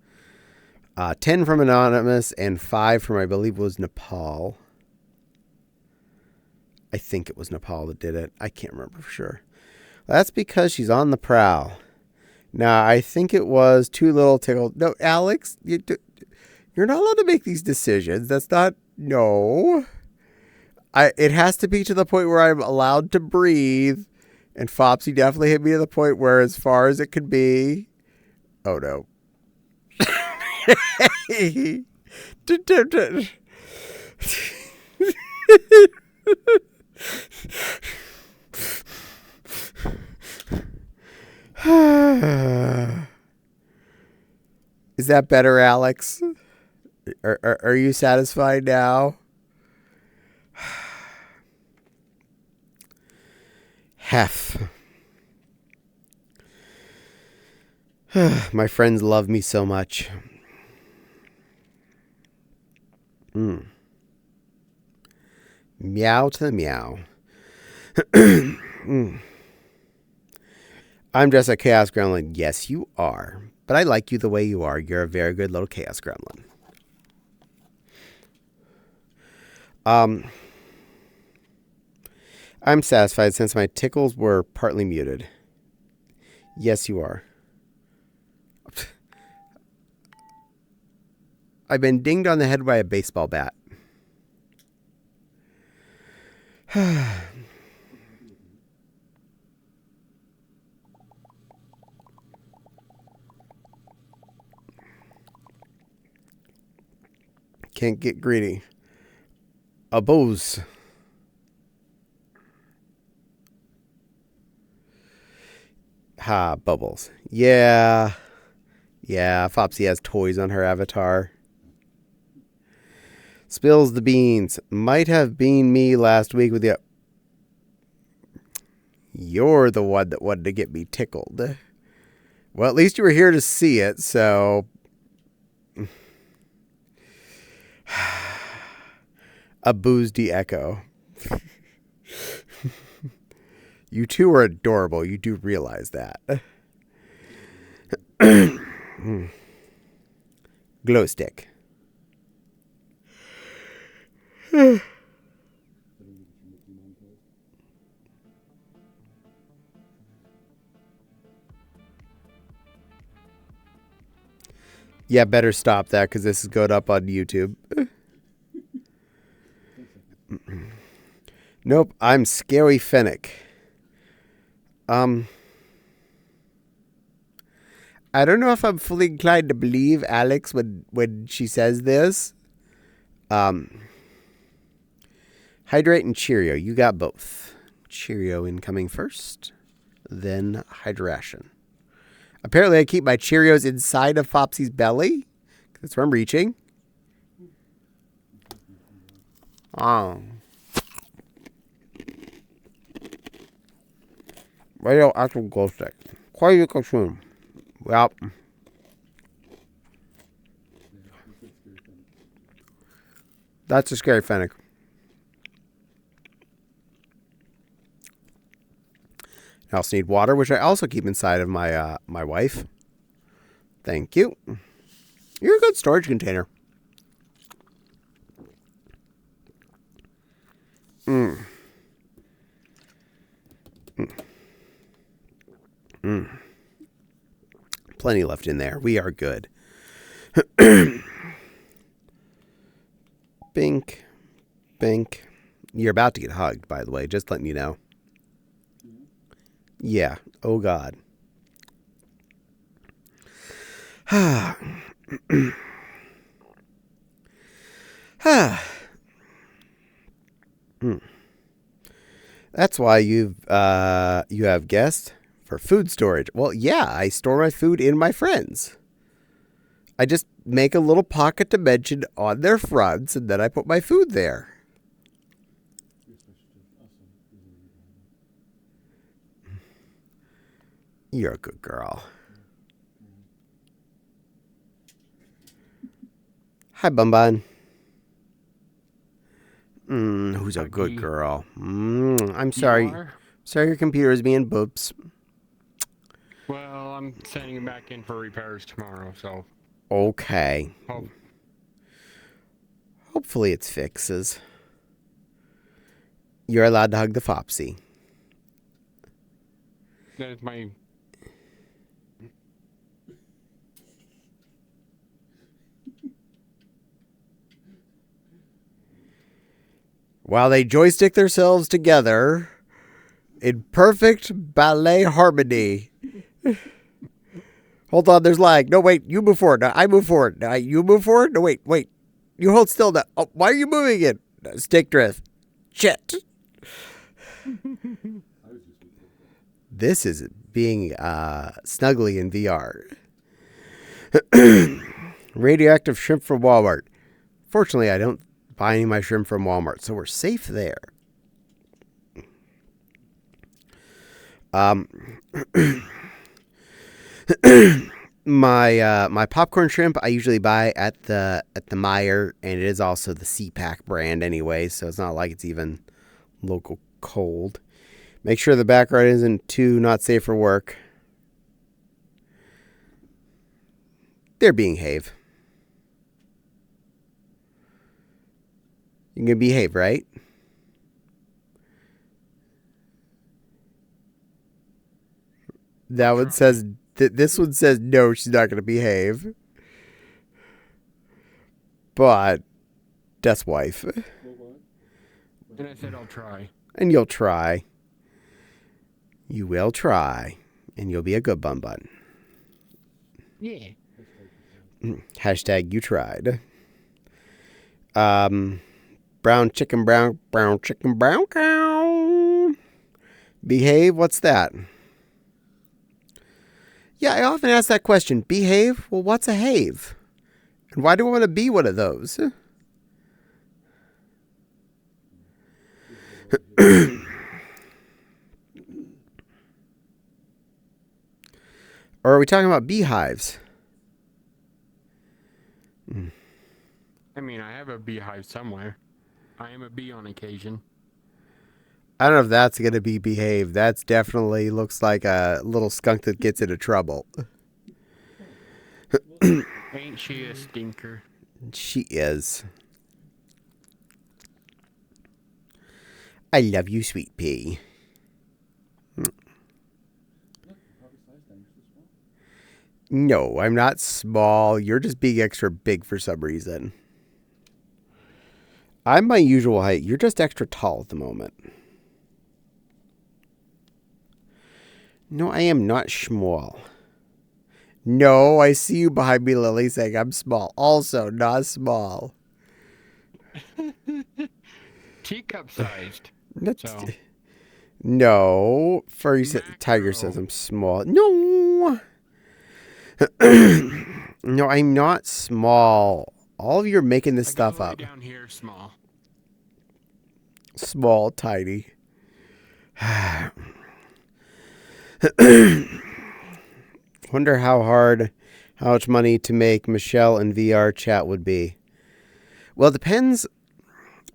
10 from Anonymous and 5 from, I believe, was Nepal. I think it was Nepal that did it. I can't remember for sure. That's because she's on the prowl. Now, I think it was too little tickled. No, Alex, you're not allowed to make these decisions. That's not... No. It has to be to the point where I'm allowed to breathe. And Fopsy definitely hit me to the point where as far as it could be... Oh, no. Is that better, Alex? Are you satisfied now? Hef. My friends love me so much. Meow to the meow. I'm just a chaos gremlin. Yes, you are. But I like you the way you are. You're a very good little chaos gremlin. I'm satisfied since my tickles were partly muted. Yes, you are. I've been dinged on the head by a baseball bat. Can't get greedy. A booze. Ha, Bubbles. Yeah. Yeah, Fopsy has toys on her avatar. Spills the beans. Might have been me last week with the... You're the one that wanted to get me tickled. Well, at least you were here to see it, so... A boozedy echo. You two are adorable. You do realize that. Glow stick. Yeah, better stop that because this is going up on YouTube. Nope, I'm Scary Fennec. I don't know if I'm fully inclined to believe Alex when she says this. Hydrate and Cheerio. You got both. Cheerio incoming first, then hydration. Apparently, I keep my Cheerios inside of Fopsy's belly. That's where I'm reaching. Oh. Radio actual glow stick. Quite you consume. Well. That's a Scary Fennec. I also need water, which I also keep inside of my my wife. Thank you. You're a good storage container. Plenty left in there. We are good. Bink. Bink. You're about to get hugged, by the way. Just letting you know. Yeah. Oh, God. That's why you have guests for food storage. Well, yeah, I store my food in my friends. I just make a little pocket dimension on their fronts, and then I put my food there. You're a good girl. Hi, Bun Bun. Who's a good girl? I'm sorry. You are? Sorry your computer is being boobs. Well, I'm sending it back in for repairs tomorrow, so. Okay. Oh, Hopefully it's fixes. You're allowed to hug the Fopsy. that is my. While they joystick themselves together in perfect ballet harmony. Hold on, there's lag. No, wait, you move forward. No, I move forward. No, you move forward. No, wait. You hold still. Now. Oh, why are you moving it? No, stick drift. Shit. This is being snuggly in VR. Radioactive shrimp from Walmart. Fortunately, I don't buy any of my shrimp from Walmart, so we're safe there. My popcorn shrimp I usually buy at the Meijer, and it is also the CPAC brand anyway, so it's not like it's even local cold. Make sure the background isn't too not safe for work. They're being behave. You can behave, right? That one says this one says no, she's not going to behave. But Death's wife. And I said I'll try. And you'll try. You will try. And you'll be a good bun bun. Yeah. Hashtag you tried. Brown chicken, brown chicken, brown cow. Behave, what's that? Yeah, I often ask that question. Behave? Well, what's a have? And why do I want to be one of those? Or are we talking about beehives? I mean, I have a beehive somewhere. I am a bee on occasion. I don't know if that's going to be behave. That's definitely looks like a little skunk that gets into trouble. Ain't she a stinker? She is. I love you, sweet pea. No, I'm not small. You're just being extra big for some reason. I'm my usual height. You're just extra tall at the moment. No, I am not small. No, I see you behind me, Lily, saying I'm small. Also, not small. Teacup sized. So. No. Furry Tiger says I'm small. No. No, I'm not small. All of you are making this stuff up. Down here, small. Small, tiny. Wonder how much money to make Michelle in VR chat would be. Well, it depends.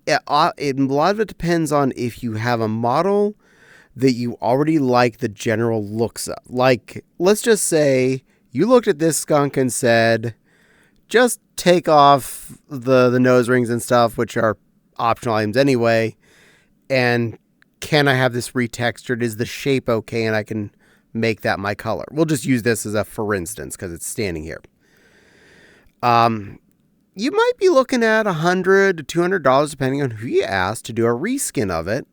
A lot of it depends on if you have a model that you already like the general looks of. Like, let's just say you looked at this skunk and said, just take off the nose rings and stuff, which are optional items anyway, and can I have this retextured? Is the shape okay? And I can make that my color. We'll just use this as a for instance because it's standing here. You might be looking at $100 to $200 depending on who you ask to do a reskin of it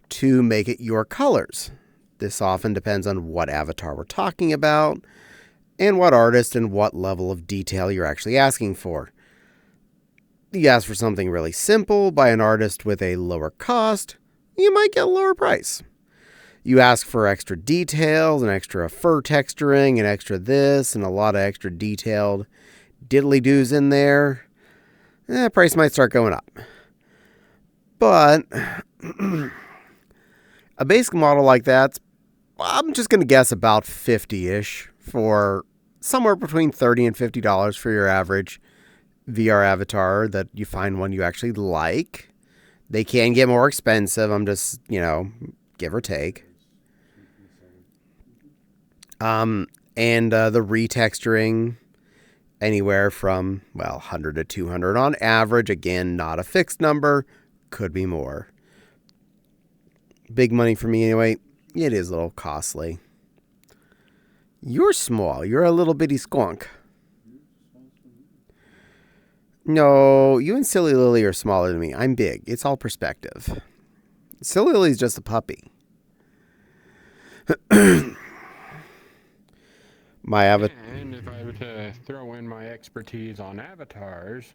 to make it your colors. This often depends on what avatar we're talking about and what artist and what level of detail you're actually asking for. You ask for something really simple by an artist with a lower cost, you might get a lower price. You ask for extra details and extra fur texturing and extra this and a lot of extra detailed diddly-doos in there, price might start going up. But a basic model like that's I'm just going to guess about 50-ish for somewhere between $30 and $50 for your average VR avatar that you find one you actually like. They can get more expensive. I'm just, give or take. And the retexturing anywhere from, 100 to 200 on average. Again, not a fixed number. Could be more. Big money for me anyway. It is a little costly. You're small. You're a little bitty squonk. No, you and Silly Lily are smaller than me. I'm big. It's all perspective. Silly Lily's just a puppy. My avatar. And if I were to throw in my expertise on avatars,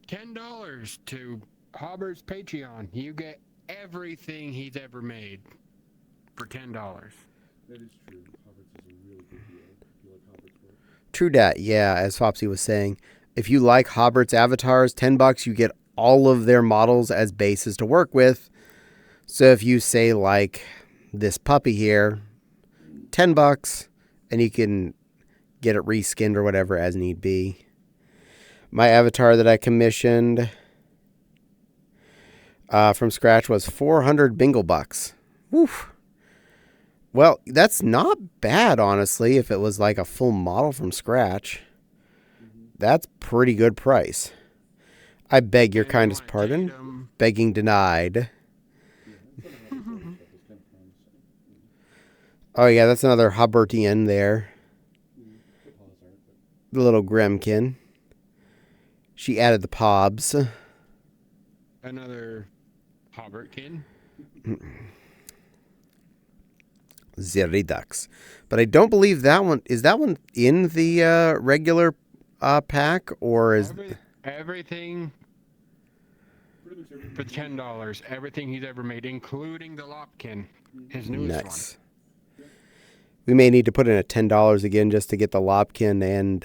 $10 to Hobbert's Patreon. You get everything he's ever made for $10. That is true. Hogwarts is a really good deal. If you like Hogwarts work. True dat, yeah, as Fopsy was saying. If you like Hobbert's avatars, $10, you get all of their models as bases to work with. So if you say like this puppy here, $10, and you can get it reskinned or whatever as need be. My avatar that I commissioned from scratch was 400 bingle bucks. Woof. Well, that's not bad, honestly, if it was like a full model from scratch. That's pretty good price. I beg your kindest pardon. Begging denied. Oh, yeah, that's another Hobbertian there. The little Gremkin. She added the pobs. Another Hobbertkin. Zeridux. But I don't believe that one. Is that one in the regular pack? Or is... Everything for $10. Everything he's ever made, including the Lopkin. His newest nice. One. We may need to put in a $10 again just to get the Lopkin and...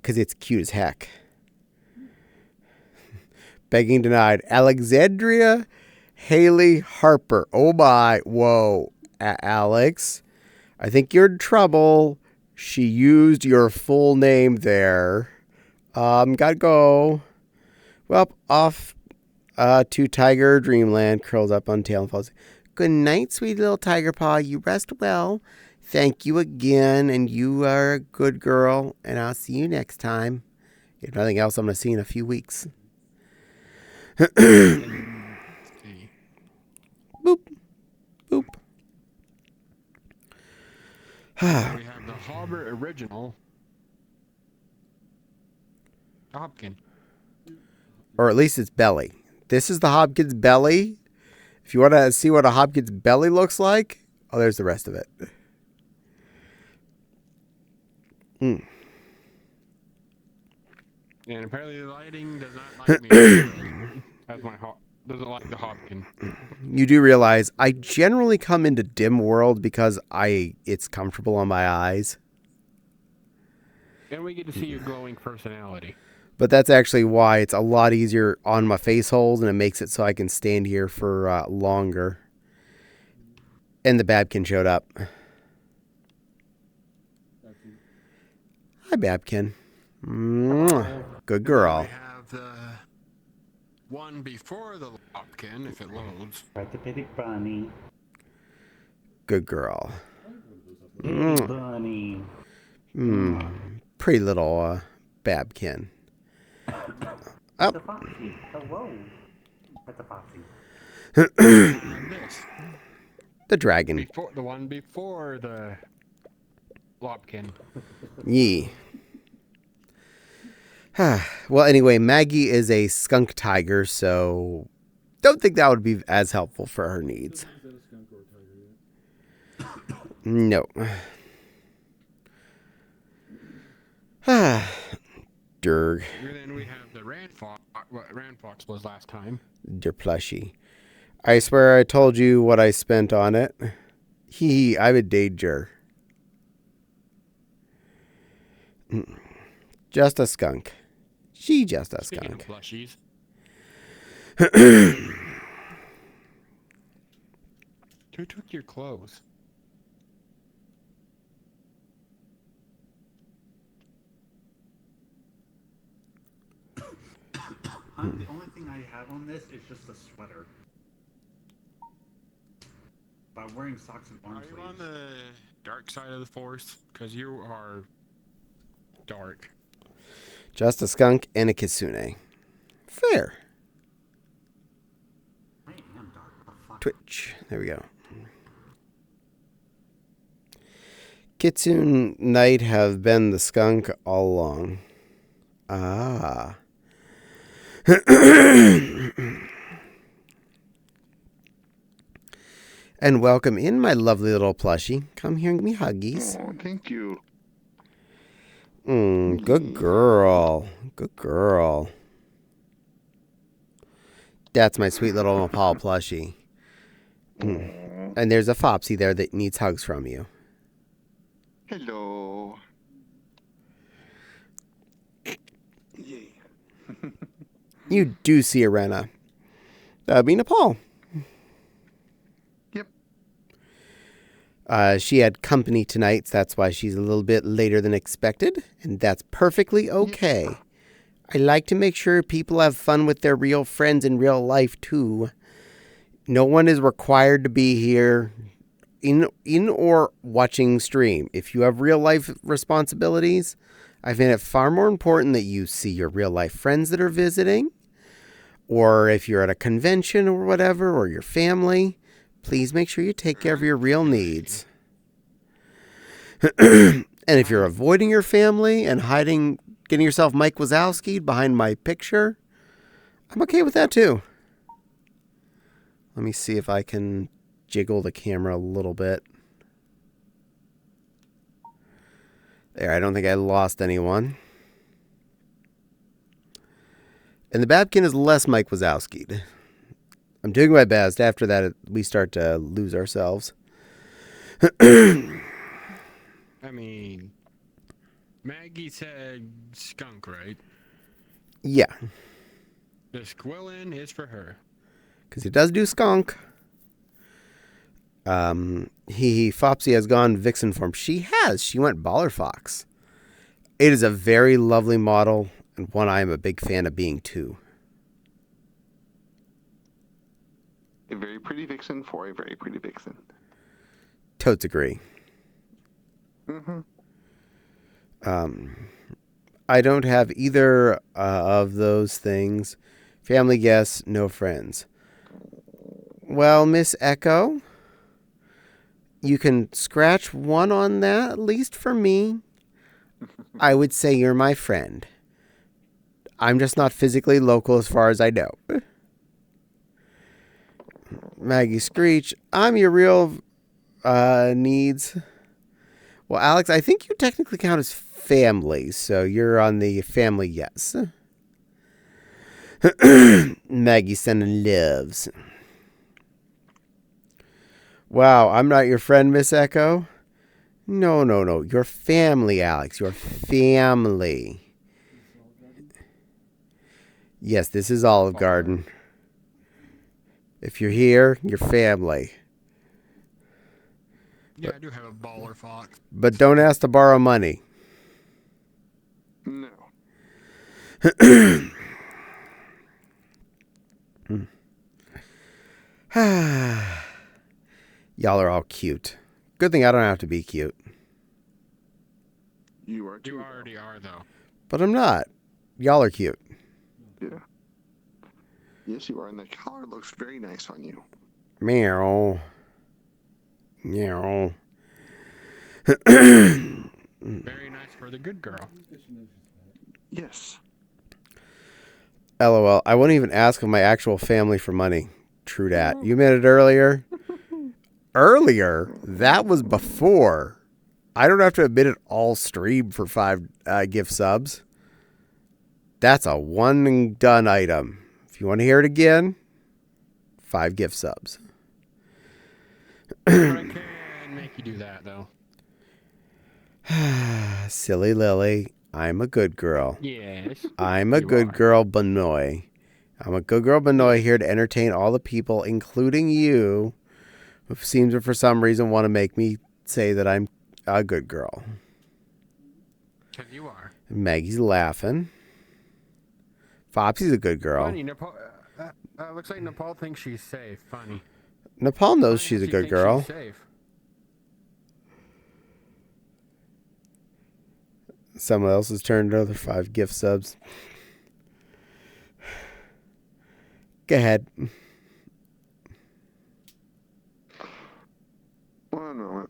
because it's cute as heck. Begging denied. Alexandria Haley Harper. Oh my. Whoa. Alex, I think you're in trouble. She used your full name there. Gotta go. Well, off to Tiger Dreamland. Curls up on tail and falls. Good night, sweet little Tiger Paw. You rest well. Thank you again, and you are a good girl, and I'll see you next time. If nothing else, I'm going to see you in a few weeks. Boop. Boop. We have the Hobbit original Hobkin. Or at least it's belly. This is the Hobkin's belly. If you want to see what a Hobkin's belly looks like, oh, there's the rest of it. And apparently the lighting does not like me. As doesn't like the Hobkin. You do realize I generally come into dim world because it's comfortable on my eyes. And we get to see your glowing personality. But that's actually why it's a lot easier on my face holes, and it makes it so I can stand here for longer. And the Babkin showed up. Hi, Babkin. Mwah. Good girl. We have the one before the Lopkin, if it loads. Orthopedic bunny. Good girl. Hey, bunny. Pretty little Babkin. That's a foxy. Hello. That's a foxy. And this. The dragon. The one before the Lopkin. Yee. Well, anyway, Maggie is a skunk tiger, so don't think that would be as helpful for her needs. Is that a skunk or a tiger yet? No. Durg. And then we have the Randfox. What Randfox was last time. Der plushie. I swear I told you what I spent on it. Hee, I'm a danger. Just a skunk. She just a Speaking skunk. of plushies. Who took your clothes? The only thing I have on this is just a sweater. But I'm wearing socks and arm Are you sleeves. on the dark side of the force? Because you are dark. Just a skunk and a kitsune. Fair. I am dark. Oh, fuck. Twitch. There we go. Kitsune Knight have been the skunk all along. Ah. And welcome in, my lovely little plushie. Come here and give me huggies. Oh, thank you. Good girl. Good girl. That's my sweet little Nepal plushie. And there's a Fopsy there that needs hugs from you. Hello. Yay. You do see a Rena. That'd be Nepal. Yep. She had company tonight, so that's why she's a little bit later than expected, and that's perfectly okay. I like to make sure people have fun with their real friends in real life, too. No one is required to be here in or watching stream. If you have real life responsibilities, I find it far more important that you see your real life friends that are visiting, or if you're at a convention or whatever, or your family, please make sure you take care of your real needs. And if you're avoiding your family and getting yourself Mike Wazowski behind my picture, I'm okay with that too. Let me see if I can jiggle the camera a little bit. There, I don't think I lost anyone. And the Babkin is less Mike Wazowski. I'm doing my best. After that, we start to lose ourselves. I mean, Maggie said skunk, right? Yeah, The squillin' is for her. because he does do skunk. Fopsy has gone vixen form. She has. She went baller fox. It is a very lovely model, and one I am a big fan of being too. A very pretty vixen for a very pretty vixen. Totes agree. Mm-hmm. I don't have either of those things. Family guests, no friends. Well, Miss Echo, you can scratch one on that, at least for me. I would say you're my friend. I'm just not physically local as far as I know. Maggie Screech, I'm your real needs. Well, Alex, I think you technically count as family, so you're on the family yes. Maggie sending lives. Wow, I'm not your friend, Miss Echo? No. Your family, Alex. Your family. Yes, this is Olive Garden. If you're here, you're family. Yeah, I do have a baller fox. But don't ask to borrow money. No. Y'all are all cute. Good thing I don't have to be cute. You are too. You already are, though. But I'm not. Y'all are cute. Yeah. Yes, you are, and the collar looks very nice on you. Meow. Meow. Very nice for the good girl. Yes. LOL. I won't even ask of my actual family for money. True dat. You made it earlier? Earlier? That was before. I don't have to admit it all stream for 5 gift subs. That's a one and done item. If you want to hear it again, 5 gift subs. But I can make you do that, though. Silly Lily. I'm a good girl. Yes. I'm a You good are. girl, Benoy. I'm a good girl, Benoy, here to entertain all the people, including you, who seems to, for some reason, want to make me say that I'm a good girl. 'Cause you are. Maggie's laughing. Fopsy's a good girl. Funny, Nepal. Looks like Nepal thinks she's safe. Funny. Nepal knows Funny she's how a she good thinks girl. She's safe. Someone else has turned another 5 gift subs. Go ahead. 1 moment.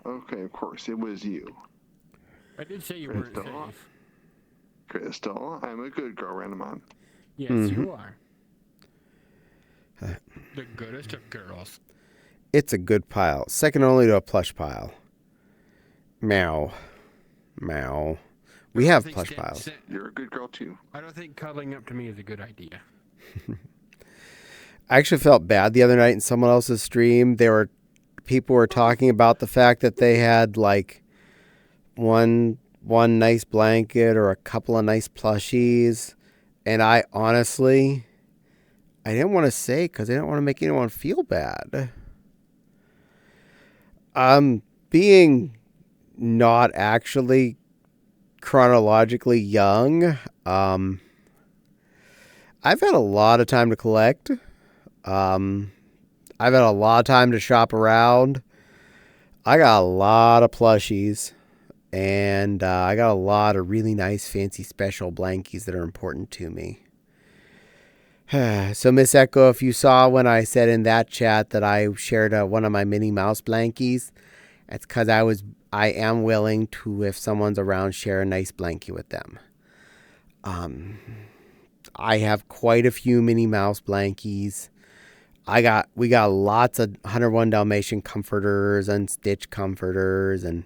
Okay, of course, it was you. I did say you weren't Crystal. safe. Crystal, I'm a good girl, Randomon. Yes, you are. The goodest of girls. It's a good pile. Second only to a plush pile. Meow. Meow. We have plush piles. You're a good girl, too. I don't think cuddling up to me is a good idea. I actually felt bad the other night in someone else's stream. People were talking about the fact that they had like one nice blanket or a couple of nice plushies. And I honestly, I didn't want to say because I didn't want to make anyone feel bad. Being not actually chronologically young, I've had a lot of time to collect. I've had a lot of time to shop around. I got a lot of plushies. And I got a lot of really nice, fancy, special blankies that are important to me. So, Miss Echo, if you saw when I said in that chat that I shared one of my Minnie Mouse blankies, that's because I am willing to, if someone's around, share a nice blankie with them. I have quite a few Minnie Mouse blankies. We got lots of 101 Dalmatian comforters and Stitch comforters and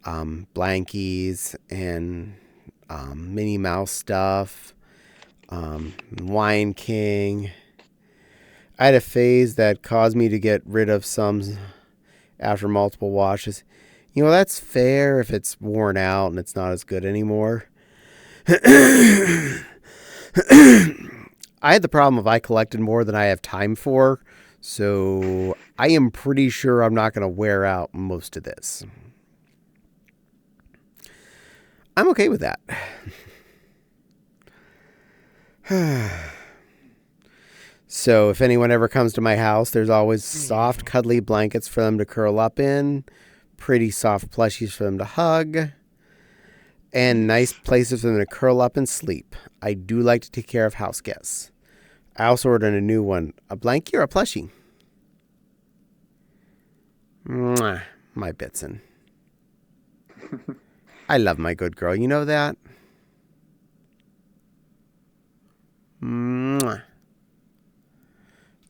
blankies and Minnie Mouse stuff. Wine King. I had a phase that caused me to get rid of some after multiple washes. You know, that's fair if it's worn out and it's not as good anymore. I had the problem of I collected more than I have time for, so I am pretty sure I'm not going to wear out most of this. I'm okay with that. So if anyone ever comes to my house, there's always soft, cuddly blankets for them to curl up in, pretty soft plushies for them to hug, and nice places for them to curl up and sleep. I do like to take care of house guests. I also ordered a new one. A blankie or a plushie? Mwah, my Bitson. I love my good girl. You know that? Mwah.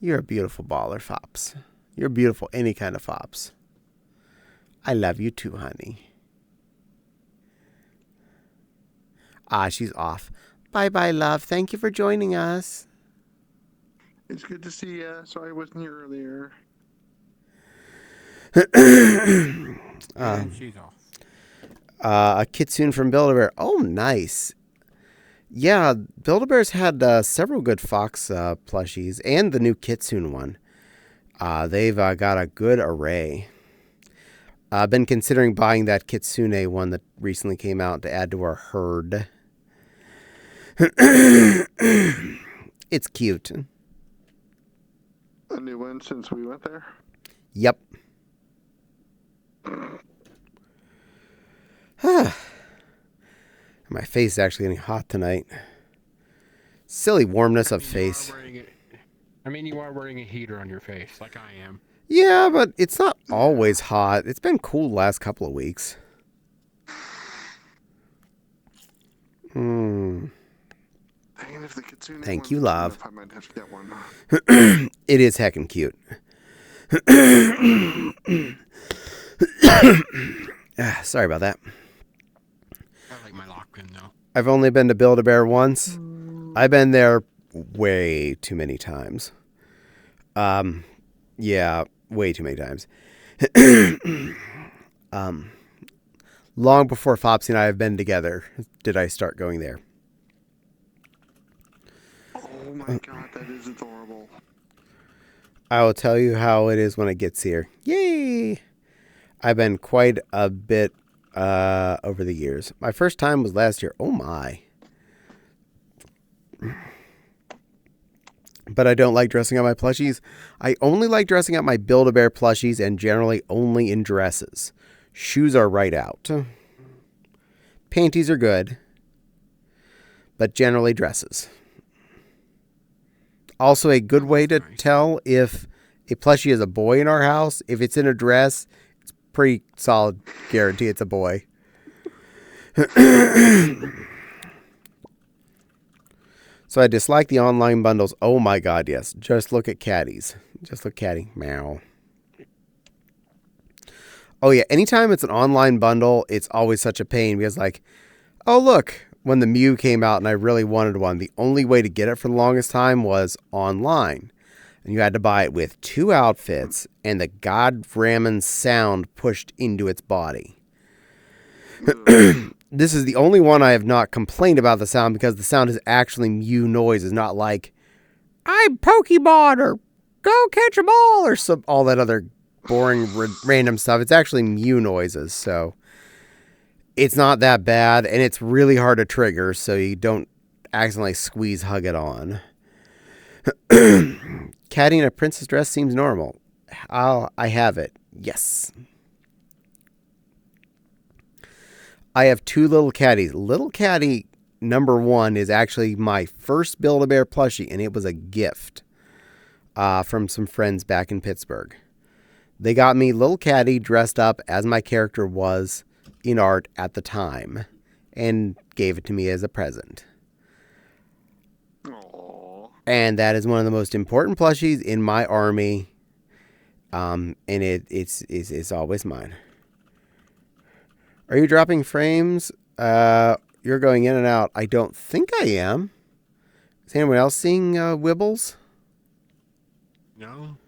You're a beautiful baller, Fops. You're beautiful any kind of Fops. I love you too, honey. She's off. Bye-bye, love. Thank you for joining us. It's good to see you. Sorry I wasn't here earlier. And she's off. A kitsune from Build-A-Bear. Oh, nice. Yeah, Build-A-Bear's had several good fox plushies and the new kitsune one. They've got a good array. I've been considering buying that kitsune one that recently came out to add to our herd. It's cute. A new one since we went there? Yep. My face is actually getting hot tonight. Silly warmness of face. You are wearing a heater on your face, like I am. Yeah, but it's not always hot. It's been cool the last couple of weeks. If the kitsune Thank you, love. I might have to get one. It is heckin' cute. Sorry about that. I like my lock-in, though. I've only been to Build-A-Bear once. I've been there way too many times. Yeah, way too many times. Long before Fopsy and I have been together, did I start going there. my god, that is adorable. I will tell you how it is when it gets here. Yay! I've been quite a bit over the years. My first time was last year. Oh my. But I don't like dressing up my plushies. I only like dressing up my Build-A-Bear plushies and generally only in dresses. Shoes are right out. Panties are good, but generally dresses. Also, a good way to tell if a plushie is a boy in our house, if it's in a dress, it's pretty solid guarantee it's a boy. So I dislike the online bundles. Oh my god, yes. Just look at Caddies. Just look Caddie. Meow. Oh yeah, anytime it's an online bundle, it's always such a pain because like, oh look, when the Mew came out and I really wanted one, the only way to get it for the longest time was online. And you had to buy it with 2 outfits and the god-ramming sound pushed into its body. This is the only one I have not complained about the sound because the sound is actually Mew noises, not like, I'm Pokemon or go catch a ball or all that other boring random stuff. It's actually Mew noises, so it's not that bad, and it's really hard to trigger, so you don't accidentally squeeze hug it on. Caddie in a princess dress seems normal. I have it. Yes. I have 2 little Caddies. Little Caddie number 1 is actually my first Build-A-Bear plushie, and it was a gift from some friends back in Pittsburgh. They got me little Caddie dressed up as my character was in art at the time and gave it to me as a present. Aww. And that is one of the most important plushies in my army, and it's always mine. Are you dropping frames? You're going in and out. I don't think I am. Is anyone else seeing Wibbles? No.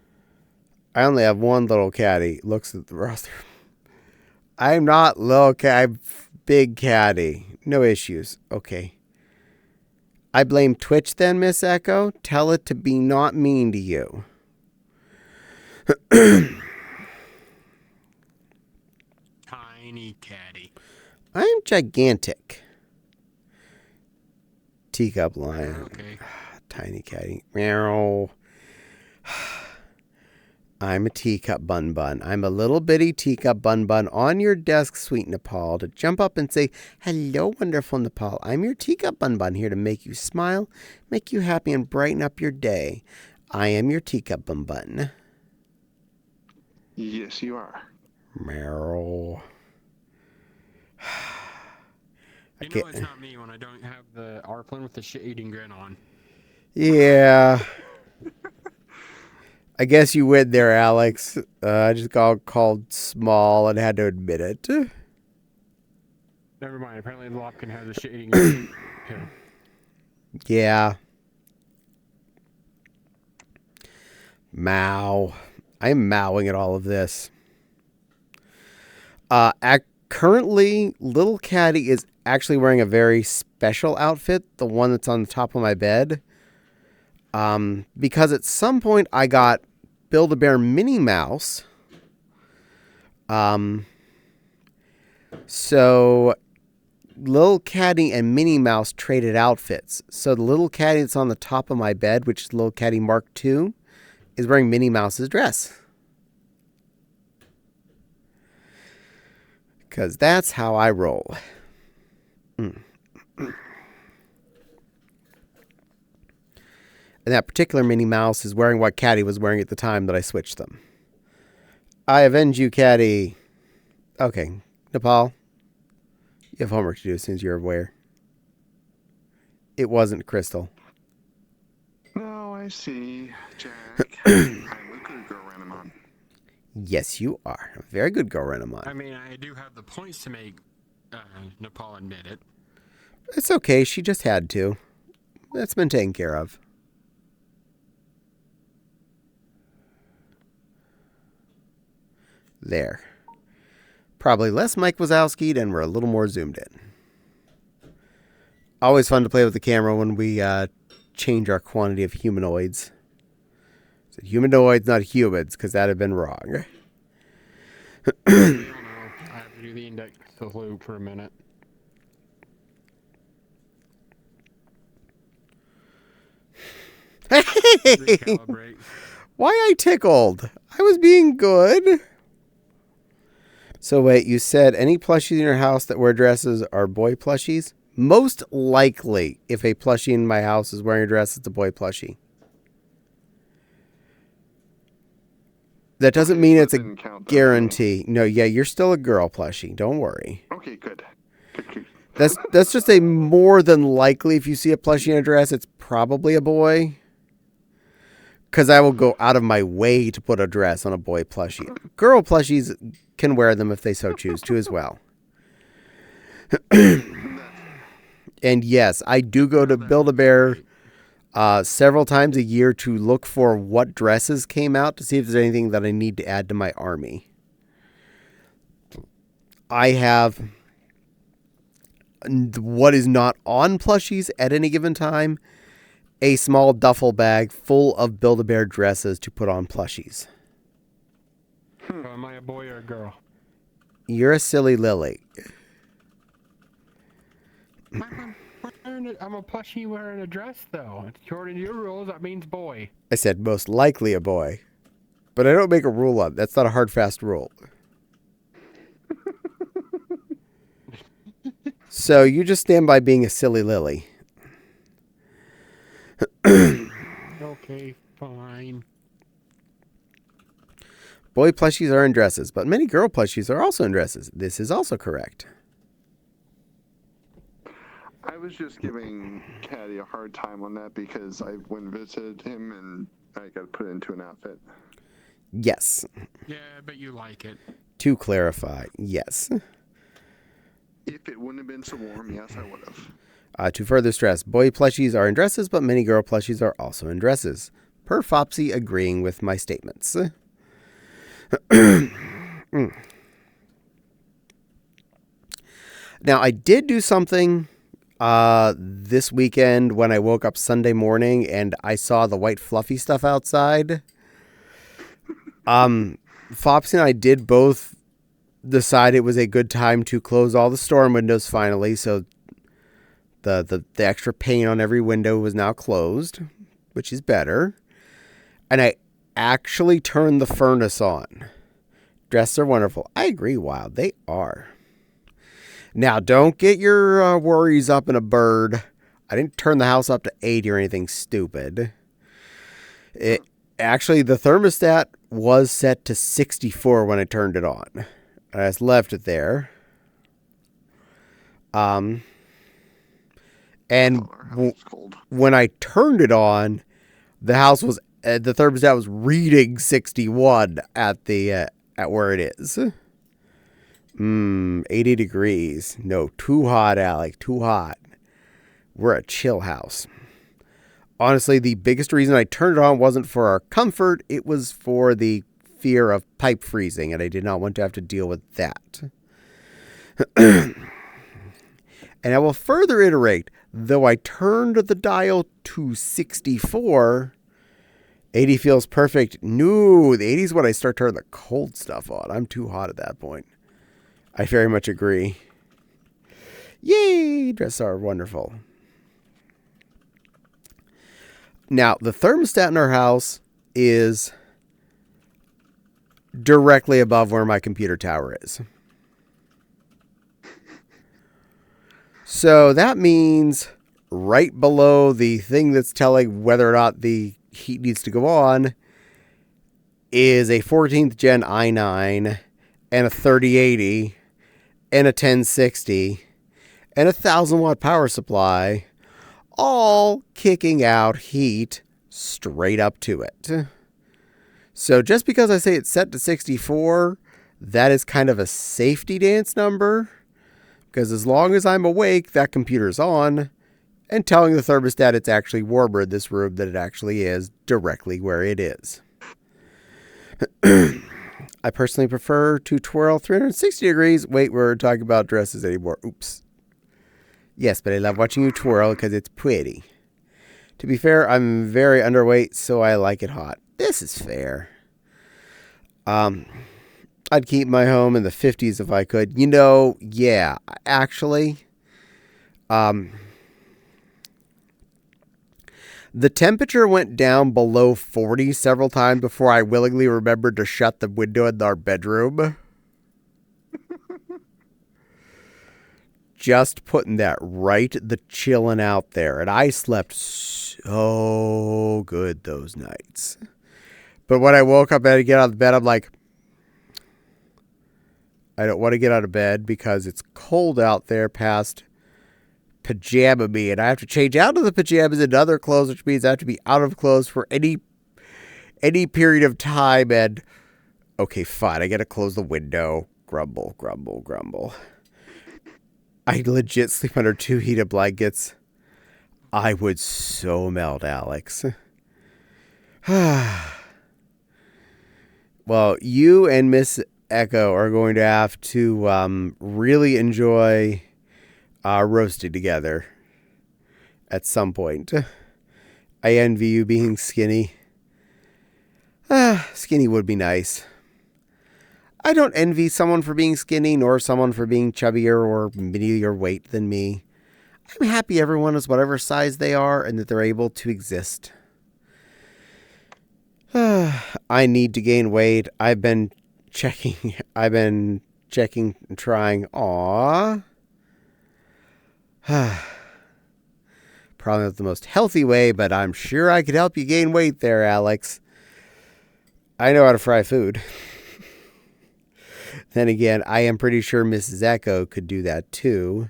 I only have one little Caddie. Looks at the roster. I'm not little Caddie. I'm big Caddie. No issues. Okay. I blame Twitch then, Miss Echo. Tell it to be not mean to you. Tiny Caddie. I'm gigantic. Teacup lion. Okay. Tiny Caddie. Meow. I'm a teacup bun bun. I'm a little bitty teacup bun bun on your desk, sweet Nepal, to jump up and say, hello, wonderful Nepal. I'm your teacup bun bun here to make you smile, make you happy, and brighten up your day. I am your teacup bun bun. Yes, you are. Meow. You know it's not me when I don't have the Arplin with the shit-eating grin on. Yeah. I guess you win there, Alex. I just got called small and had to admit it. Never mind. Apparently, Lopkin has a shit-eating grin too. Yeah. Mow. I'm mowing at all of this. Currently, little Caddie is actually wearing a very special outfit, the one that's on the top of my bed. Because at some point I got Build-A-Bear Minnie Mouse. So little Caddie and Minnie Mouse traded outfits. So the little Caddie that's on the top of my bed, which is little Caddie Mark II, is wearing Minnie Mouse's dress. Because that's how I roll. And that particular Minnie Mouse is wearing what Caddie was wearing at the time that I switched them. I avenge you, Caddie. Okay, Nepal. You have homework to do as soon as you're aware. It wasn't Crystal. No, I see, Jack. I'm a good girl, Renamon. Yes, you are. A very good girl, Renamon. I mean, I do have the points to make Nepal admit it. It's okay. She just had to. That's been taken care of. There. Probably less Mike Wazowski'd and we're a little more zoomed in. Always fun to play with the camera when we change our quantity of humanoids. I said humanoids, not humans, because that had been wrong. I don't know. I have to do the index salute for a minute. Recalibrate. Why I tickled? I was being good. So wait, you said any plushies in your house that wear dresses are boy plushies? Most likely, if a plushie in my house is wearing a dress, it's a boy plushie. That doesn't mean it's a Didn't count that. guarantee. No, yeah, you're still a girl plushie. Don't worry. Okay, good. Good. That's just a more than likely. If you see a plushie in a dress, it's probably a boy. Because I will go out of my way to put a dress on a boy plushie. Girl plushies can wear them if they so choose to as well. And yes, I do go to Build-A-Bear several times a year to look for what dresses came out to see if there's anything that I need to add to my army. I have what is not on plushies at any given time, a small duffel bag full of Build-A-Bear dresses to put on plushies. So am I a boy or a girl? You're a silly lily. I'm a plushie wearing a dress, though. According to your rules, that means boy. I said most likely a boy. But I don't make a rule on it. That's not a hard, fast rule. So you just stand by being a silly lily. Okay, fine. Boy plushies are in dresses, but many girl plushies are also in dresses. This is also correct. I was just giving Caddie a hard time on that because I went and visited him and I got put into an outfit. Yes. Yeah, but you like it. To clarify, yes. If it wouldn't have been so warm, yes, I would have. To further stress, boy plushies are in dresses, but many girl plushies are also in dresses. Per Fopsy agreeing with my statements. Now, I did do something this weekend when I woke up Sunday morning and I saw the white fluffy stuff outside. Fopsy and I did both decide it was a good time to close all the storm windows finally, so the extra pane on every window was now closed, which is better. And I actually turned the furnace on. Dresses are wonderful. I agree, Wild. They are. Now, don't get your worries up in a bird. I didn't turn the house up to 80 or anything stupid. Actually, the thermostat was set to 64 when I turned it on. I just left it there. And when I turned it on, the thermostat was reading 61 at where it is. 80 degrees. No, too hot, Alec. Too hot. We're a chill house. Honestly, the biggest reason I turned it on wasn't for our comfort. It was for the fear of pipe freezing, and I did not want to have to deal with that. And I will further iterate, though I turned the dial to 64, 80 feels perfect. No, the 80 is when I start turning the cold stuff on. I'm too hot at that point. I very much agree. Yay, dresses are wonderful. Now, the thermostat in our house is directly above where my computer tower is. So that means right below the thing that's telling whether or not the heat needs to go on is a 14th gen i9 and a 3080 and a 1060 and a 1000 watt power supply, all kicking out heat straight up to it. So just because I say it's set to 64, that is kind of a safety dance number, because as long as I'm awake, that computer's on and telling the thermostat it's actually warmer in this room than it actually is directly where it is. I personally prefer to twirl 360 degrees. Wait, we're talking about dresses anymore. Oops. Yes, but I love watching you twirl because it's pretty. To be fair, I'm very underweight, so I like it hot. This is fair. I'd keep my home in the 50s if I could. Yeah, actually, the temperature went down below 40 several times before I willingly remembered to shut the window in our bedroom. Just putting that the chilling out there. And I slept so good those nights. But when I woke up and I had to get out of bed, I'm like, I don't want to get out of bed because it's cold out there past pajama me. And I have to change out of the pajamas into other clothes, which means I have to be out of clothes for any period of time. And, okay, fine. I got to close the window. Grumble, grumble, grumble. I legit sleep under 2 heated blankets. I would so melt, Alex. Well, you and Miss Echo are going to have to really enjoy roasting together at some point. I envy you being skinny. Skinny would be nice. I don't envy someone for being skinny, nor someone for being chubbier or middlier weight than me. I'm happy everyone is whatever size they are and that they're able to exist. I need to gain weight. I've been checking and trying. Aww. Probably not the most healthy way, but I'm sure I could help you gain weight there, Alex. I know how to fry food. Then again, I am pretty sure Mrs. Echo could do that too.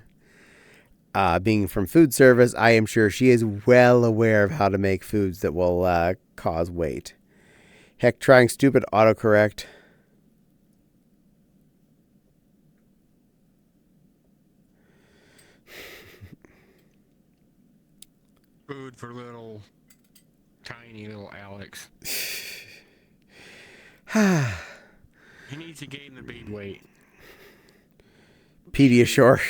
Being from food service, I am sure she is well aware of how to make foods that will cause weight. Heck, trying stupid autocorrect. Food for tiny little Alex. He needs to gain the big weight. Pediasure.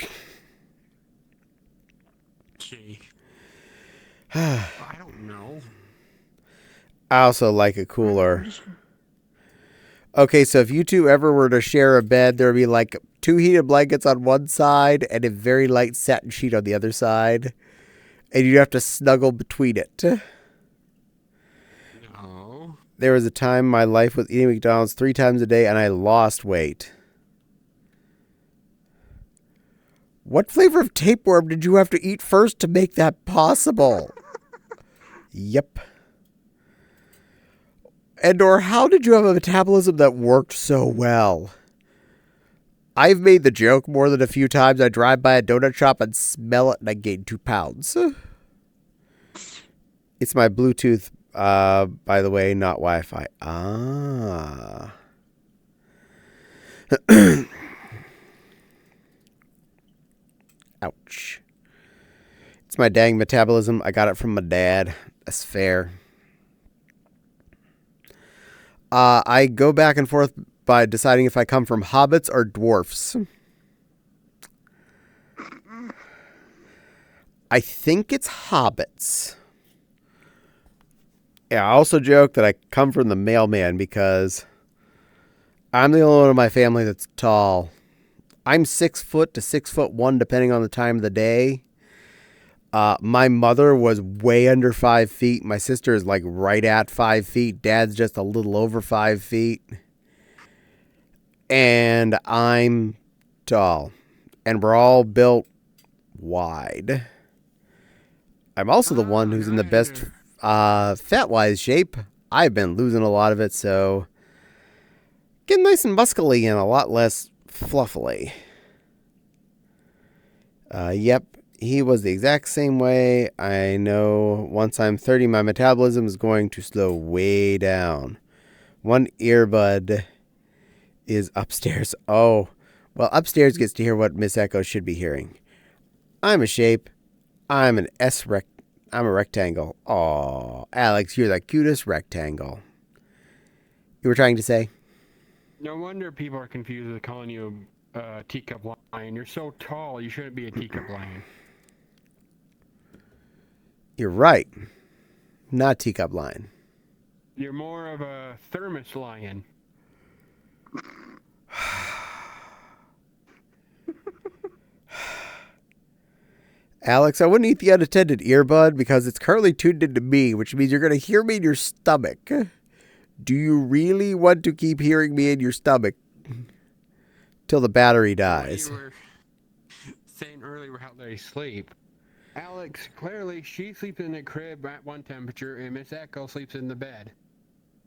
Gee. I don't know. I also like a cooler. Okay, so if you two ever were to share a bed, there would be like 2 heated blankets on one side and a very light satin sheet on the other side. And you'd have to snuggle between it. No. There was a time my life was eating McDonald's 3 times a day and I lost weight. What flavor of tapeworm did you have to eat first to make that possible? Yep. And or how did you have a metabolism that worked so well? I've made the joke more than a few times. I drive by a donut shop and smell it and I gain 2 pounds. It's my Bluetooth, by the way, not Wi-Fi. Ouch. It's my dang metabolism. I got it from my dad. That's fair. I go back and forth by deciding if I come from hobbits or dwarfs. I think it's hobbits. Yeah, I also joke that I come from the mailman because I'm the only one in my family that's tall. I'm 6 foot to 6'1", depending on the time of the day. My mother was way under 5 feet. My sister is like right at 5 feet. Dad's just a little over 5 feet. And I'm tall. And we're all built wide. I'm also the one who's in the best fat-wise shape. I've been losing a lot of it, so getting nice and muscly and a lot less fluffily. Yep, he was the exact same way. I know once I'm 30, my metabolism is going to slow way down. One earbud is upstairs. Oh, well, upstairs gets to hear what Miss Echo should be hearing. I'm a shape. I'm I'm a rectangle. Aw, Alex, you're the cutest rectangle. You were trying to say? No wonder people are confused with calling you a teacup lion. You're so tall, you shouldn't be a teacup lion. You're right. Not teacup lion. You're more of a thermos lion. Alex, I wouldn't eat the unattended earbud because it's currently tuned into me, which means you're going to hear me in your stomach. Do you really want to keep hearing me in your stomach till the battery dies? You were saying earlier how they sleep. Alex, clearly she sleeps in the crib at one temperature, and Miss Echo sleeps in the bed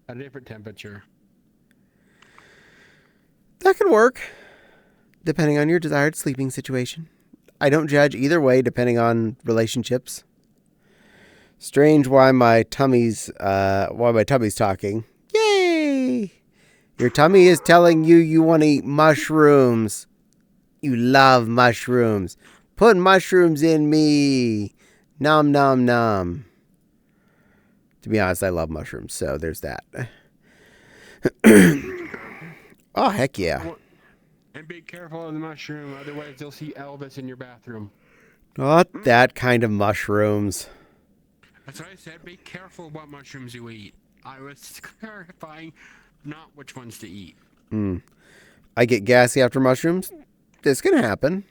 at a different temperature. That could work, depending on your desired sleeping situation. I don't judge either way, depending on relationships. Strange why my tummy's talking. Yay! Your tummy is telling you want to eat mushrooms. You love mushrooms. Put mushrooms in me. Nom nom nom. To be honest, I love mushrooms, so there's that. Oh, heck yeah. And be careful of the mushroom, otherwise you'll see Elvis in your bathroom. Not that kind of mushrooms. That's what I said, be careful what mushrooms you eat. I was clarifying not which ones to eat. I get gassy after mushrooms. This can happen.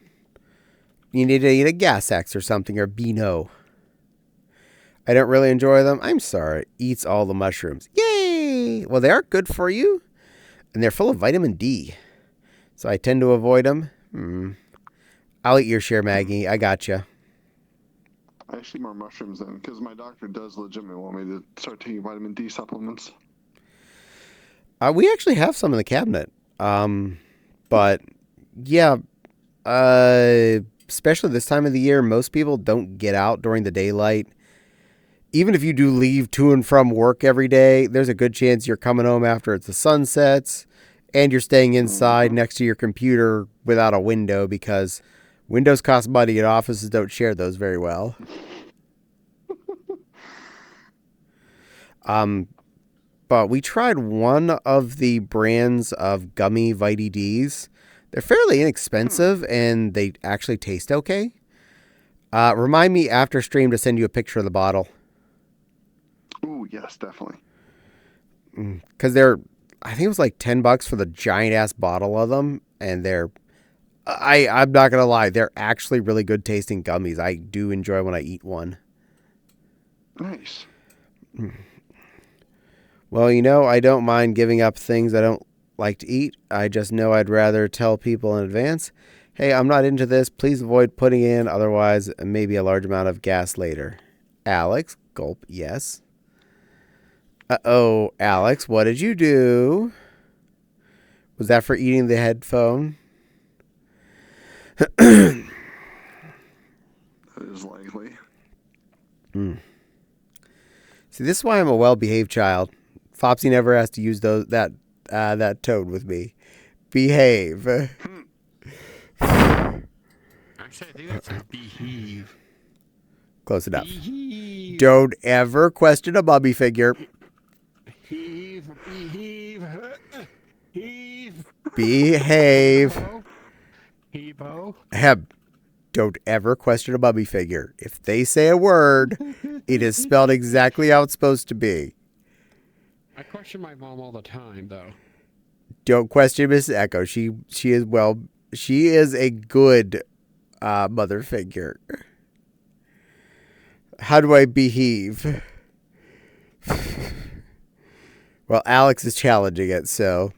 You need to eat a gas X or something, or Beano. I don't really enjoy them. I'm sorry. Eats all the mushrooms. Yay! Well, they are good for you, and they're full of vitamin D. So I tend to avoid them. I'll eat your share, Maggie. I gotcha. I actually eat more mushrooms then, because my doctor does legitimately want me to start taking vitamin D supplements. We actually have some in the cabinet. But yeah, especially this time of the year, most people don't get out during the daylight. Even if you do leave to and from work every day, there's a good chance you're coming home after the sun sets, and you're staying inside next to your computer without a window, because windows cost money and offices don't share those very well. But we tried one of the brands of gummy Vitamin Ds. They're fairly inexpensive, and they actually taste okay. Remind me after stream to send you a picture of the bottle. Ooh, yes, definitely. Because I think it was like $10 for the giant ass bottle of them, and I'm not gonna lie, they're actually really good tasting gummies. I do enjoy when I eat one. Nice. Well, I don't mind giving up things I don't like to eat. I just know I'd rather tell people in advance, hey, I'm not into this. Please avoid putting in, otherwise maybe a large amount of gas later. Alex, gulp, yes. Uh-oh, Alex, what did you do? Was that for eating the headphone? That is likely. See, this is why I'm a well-behaved child. Fopsy never has to use that tone with me. Behave. Actually, I think that's a behave. Close enough. Behave. Don't ever question a mummy figure. Behave. Behave. Hebo. Don't ever question a mummy figure. If they say a word, it is spelled exactly how it's supposed to be. I question my mom all the time, though. Don't question Miss Echo. She is a good mother figure. How do I behave? Well, Alex is challenging it, so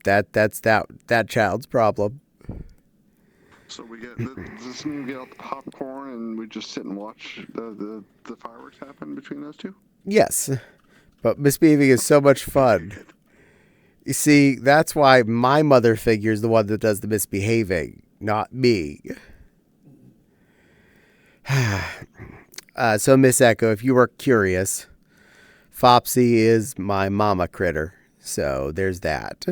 that's that child's problem. So we get does this mean we get out the popcorn and we just sit and watch the fireworks happen between those two? Yes, but misbehaving is so much fun. You see, that's why my mother figure is the one that does the misbehaving, not me. So, Miss Echo, if you were curious, Fopsy is my mama critter. So, there's that.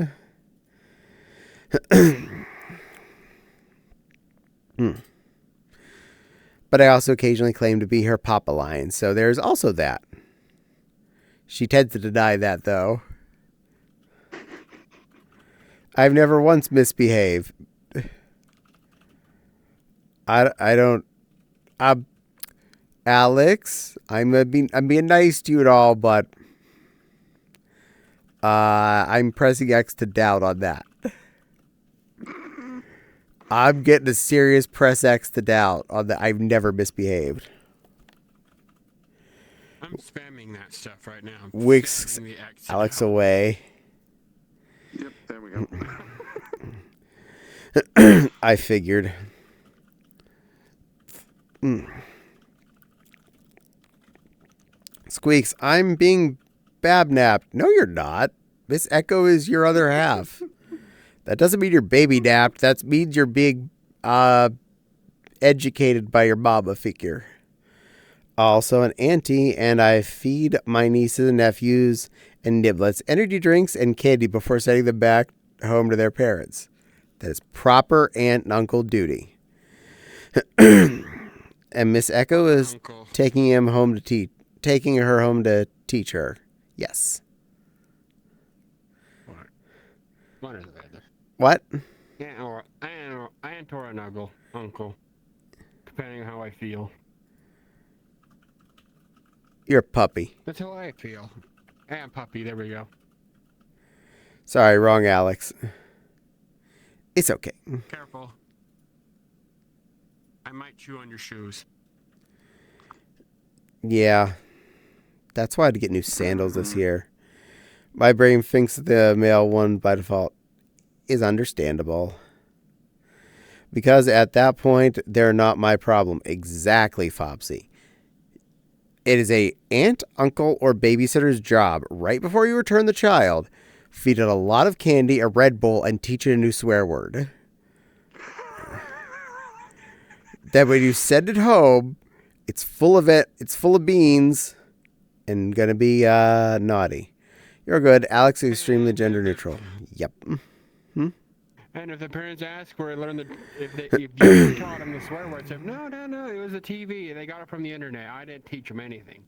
But I also occasionally claim to be her papa lion, so there's also that. She tends to deny that, though. I've never once misbehaved. Alex, I'm being nice to you and all, but I'm pressing X to doubt on that. I'm getting a serious press X to doubt on that. I've never misbehaved. I'm spamming that stuff right now. Wicks Spamming the X Alex out. away. Yep, there we go. I figured. Squeaks, I'm being babnapped. No, you're not. Miss Echo is your other half. That doesn't mean you're baby napped. That means you're being educated by your mama figure. Also an auntie, and I feed my nieces and nephews and niblets energy drinks and candy before sending them back home to their parents. That is proper aunt and uncle duty. And Miss Echo is Uncle. taking her home to teach her. Yes. One or the other. What? Aunt or an uncle. Depending on how I feel. You're a puppy. That's how I feel. And puppy, there we go. Sorry, wrong Alex. It's okay. Careful. I might chew on your shoes. Yeah. That's why I had to get new sandals this year. My brain thinks the male one by default is understandable. Because at that point, they're not my problem. Exactly, Fopsy. It is a aunt, uncle, or babysitter's job, right before you return the child, feed it a lot of candy, a Red Bull, and teach it a new swear word. That when you send it home, it's full of beans, and gonna be naughty. You're good. Alex is extremely gender neutral. Yep. And if the parents ask where they learned if you taught them the swear word, say no, it was a TV. They got it from the internet. I didn't teach them anything.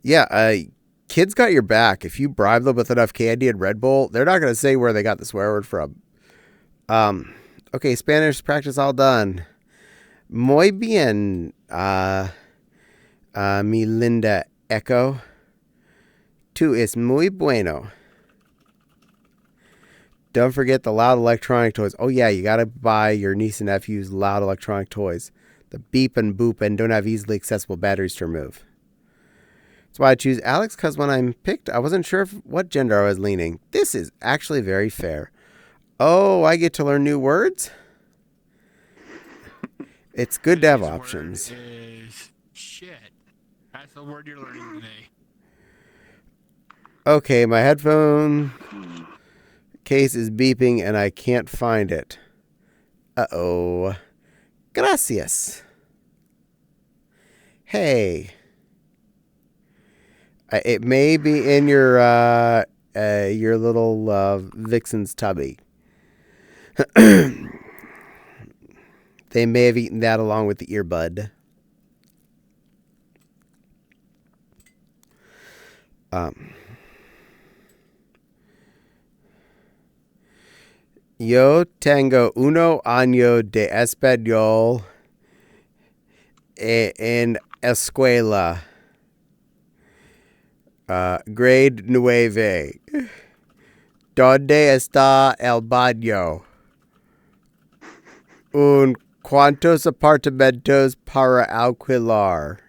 Yeah, kids got your back. If you bribe them with enough candy and Red Bull, they're not gonna say where they got the swear word from. Okay, Spanish practice all done. Muy bien, mi linda Echo. Tú es muy bueno. Don't forget the loud electronic toys. Oh, yeah, you got to buy your niece and nephews loud electronic toys. The beep and boop and don't have easily accessible batteries to remove. That's why I choose Alex, because when I'm picked, I wasn't sure what gender I was leaning. This is actually very fair. Oh, I get to learn new words? It's good to have Today's options. Word is shit. That's the word you're learning today. Okay, my headphone case is beeping and I can't find it. Uh-oh. Gracias. Hey. It may be in your little Vixen's tubby. They may have eaten that along with the earbud. Yo tengo uno año de español en escuela. Grade 9. ¿Dónde está el baño? ¿Cuántos apartamentos para alquilar?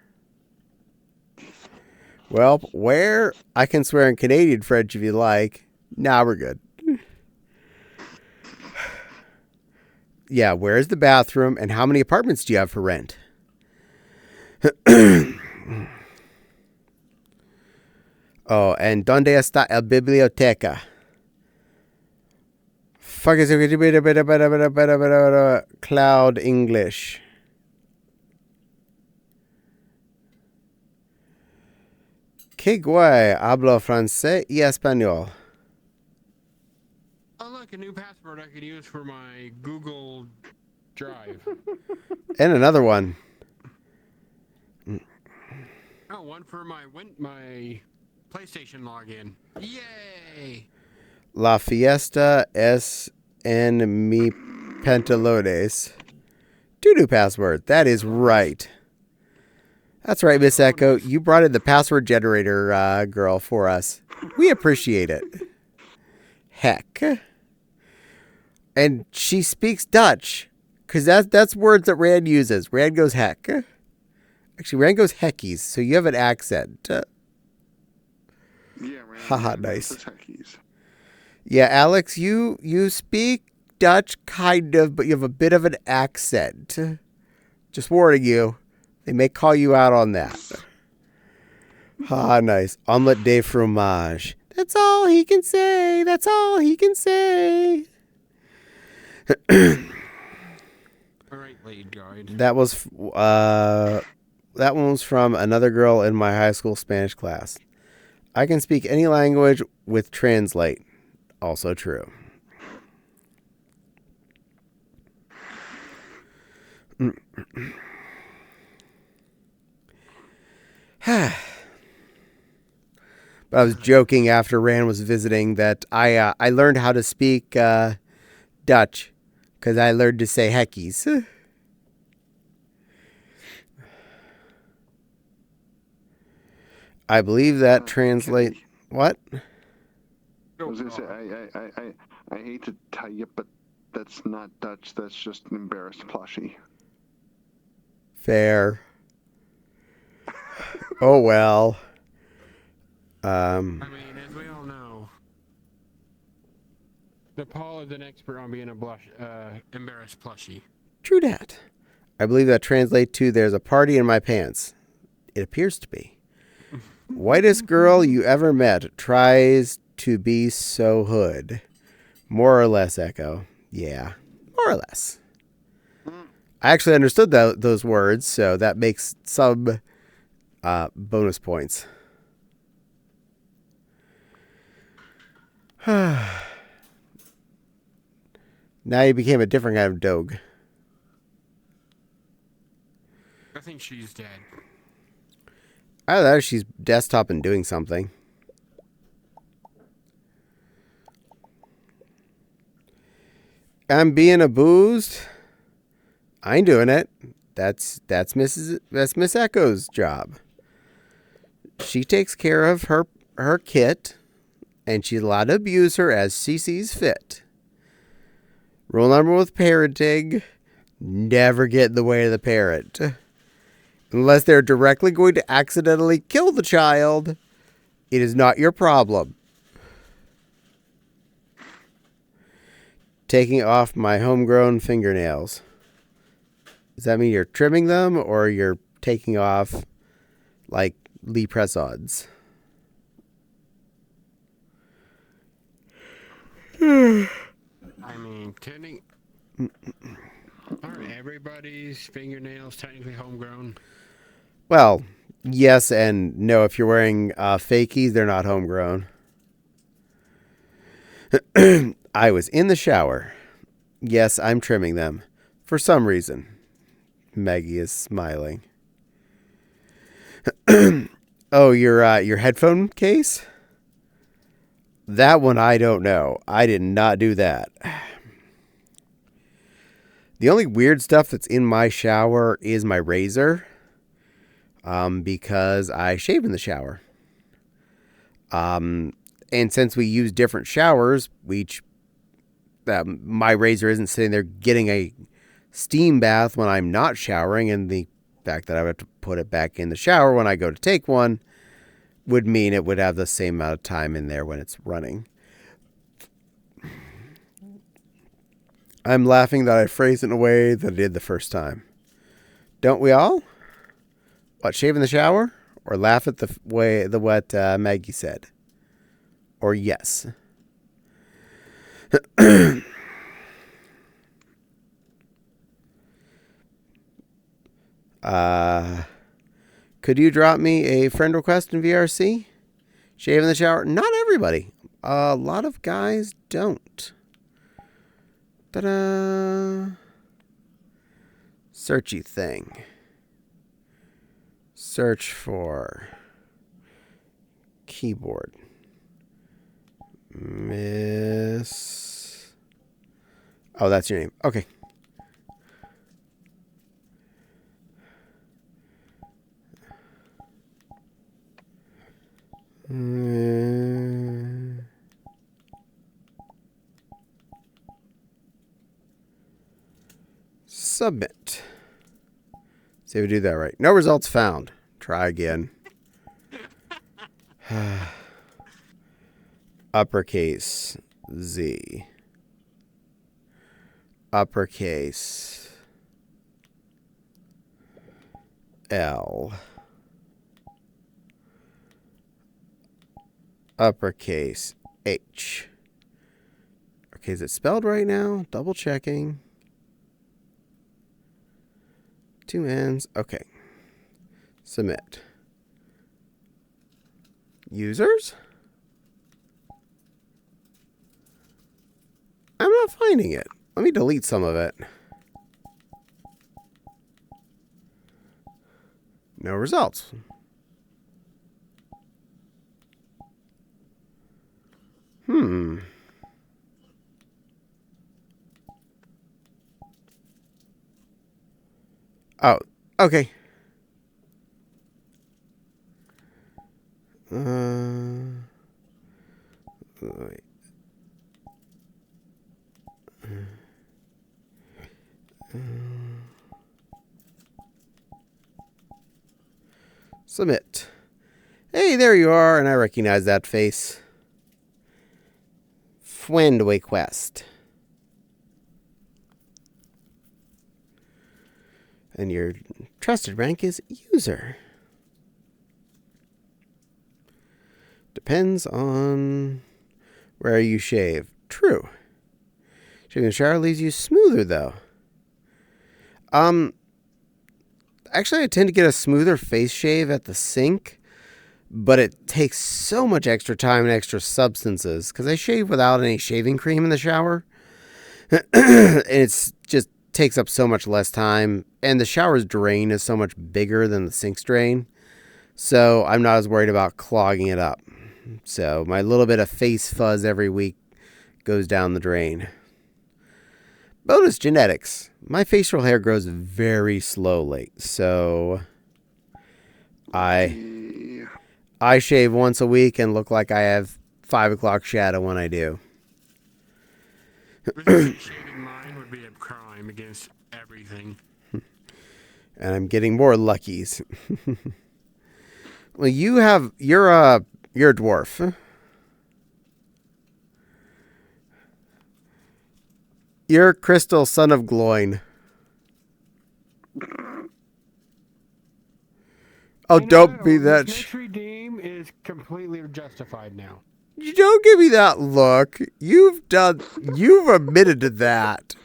Well, where? I can swear in Canadian French if you like. Nah, we're good. Yeah, where's the bathroom and how many apartments do you have for rent? Oh, and ¿dónde está el biblioteca? Fuck is it? Cloud English. Que guay, hablo francés y español. Oh, look, a new password I could use for my Google Drive. And another one. Oh, one for my PlayStation login. Yay! La fiesta es en mi pantalones. Doo-doo password. That is right. That's right, Miss Echo. You brought in the password generator girl for us. We appreciate it. Heck. And she speaks Dutch, because that's words that Rand uses. Rand goes heck. Actually, Rand goes heckies, so you have an accent. Yeah, Haha, Rand nice. says heckies. Yeah, Alex, you speak Dutch, kind of, but you have a bit of an accent. Just warning you. They may call you out on that. Ah, nice. Omelette de fromage. That's all he can say. That's all he can say. All right, lead guide. That one was from another girl in my high school Spanish class. I can speak any language with translate. Also true. But I was joking after Rand was visiting that I learned how to speak Dutch because I learned to say heckies. I believe that translate what? I was gonna say I hate to tell you, but that's not Dutch. That's just an embarrassed plushie. Fair. Oh well. I mean, as we all know, Paul is an expert on being a embarrassed plushie. True dat. I believe that translate to there's a party in my pants. It appears to be. Whitest girl you ever met tries to be so hood. More or less, Echo. Yeah, more or less. I actually understood those words, so that makes some bonus points. Now you became a different kind of dog. I think she's dead. Either that or she's desktop and doing something. I'm being abused. I ain't doing it. That's Miss Echo's job. She takes care of her kit, and she's allowed to abuse her as she sees fit. Rule number with parenting: never get in the way of the parent. Unless they're directly going to accidentally kill the child, it is not your problem. Taking off my homegrown fingernails. Does that mean you're trimming them or you're taking off like Lee Press-ons? I mean, aren't everybody's fingernails technically homegrown? Well, yes and no. If you're wearing fakies, they're not homegrown. I was in the shower. Yes, I'm trimming them. For some reason. Maggie is smiling. Oh, your headphone case? That one I don't know. I did not do that. The only weird stuff that's in my shower is my razor. Because I shave in the shower. And since we use different showers, my razor isn't sitting there getting a steam bath when I'm not showering, and the fact that I would have to put it back in the shower when I go to take one would mean it would have the same amount of time in there when it's running. I'm laughing that I phrased it in a way that I did the first time. Don't we all? What, shave in the shower? Or laugh at what Maggie said? Or yes? Could you drop me a friend request in VRC? Shave in the shower? Not everybody. A lot of guys don't. Ta-da! Searchy thing. Search for keyboard. Miss. Oh, that's your name. Okay. See if we do that right. No results found. Try again. Uppercase Z. Uppercase L. Uppercase H. Okay, is it spelled right now? Double checking. 2 N's. Okay. Submit. Users? I'm not finding it. Let me delete some of it. No results. Oh, okay. Wait. Submit. Hey, there you are, and I recognize that face. Friend request. And your trusted rank is user. Depends on where you shave. True. Shaving in the shower leaves you smoother, though. Actually, I tend to get a smoother face shave at the sink, but it takes so much extra time and extra substances because I shave without any shaving cream in the shower. It's just takes up so much less time, and the shower's drain is so much bigger than the sink's drain, so I'm not as worried about clogging it up. So my little bit of face fuzz every week goes down the drain. Bonus genetics. My facial hair grows very slowly, so I shave once a week and look like I have 5 o'clock shadow when I do. Shaving mine would be a crime against everything. And I'm getting more luckies. Well, you're a dwarf. You're Crystal, son of Gloin. Oh, don't be that. This redeem is completely justified now. You don't give me that look. You've admitted to that.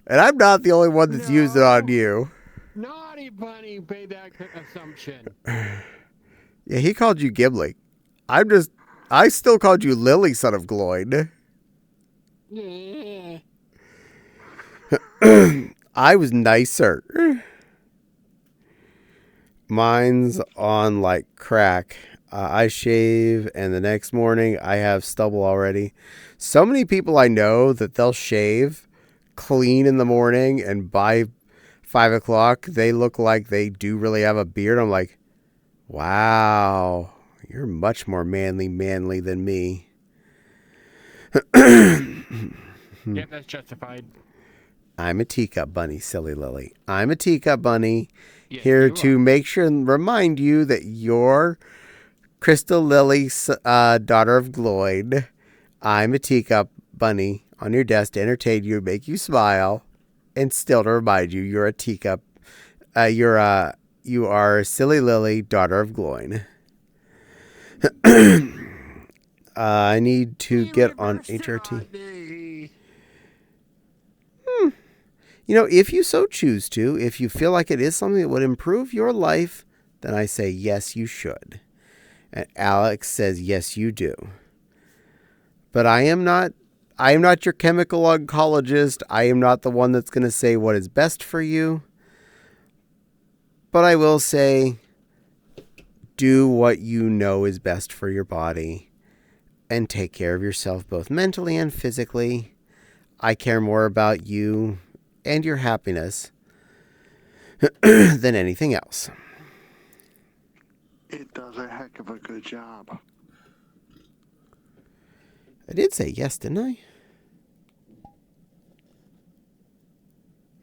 And I'm not the only one that's used it on you. Naughty bunny made that assumption. Yeah, he called you Gimli. I still called you Lily, son of Gloin. Yeah. I was nicer. Mine's on like crack. I shave, and the next morning I have stubble already. So many people I know that they'll shave, clean in the morning, and by 5 o'clock they look like they do really have a beard. I'm like, wow, you're much more manly than me. Yep, that's justified. I'm a teacup bunny, silly Lily. I'm a teacup bunny, Yes, here to are. make sure and remind you that you're Crystal Lily, daughter of Gloyd. I'm a teacup bunny on your desk to entertain you, make you smile, and still to remind you you're a teacup. You are silly Lily, daughter of Gloin. I need to get on HRT. You know, if you so choose to, if you feel like it is something that would improve your life, then I say yes, you should. And Alex says yes, you do. But I am not your chemical oncologist. I am not the one that's going to say what is best for you. But I will say, do what you know is best for your body and take care of yourself both mentally and physically. I care more about you and your happiness than anything else. It does a heck of a good job. I did say yes, didn't I?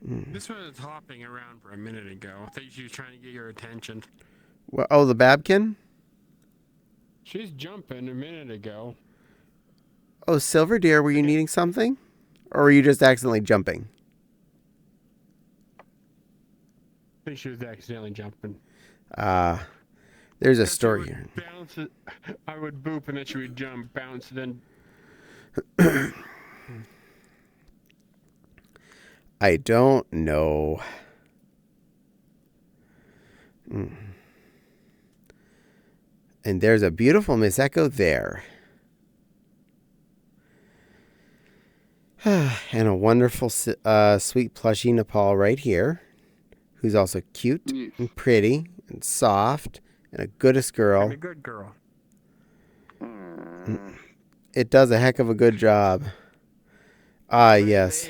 This one was hopping around for a minute ago. I think she was trying to get your attention. Well, oh, the Babkin? She's jumping a minute ago. Oh, Silver Deer, were you needing something? Or were you just accidentally jumping? I think she was accidentally jumping. There's a Because she story would here. bounce it. I would boop and then she would jump, bounce, then. I don't know. And there's a beautiful Miss Echo there. And a wonderful, sweet plushy Nepal right here, who's also cute Yes. and pretty and soft and a goodest girl. And a good girl. It does a heck of a good job. Yes.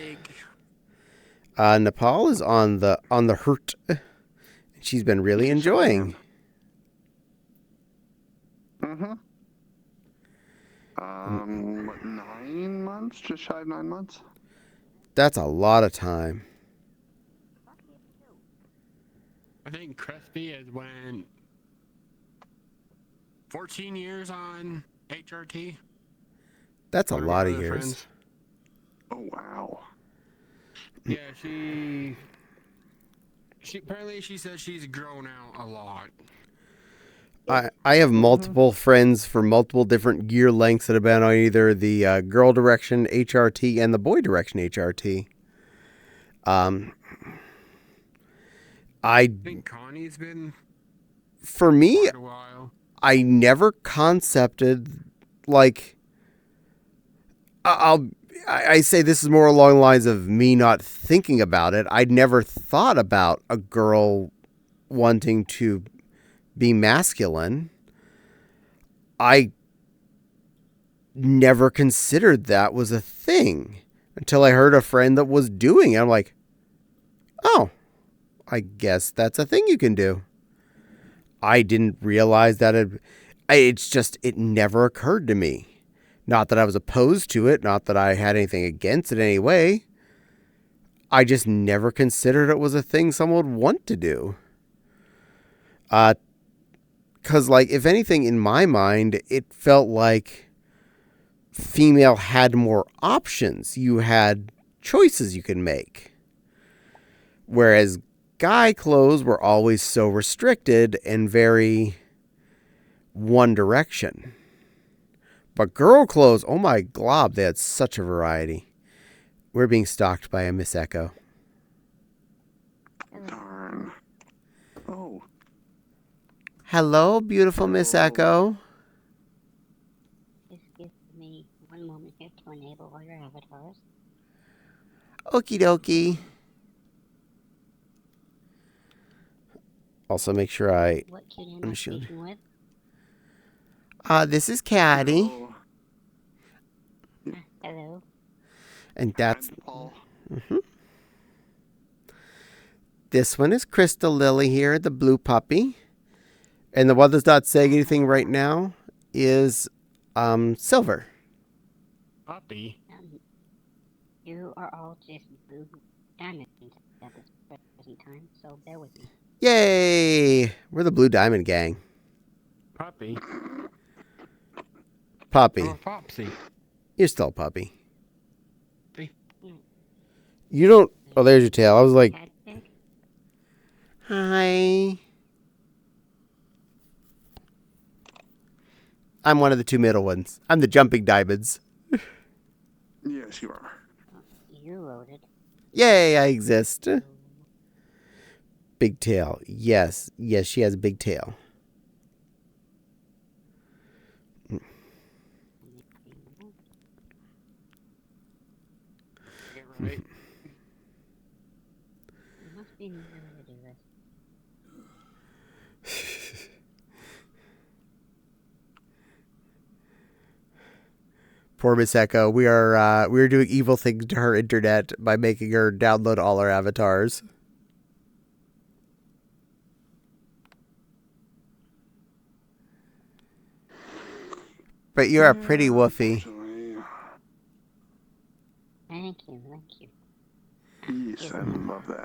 Nepal is on the hurt. She's been really enjoying. What, 9 months? Just shy of 9 months? That's a lot of time. I think Crespi has went 14 years on HRT. That's a One lot my of other years. friends. Oh, wow. Yeah, she apparently she says she's grown out a lot. I have multiple friends for multiple different year lengths that have been on either the girl direction HRT and the boy direction HRT. I think Connie's been For me, quite a while. I never concepted, like, I say this is more along the lines of me not thinking about it. I'd never thought about a girl wanting to be masculine. I never considered that was a thing until I heard a friend that was doing it. I'm like, oh, I guess that's a thing you can do. I didn't realize that it never occurred to me. Not that I was opposed to it, not that I had anything against it in any way. I just never considered it was a thing someone would want to do. Because, like, if anything, in my mind, it felt like female had more options. You had choices you could make. Whereas guy clothes were always so restricted and very one direction. But girl clothes, oh my glob, they had such a variety. We're being stalked by a Miss Echo. Darn. Oh. Hello, beautiful Miss Echo. Just give me one moment here to enable all your avatars. Okie dokie. Also, make sure What cute am I speaking with? this is Caddie. Oh. Hello. And that's, Paul. this one is Crystal Lily here, the blue puppy. And the one that's not saying anything right now is Silver. Puppy. You are all just blue diamonds at this present time, so bear with me. Yay! We're the Blue Diamond Gang. Puppy. Puppy. Or Popsy. You're still a puppy. Puppy. You don't... Oh, there's your tail. I was like, Catfish? hi. I'm one of the two middle ones. I'm the jumping diamonds. Yes, you are. You loaded. Yay, I exist. Big tail. Yes. Yes, she has a big tail. Get right. There must be another way to do this. Poor Miss Echo. We are doing evil things to her internet by making her download all our avatars. But you're a pretty woofy. Thank you, thank you. Yes, I love that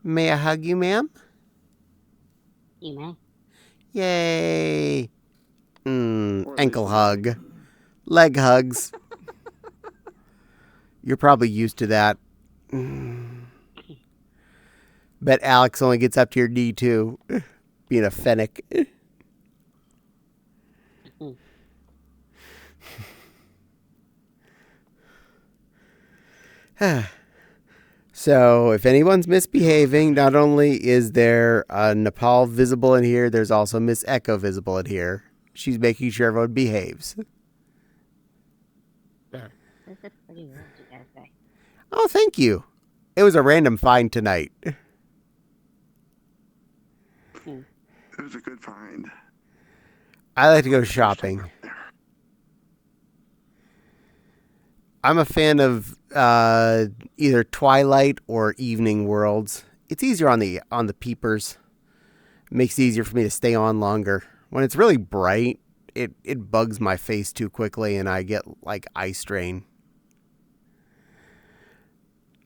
May I hug you, ma'am? You may. Yay. Or Ankle legal. hug. Leg hugs. You're probably used to that. Bet Alex only gets up to your knee, too. Being a fennec. So, if anyone's misbehaving, not only is there Nepal visible in here, there's also Miss Echo visible in here. She's making sure everyone behaves. There. This is pretty rude, you gotta say. Oh, thank you. It was a random find tonight. It was a good find. I like to go shopping. I'm a fan of either Twilight or Evening Worlds. It's easier on the peepers. It makes it easier for me to stay on longer. When it's really bright, it bugs my face too quickly and I get like eye strain.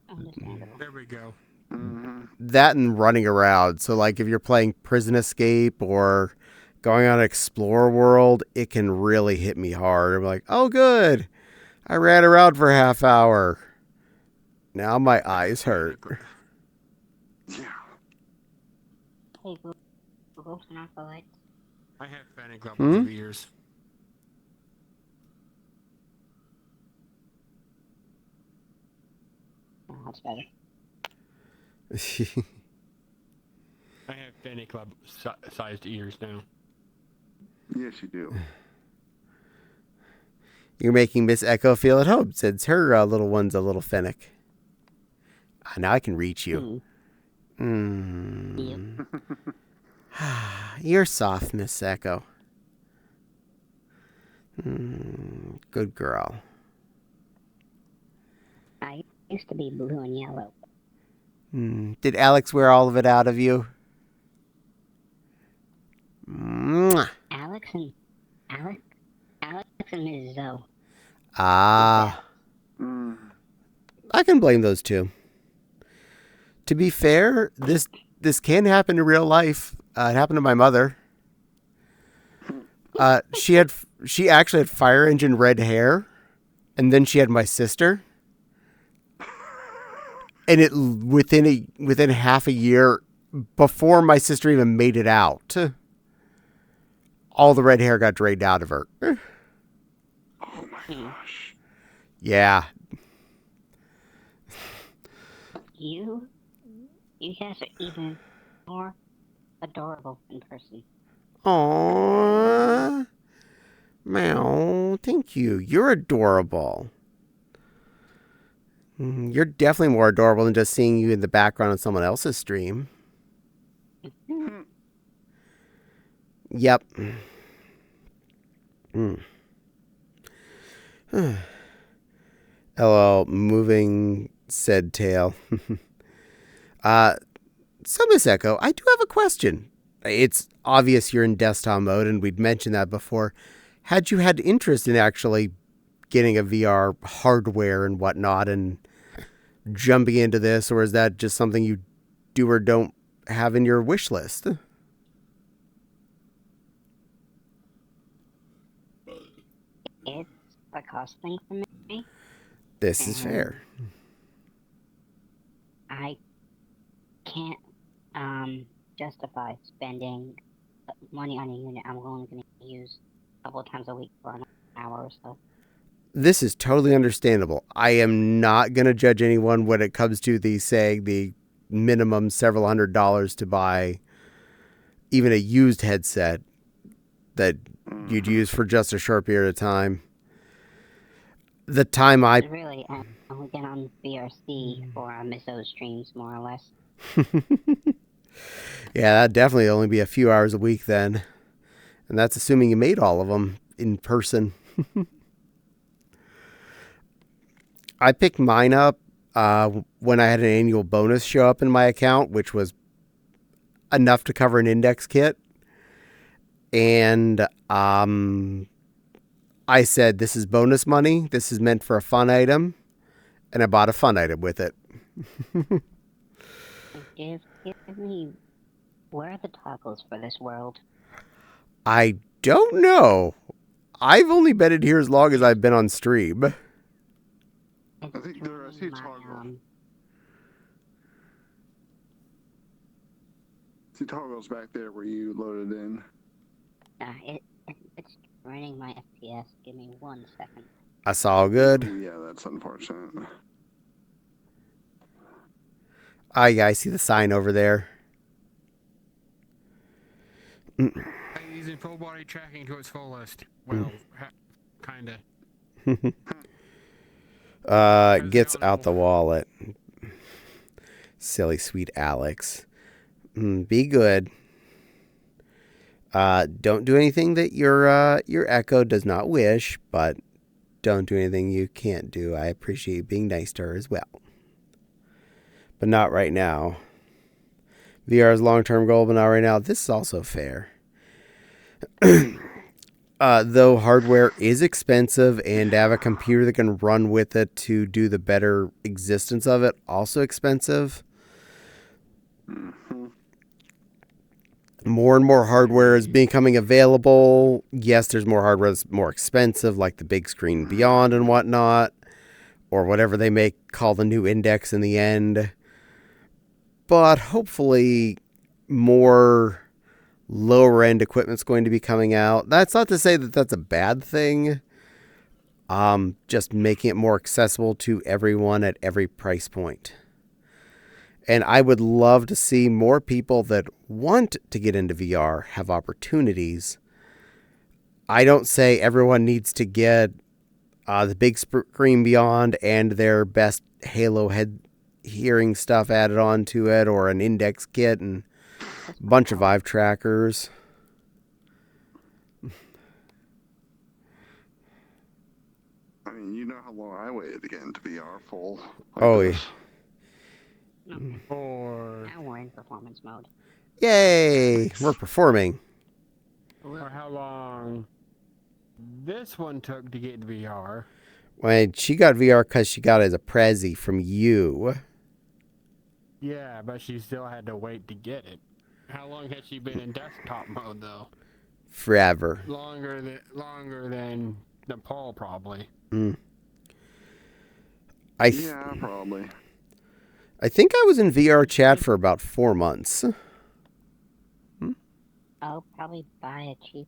Understandable. There we go. Mm-hmm. That and running around. So like if you're playing Prison Escape or going on Explore World, it can really hit me hard. I'm like, oh good. I ran around for a half hour. Now my eyes hurt. Yeah. Hey, Google, turn off the lights. I have Fennec levels of ears. Oh, that's better. I have Fennec sized ears now. Yes, you do. You're making Miss Echo feel at home since her little one's a little fennec. Now I can reach you. Yep. You're soft, Miss Echo. Good girl. I used to be blue and yellow. Did Alex wear all of it out of you? Mwah. Alex and Ms. Zoe. Ah. Mm. I can blame those two. To be fair, this can happen in real life. It happened to my mother. She actually had fire engine red hair, and then she had my sister. And it within half a year, before my sister even made it out, all the red hair got drained out of her. Oh my gosh. Yeah. You guys are even more adorable in person. Aww. Meow. Thank you. You're adorable. You're definitely more adorable than just seeing you in the background on someone else's stream. Yep. LOL, moving said tail. So Miss Echo, I do have a question. It's obvious you're in desktop mode, and we'd mentioned that before. Had you had interest in actually getting a VR hardware and whatnot and jumping into this, or is that just something you do or don't have in your wish list? It's a cost thing for me. This is fair. I can't justify spending money on a unit I'm only going to use a couple of times a week for an hour or so. This is totally understandable. I am not going to judge anyone when it comes to the minimum several $100s to buy even a used headset that you'd use for just a short period of time. The time I... Really, I'm only getting on VRC for Miss O's streams, more or less. Yeah, that'd definitely only be a few hours a week then. And that's assuming you made all of them in person. I picked mine up when I had an annual bonus show up in my account, which was enough to cover an index kit. And I said, this is bonus money. This is meant for a fun item. And I bought a fun item with it. give me, where are the toggles for this world? I don't know. I've only been in here as long as I've been on stream. It's I think there are joining my, See toggles back there where you loaded in. it's running my FPS. Give me 1 second. That's all good. Yeah, that's unfortunate. Yeah, I see the sign over there. I'm using full body tracking to its fullest. Well, kinda. Gets out the wallet. Silly sweet Alex. Be good. Don't do anything that your Echo does not wish, but don't do anything you can't do. I appreciate you being nice to her as well. But not right now. VR's long-term goal, but not right now. This is also fair. Though hardware is expensive and to have a computer that can run with it to do the better existence of it, also expensive. More and more hardware is becoming available. Yes, there's more hardware that's more expensive, like the big screen beyond and whatnot, or whatever they may call the new index in the end. But hopefully more lower end equipment's going to be coming out. That's not to say that that's a bad thing. Just making it more accessible to everyone at every price point. And I would love to see more people that want to get into VR have opportunities. I don't say everyone needs to get the big screen beyond and their best Halo head hearing stuff added onto it, or an index kit and a bunch of Vive trackers. I mean, you know how long I waited to get into VR full. Yeah. Or Now we're in performance mode. Yay! We're performing. or how long this one took to get VR. When she got VR because she got it as a Prezi from you. Yeah, but she still had to wait to get it. How long has she been in desktop mode though? Forever. Longer than Nepal probably. Yeah, probably. I think I was in VR chat for about 4 months. I'll probably buy a cheap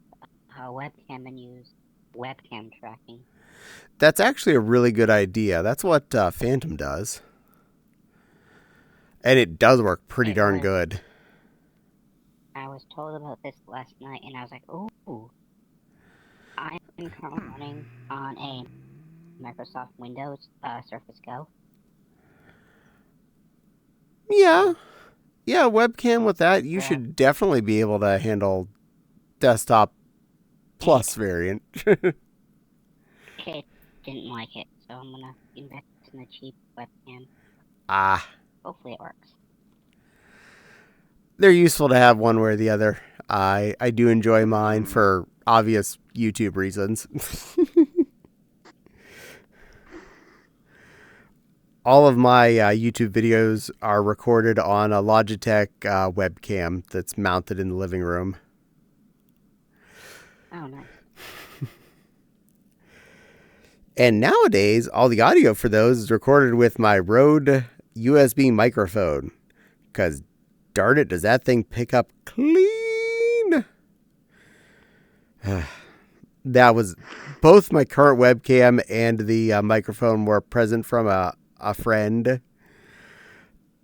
webcam and use webcam tracking. That's actually a really good idea. That's what Phantom does. And it does work pretty darn good. I was told about this last night, and I was like, ooh. I am currently running on a Microsoft Windows Surface Go. Yeah, webcam with that, you should definitely be able to handle desktop plus variant. Kid didn't like it, so I'm gonna invest in a cheap webcam. Hopefully it works. They're useful to have one way or the other. I do enjoy mine for obvious YouTube reasons. All of my YouTube videos are recorded on a Logitech webcam that's mounted in the living room. Oh, nice. And nowadays, all the audio for those is recorded with my Rode USB microphone. Because, darn it, does that thing pick up clean? That was both my current webcam and the microphone were present from a friend.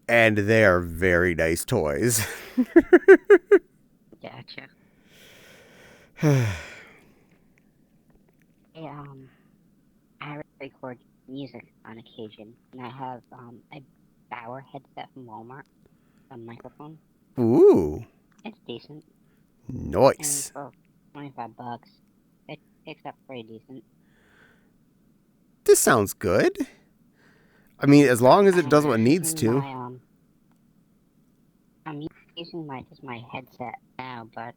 And they are very nice toys. Gotcha. I record music on occasion, and I have a Bauer headset from Walmart, a microphone. Ooh. It's decent. Nice. And for $25, it picks up pretty decent. This sounds good. I mean, as long as it does what it needs to. I'm using my headset now, but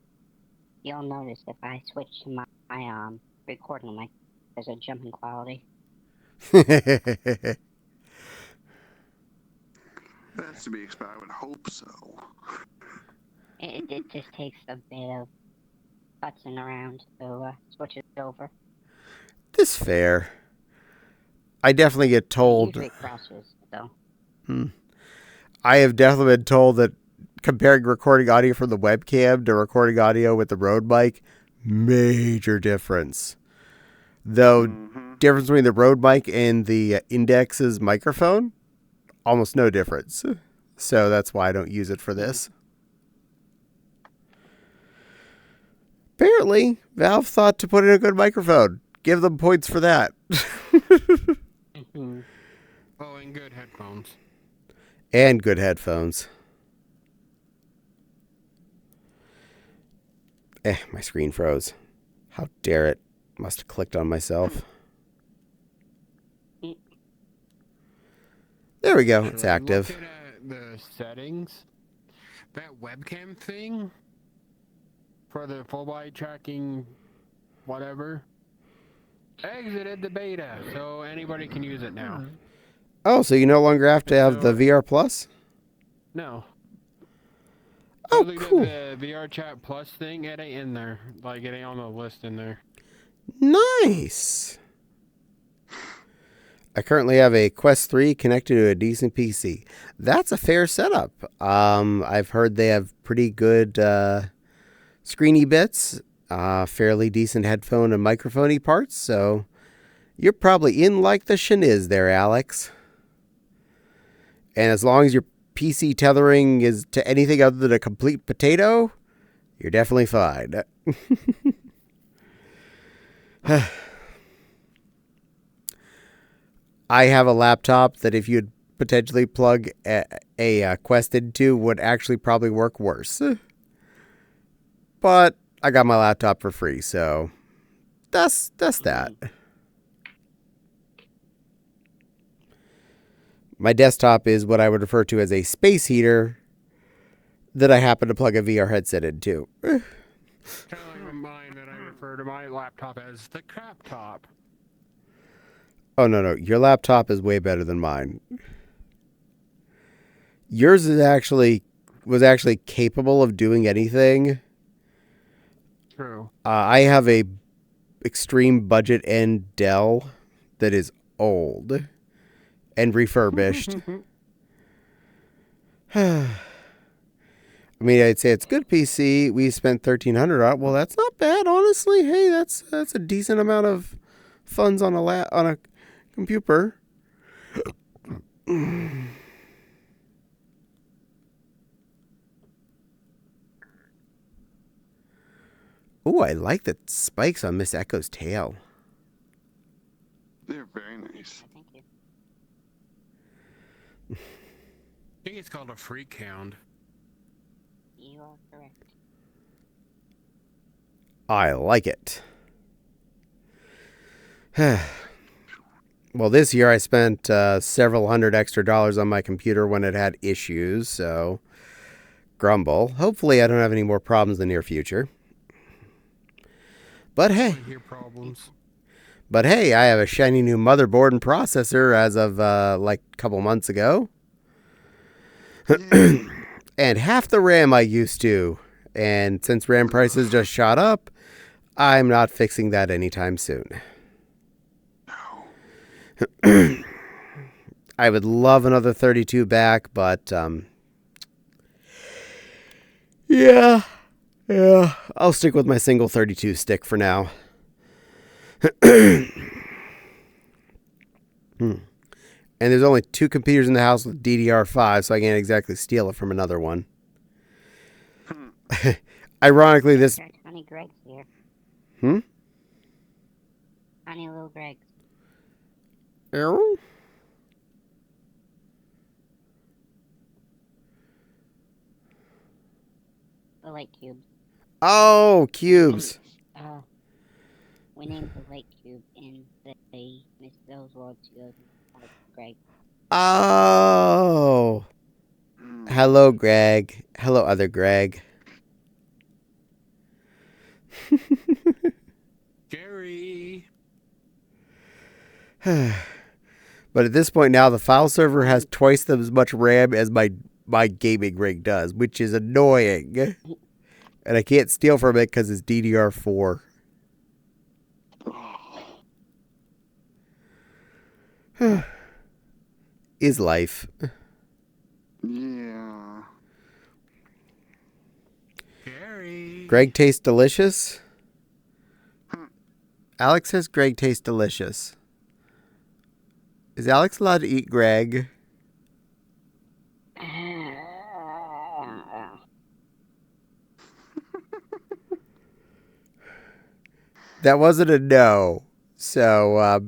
you'll notice if I switch to my recording mic, there's a jump in quality. That's to be expected. I would hope so. It just takes a bit of putzing around to switch it over. This fair. I definitely get told. Usually it crashes, though. I have definitely been told that comparing recording audio from the webcam to recording audio with the Rode mic, major difference. Though, difference between the Rode mic and the Index's microphone, almost no difference. So that's why I don't use it for this. Apparently, Valve thought to put in a good microphone. Give them points for that. Oh, and good headphones. And good headphones. My screen froze. How dare it. Must have clicked on myself. There we go. It's active. Looking at the settings, that webcam thing for the full body tracking, whatever, exited the beta, so anybody can use it now. Oh, so you no longer have to have the VR Plus? No. Oh, I cool. The VR Chat Plus thing, it ain't in there. Like, it ain't on the list in there. Nice. I currently have a Quest 3 connected to a decent PC. That's a fair setup. I've heard they have pretty good screeny bits, fairly decent headphone and microphone-y parts, so you're probably in like the shiniz there, Alex. And as long as your PC tethering is to anything other than a complete potato, you're definitely fine. I have a laptop that if you'd potentially plug a Quest into would actually probably work worse. But I got my laptop for free, so that's that. My desktop is what I would refer to as a space heater that I happen to plug a VR headset into. Kind of like mine that I refer to my laptop as the crap top. Oh, no. Your laptop is way better than mine. Yours was actually capable of doing anything. True. I have a extreme budget end Dell that is old and refurbished. I mean, I'd say it's a good PC. We spent $1,300 on it. Well, that's not bad, honestly. Hey, that's a decent amount of funds on a computer. Ooh, I like the spikes on Miss Echo's tail. They're very nice. Thank you. I think it's called a freak hound. You are correct. I like it. Well, this year I spent several $100 extra on my computer when it had issues, so grumble. Hopefully I don't have any more problems in the near future. But hey, I have a shiny new motherboard and processor as of like a couple months ago. And half the RAM I used to. And since RAM prices just shot up, I'm not fixing that anytime soon. I would love another 32 back, but yeah, I'll stick with my single 32 stick for now. And there's only 2 computers in the house with DDR5, so I can't exactly steal it from another one. Ironically, this... There are tiny Gregs here. Tiny little Gregs. Arrow? The light cubes. Oh, cubes. We named the light cube in the Miss Bill's World 2 Greg. Oh. Hello, Greg. Hello, other Greg. Jerry. But at this point now, the file server has twice as much RAM as my gaming rig does, which is annoying. And I can't steal from it because it's DDR4. Is life. Yeah. Gary. Greg tastes delicious. Alex says Greg tastes delicious. Is Alex allowed to eat Greg? That wasn't a no. So,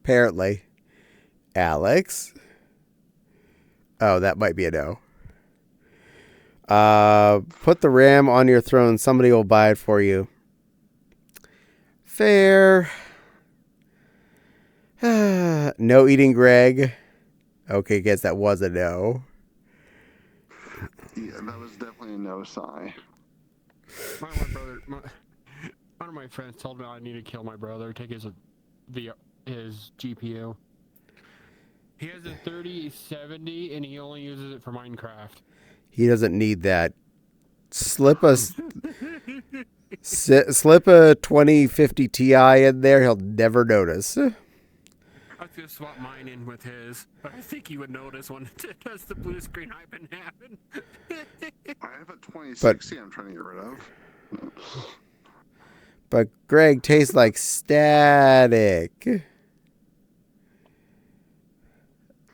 apparently. Alex? Oh, that might be a no. Put the RAM on your throne. Somebody will buy it for you. Fair. No eating Greg. Okay, guess that was a no. Yeah, that was definitely a no sigh. One of my friends told me I need to kill my brother, take his GPU. He has a 3070 and he only uses it for Minecraft. He doesn't need that. Slip a 2050 Ti in there, he'll never notice. I was gonna swap mine in with his, but I think he would notice when it does the blue screen I've been having. I have a 2060 I'm trying to get rid of. But Greg tastes like static.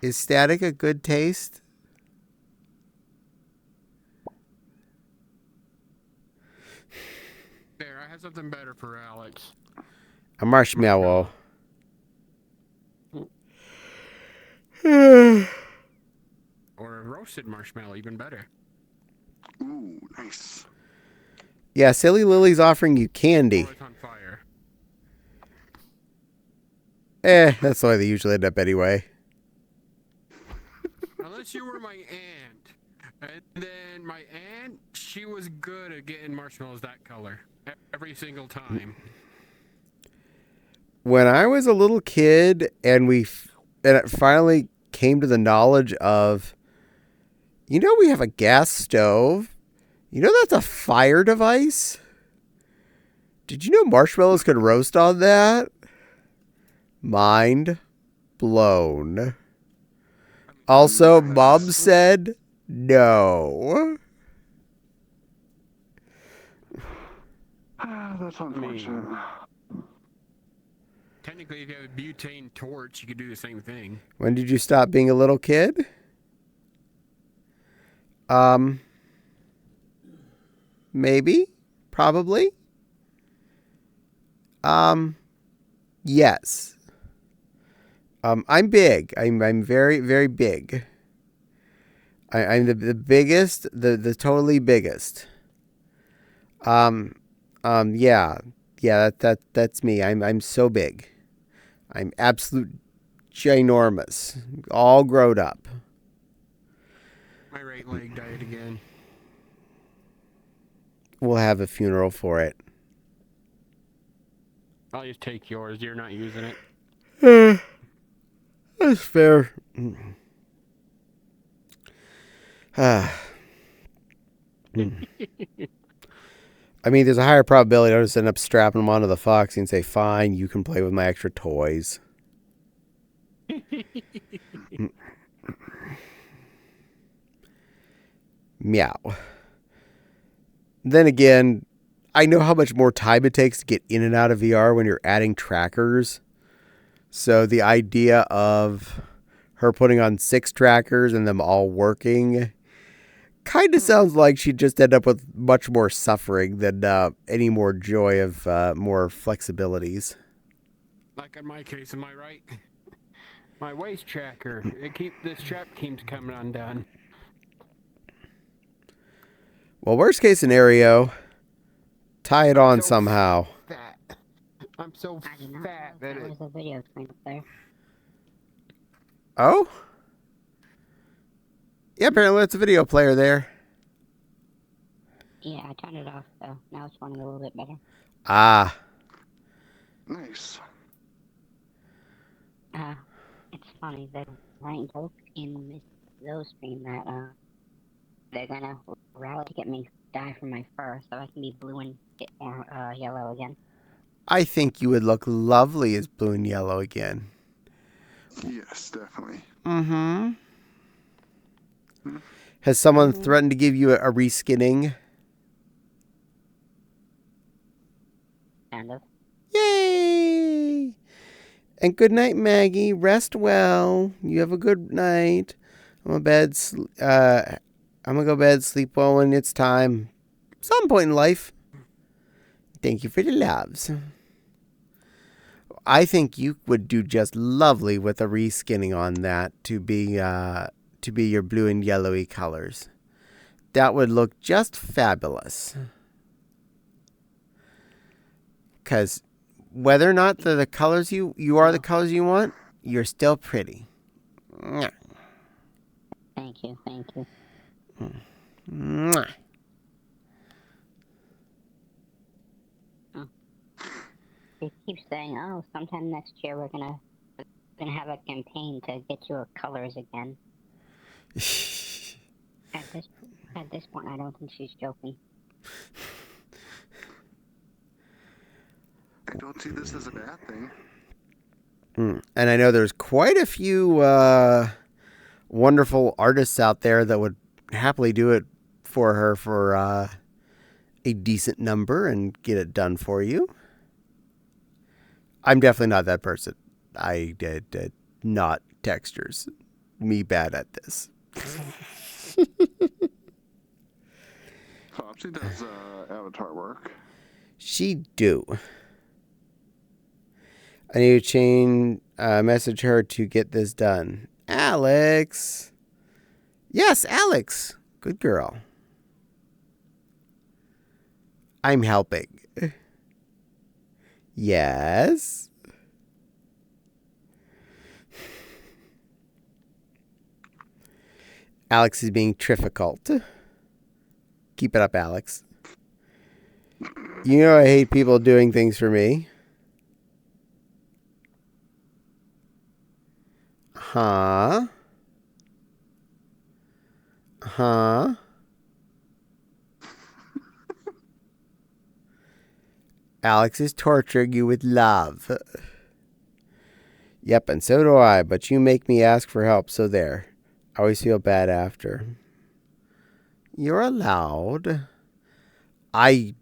Is static a good taste? There, I have something better for Alex. A marshmallow. Or a roasted marshmallow, even better. Ooh, nice. Yeah, Silly Lily's offering you candy. Or it's on fire. That's the way they usually end up anyway. Unless you were my aunt. And then my aunt, she was good at getting marshmallows that color. Every single time. When I was a little kid and it finally came to the knowledge of, we have a gas stove. That's a fire device? Did you know marshmallows could roast on that? Mind blown. Also, Mom said no. That's unfortunate. Technically, if you have a butane torch, you could do the same thing. When did you stop being a little kid? Maybe. Probably. Yes. I'm big. I'm very, very big. I'm the biggest, the totally biggest. Yeah. Yeah, that's me. I'm so big. I'm absolute ginormous. All grown up. My right leg died again. We'll have a funeral for it. I'll just take yours. You're not using it. That's fair. I mean, there's a higher probability I'll just end up strapping them onto the Foxy and say, fine, you can play with my extra toys. Meow. Then again, I know how much more time it takes to get in and out of VR when you're adding trackers. So the idea of her putting on 6 trackers and them all working kind of sounds like she'd just end up with much more suffering than any more joy of more flexibilities. Like in my case, am I right? My waist tracker. This strap keeps coming undone. Well, worst case scenario, tie it on somehow. Fat. I'm so I did not fat know that there it... was a video screen up there. Oh? Yeah, apparently it's a video player there. Yeah, I turned it off, so now it's running a little bit better. Ah. Nice. It's funny, they write jokes in those stream that they're gonna rally to get me dye for my fur so I can be blue and or yellow again. I think you would look lovely as blue and yellow again. Yes, definitely. Mm-hmm. Has someone threatened to give you a reskinning? Kind of. Yay! And good night, Maggie. Rest well. You have a good night. I'm gonna go to bed, sleep well when it's time. Some point in life. Thank you for the loves. I think you would do just lovely with a reskinning on that to be your blue and yellowy colors. That would look just fabulous. Because whether or not they're the colors you are the colors you want, you're still pretty. Mwah. Thank you, thank you. Mwah. They keep saying, "Oh, sometime next year we're gonna have a campaign to get your colors again." At this point, I don't think she's joking. I don't see this as a bad thing. And I know there's quite a few wonderful artists out there that would happily do it for her for a decent number and get it done for you. I'm definitely not that person. I did not textures. Me bad at this. Flopsy does avatar work. She do. I need to message her to get this done. Alex. Yes, Alex. Good girl. I'm helping. Yes. Alex is being difficult. Keep it up, Alex. You know I hate people doing things for me. Huh? Huh? Alex is torturing you with love. Yep, and so do I, but you make me ask for help, so there. I always feel bad after. You're allowed. I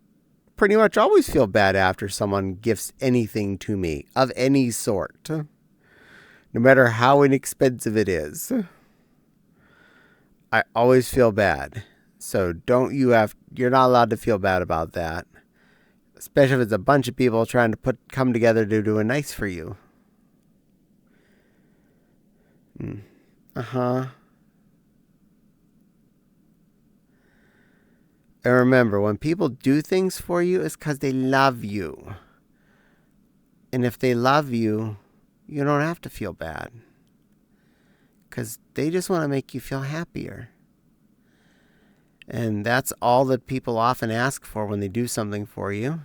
pretty much always feel bad after someone gifts anything to me, of any sort. No matter how inexpensive it is. I always feel bad. So you're not allowed to feel bad about that. Especially if it's a bunch of people trying to come together to do a nice for you. Uh-huh. And remember, when people do things for you, it's because they love you. And if they love you, you don't have to feel bad. Because they just want to make you feel happier. And that's all that people often ask for when they do something for you,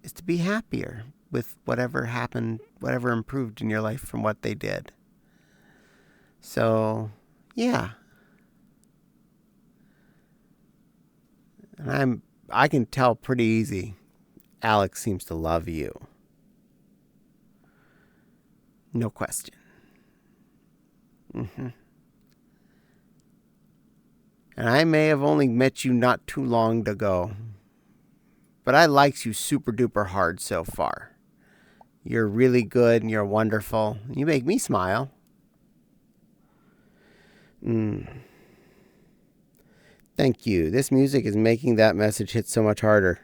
is to be happier with whatever happened, whatever improved in your life from what they did. So, yeah. And I can tell pretty easy, Alex seems to love you. No question. And I may have only met you not too long ago, but I likes you super duper hard so far. You're really good and you're wonderful. You make me smile. Thank you. This music is making that message hit so much harder.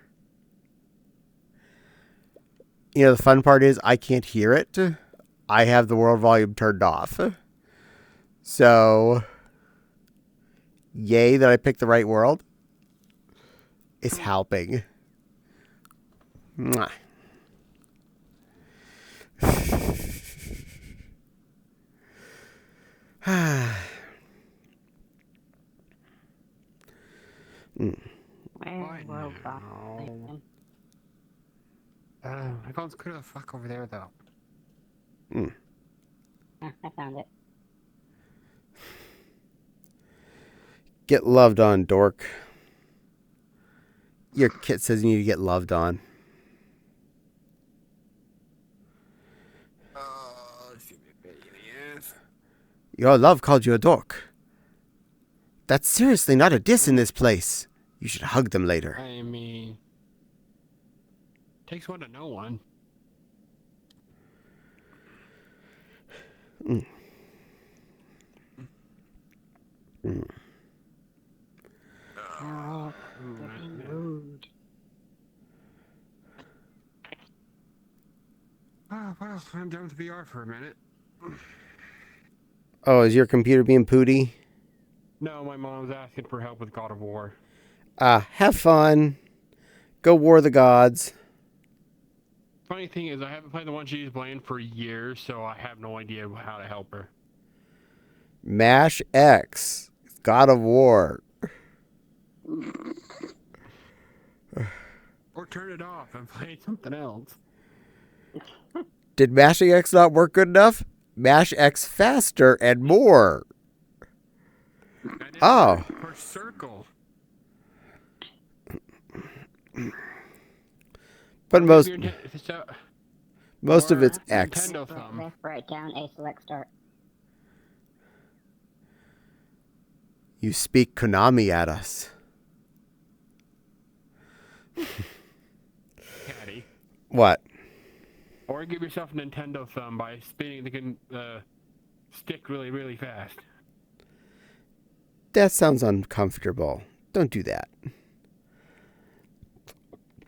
You know, the fun part is I can't hear it. I have the world volume turned off. So, yay that I picked the right world. It's helping. Mwah. Where's world now? volume? My phone's clear the fuck over there, though. I found it. Get loved on, dork. Your kid says you need to get loved on. Your love called you a dork. That's seriously not a diss in this place. You should hug them later. I mean, takes one to know one. Mm. Mm. Oh, getting rude. Oh, well, I'm done with VR for a minute. Oh, is your computer being pooty? No, my mom's asking for help with God of War. Have fun. Go war the gods. Funny thing is, I haven't played the one she's playing for years, so I have no idea how to help her. Mash X. God of War. Or turn it off and play something else. Did mashing X not work good enough? Mash X faster and more. Oh. For circle. But most of it's X. X. Nintendo thumb. Left, right, down, A, select, start. You speak Konami at us. Caddie. What? Or give yourself a Nintendo thumb by spinning the stick really, really fast. That sounds uncomfortable. Don't do that.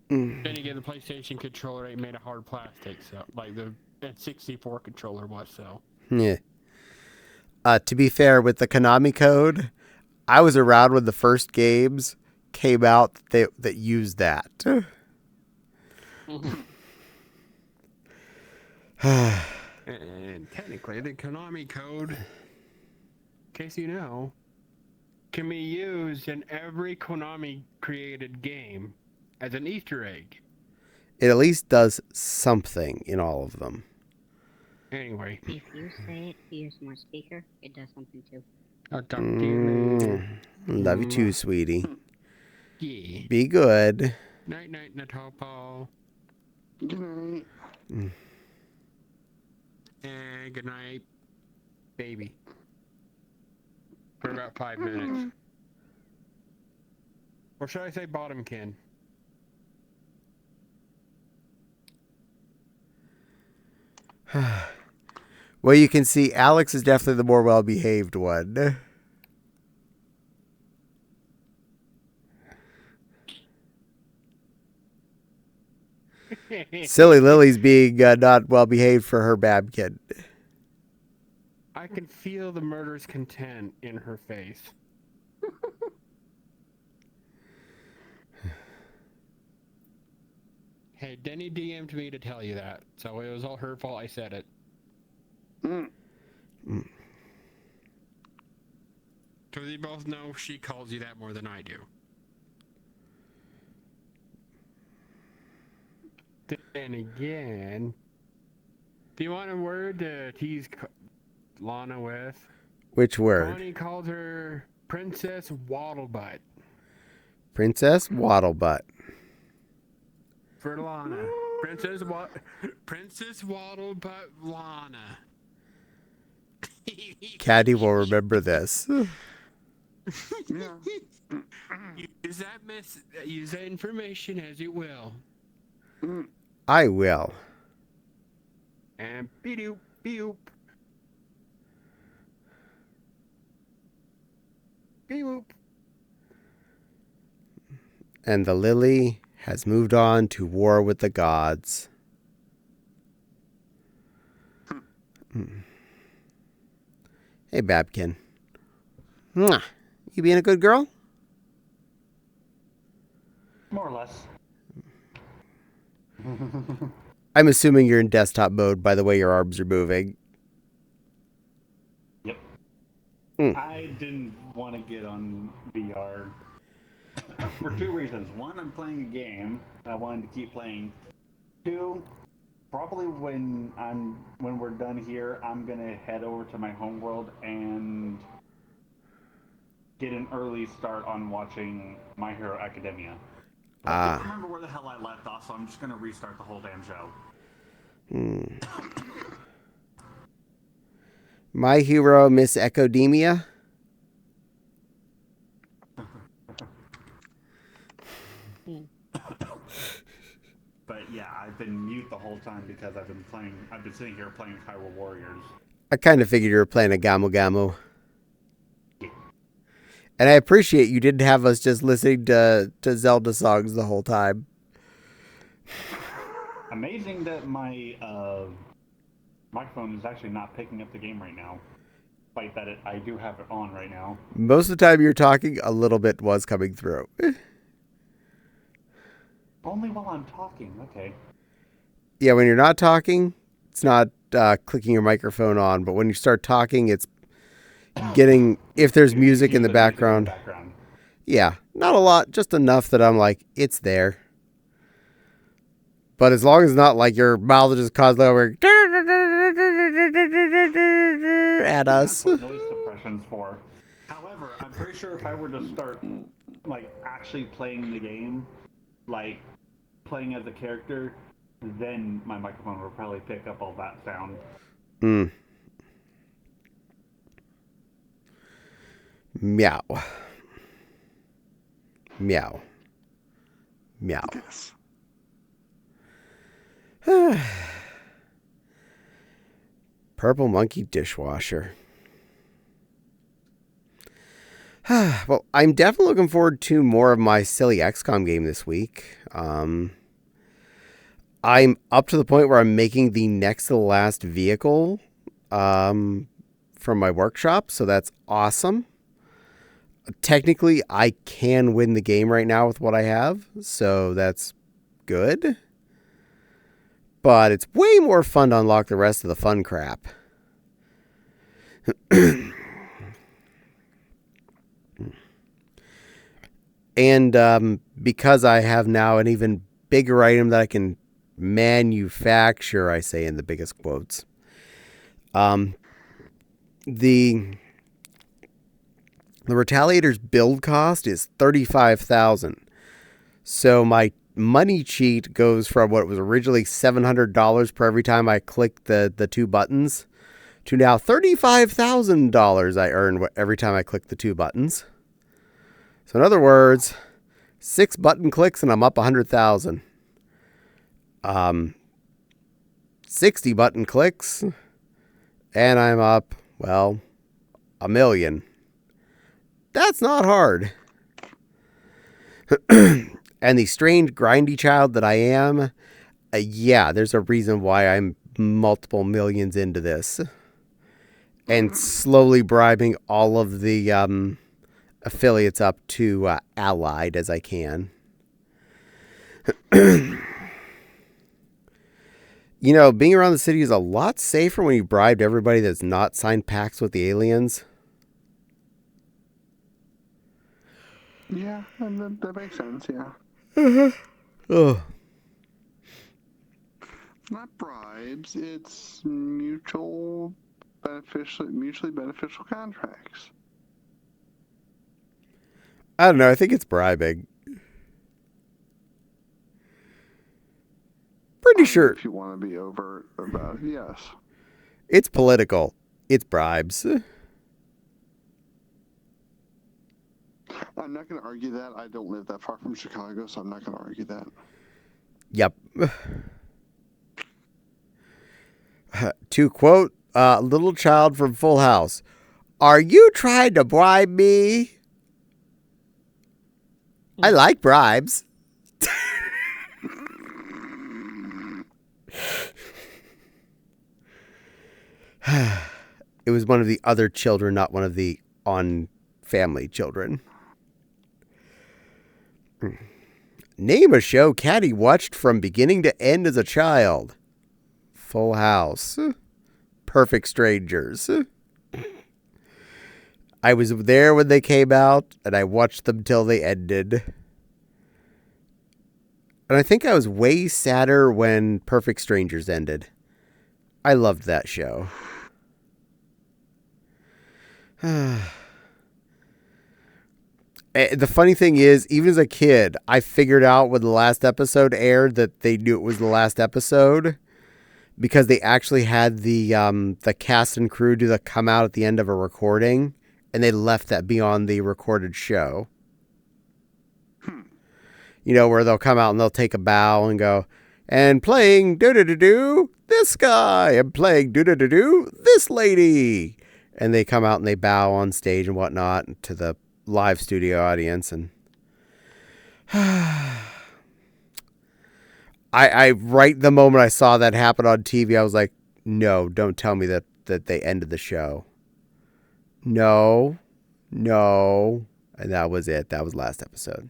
Then again, the PlayStation controller ain't made of hard plastic, so like the N64 controller was. So. Yeah. To be fair, with the Konami code, I was around when the first games came out that used that. And technically, the Konami code, in case you know, can be used in every Konami created game as an Easter egg. It at least does something in all of them. Anyway. If you say it to your smart speaker, it does something too. I'll talk to you later. Love you too, sweetie. Yeah. Be good. Night, night, Natopo. Good night. And good night, baby. For about 5 minutes. Or should I say bottomkin? Well, you can see Alex is definitely the more well-behaved one. Silly Lily's being not well-behaved for her babkin. I can feel the murderous content in her face. Hey, Denny DM'd me to tell you that, so it was all her fault I said it. So you both know she calls you that more than I do. Then again, do you want a word to tease Lana with? Which word? Connie called her Princess Waddlebutt. Princess Waddlebutt. For Lana. Princess Waddlebutt Lana. Caddie will remember this. Yeah. Use that information as you will. I will. And beep beep. Beep. And the Lily has moved on to war with the gods. Hey, Babkin. Mwah. You being a good girl? More or less. I'm assuming you're in desktop mode by the way your arms are moving. Yep. I didn't want to get on VR for two reasons. One, I'm playing a game I wanted to keep playing. Two, Probably when we're done here, I'm gonna head over to my homeworld and get an early start on watching My Hero Academia. I don't remember where the hell I left off, so I'm just gonna restart the whole damn show. My Hero Miss Ecodemia. But yeah, I've been mute the whole time because I've been sitting here playing Hyrule Warriors. I kind of figured you were playing a Gamu Gamu. And I appreciate you didn't have us just listening to Zelda songs the whole time. Amazing that my microphone is actually not picking up the game right now. Despite that I do have it on right now. Most of the time you're talking, a little bit was coming through. Only while I'm talking, okay. Yeah, when you're not talking, it's not clicking your microphone on. But when you start talking, it's getting, if there's music in the background. Yeah, not a lot, just enough that I'm like, it's there. But as long as it's not like your mouth is just constantly over at us. That's what noise suppression's for. However, I'm pretty sure if I were to start like actually playing the game, like playing as a character, then my microphone will probably pick up all that sound. Meow. Meow. Meow. Yes. Purple Monkey Dishwasher. Well, I'm definitely looking forward to more of my silly XCOM game this week. I'm up to the point where I'm making the next to the last vehicle from my workshop, so that's awesome. Technically, I can win the game right now with what I have, so that's good. But it's way more fun to unlock the rest of the fun crap. And because I have now an even bigger item that I can manufacture, I say in the biggest quotes, the Retaliator's build cost is $35,000. So my money cheat goes from what was originally $700 per every time I click the two buttons to now $35,000 I earn every time I click the two buttons. So in other words, 6 button clicks and I'm up 100,000. 60 button clicks and I'm up, well, 1 million. That's not hard. And the strange grindy child that I am, yeah, there's a reason why I'm multiple millions into this. And slowly bribing all of the affiliates up to allied as I can. You know, being around the city is a lot safer when you bribed everybody that's not signed pacts with the aliens. Yeah, that makes sense, yeah. Oh. Not bribes, it's mutually beneficial contracts. I don't know. I think it's bribing. Pretty sure. If you want to be overt about it, yes. It's political. It's bribes. I'm not going to argue that. I don't live that far from Chicago, so I'm not going to argue that. Yep. To quote a little child from Full House, "Are you trying to bribe me? I like bribes." It was one of the other children, not one of the on-family children. Name a show Caddie watched from beginning to end as a child. Full House. Perfect Strangers. I was there when they came out, and I watched them till they ended. And I think I was way sadder when Perfect Strangers ended. I loved that show. The funny thing is, even as a kid, I figured out when the last episode aired that they knew it was the last episode because they actually had the cast and crew do the come out at the end of a recording, and they left that beyond the recorded show. You know, where they'll come out and they'll take a bow and go, and playing doo-doo-doo-doo, this guy, and playing doo-doo-doo-doo, this lady. And they come out and they bow on stage and whatnot to the live studio audience. And I right the moment I saw that happen on TV, I was like, no, don't tell me that they ended the show. No. And that was it. That was last episode.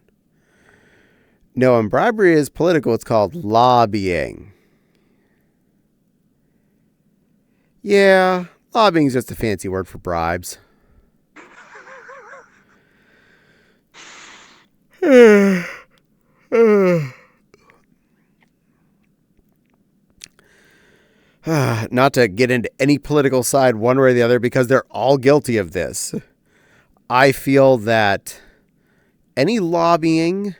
No, and bribery is political. It's called lobbying. Yeah, lobbying is just a fancy word for bribes. Not to get into any political side one way or the other, because they're all guilty of this. I feel that any lobbying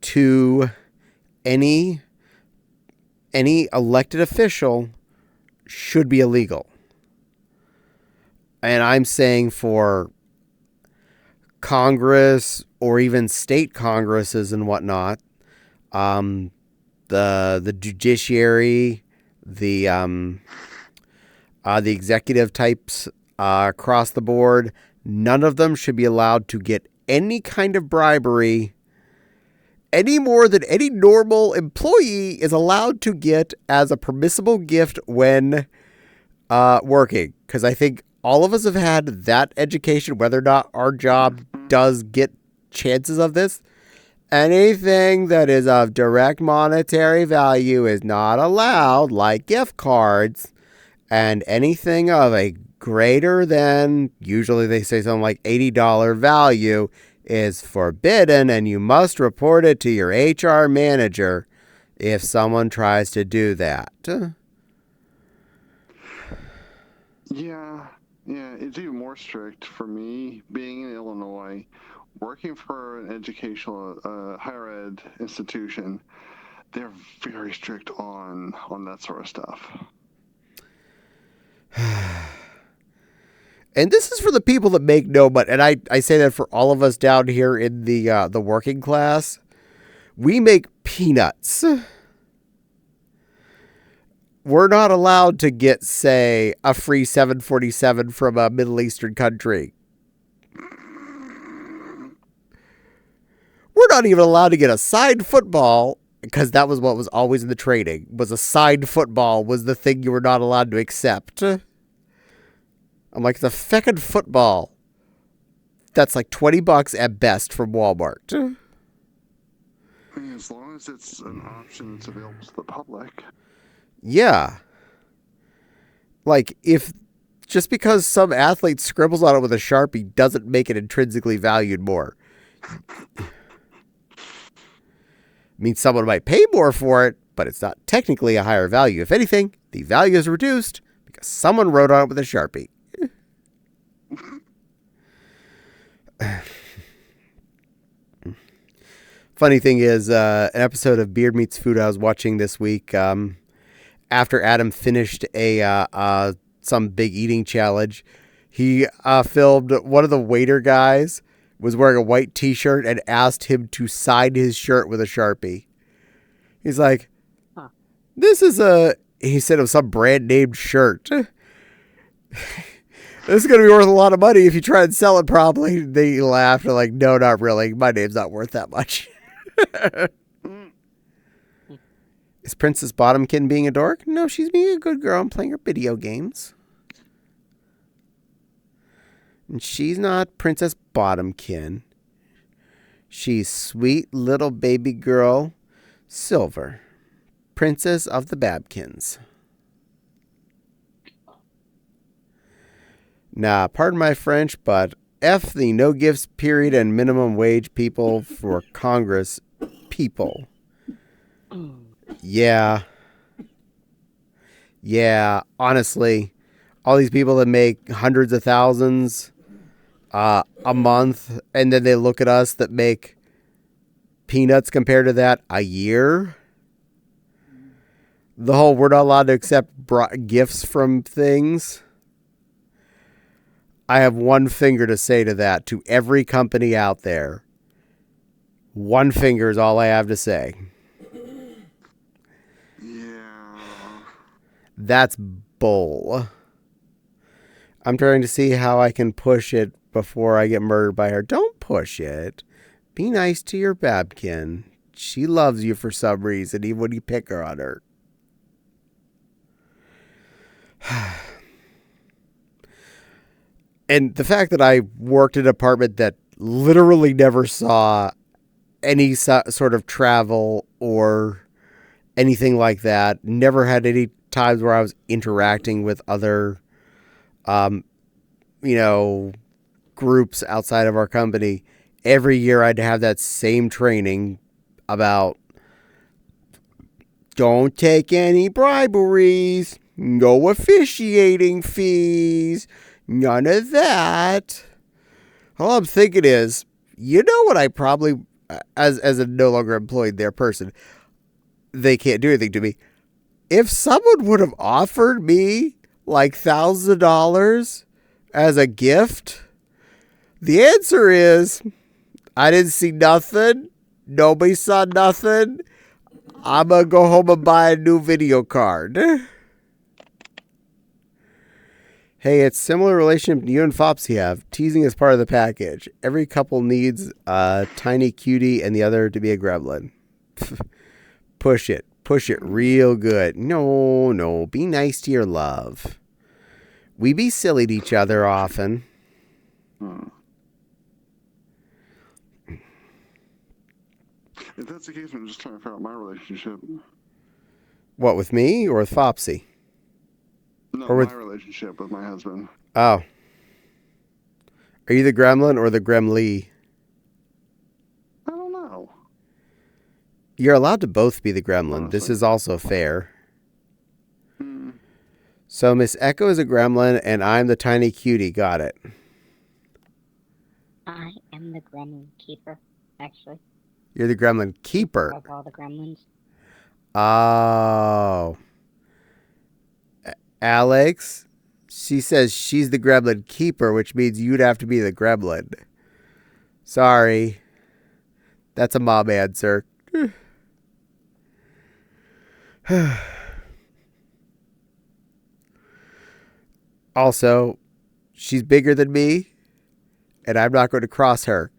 to any elected official should be illegal. And I'm saying for Congress or even state Congresses and whatnot, the judiciary, the executive types across the board, none of them should be allowed to get any kind of bribery any more than any normal employee is allowed to get as a permissible gift when working. Because I think all of us have had that education, whether or not our job does get chances of this. Anything that is of direct monetary value is not allowed, like gift cards. And anything of a greater than, usually they say something like $80 value, is forbidden, and you must report it to your HR manager if someone tries to do that. Yeah, it's even more strict for me being in Illinois, working for an educational higher ed institution. They're very strict on that sort of stuff. And this is for the people that make no money. And I say that for all of us down here in the working class. We make peanuts. We're not allowed to get, say, a free 747 from a Middle Eastern country. We're not even allowed to get a signed football, because that was what was always in the training, was a signed football was the thing you were not allowed to accept. I'm like, the feckin' football. That's like $20 at best from Walmart. As long as it's an option that's available to the public. Yeah. Like, if just because some athlete scribbles on it with a Sharpie doesn't make it intrinsically valued more. I mean, someone might pay more for it, but it's not technically a higher value. If anything, the value is reduced because someone wrote on it with a Sharpie. Funny thing is, an episode of Beard Meets Food I was watching this week, after Adam finished some big eating challenge, he filmed one of the waiter guys was wearing a white t-shirt and asked him to sign his shirt with a Sharpie. He's like, this is he said it was some brand named shirt. This is going to be worth a lot of money if you try and sell it properly. They laughed and like, no, not really. My name's not worth that much. Is Princess Bottomkin being a dork? No, she's being a good girl and playing her video games. And she's not Princess Bottomkin. She's sweet little baby girl Silver, Princess of the Babkins. Nah, pardon my French, but F the no gifts period and minimum wage people for Congress people. Yeah. Yeah, honestly, all these people that make hundreds of thousands a month, and then they look at us that make peanuts compared to that a year. The whole we're not allowed to accept gifts from things. I have one finger to say to that, to every company out there. One finger is all I have to say. Yeah. That's bull. I'm trying to see how I can push it before I get murdered by her. Don't push it. Be nice to your Babkin. She loves you for some reason, even when you pick her on her. And the fact that I worked in an apartment that literally never saw any sort of travel or anything like that, never had any times where I was interacting with other, groups outside of our company. Every year I'd have that same training about don't take any briberies, no officiating fees, none of that. All I'm thinking is, you know what I probably, as a no longer employed there person, they can't do anything to me. If someone would have offered me like $1,000 as a gift, the answer is, I didn't see nothing. Nobody saw nothing. I'm going to go home and buy a new video card. Hey, it's similar relationship you and Fopsy have. Teasing is part of the package. Every couple needs a tiny cutie and the other to be a gremlin. Push it. Push it real good. No. Be nice to your love. We be silly to each other often. If that's the case, I'm just trying to figure out my relationship. What, with me or with Fopsy? No, Or with... my relationship with my husband. Oh. Are you the gremlin or the gremly? I don't know. You're allowed to both be the gremlin. Honestly. This is also fair. So Miss Echo is a gremlin and I'm the tiny cutie. Got it. I am the gremlin keeper, actually. You're the gremlin keeper. Of all the gremlins. Oh. Alex, she says she's the gremlin keeper, which means you'd have to be the gremlin. Sorry. That's a mom answer. Also, she's bigger than me, and I'm not going to cross her.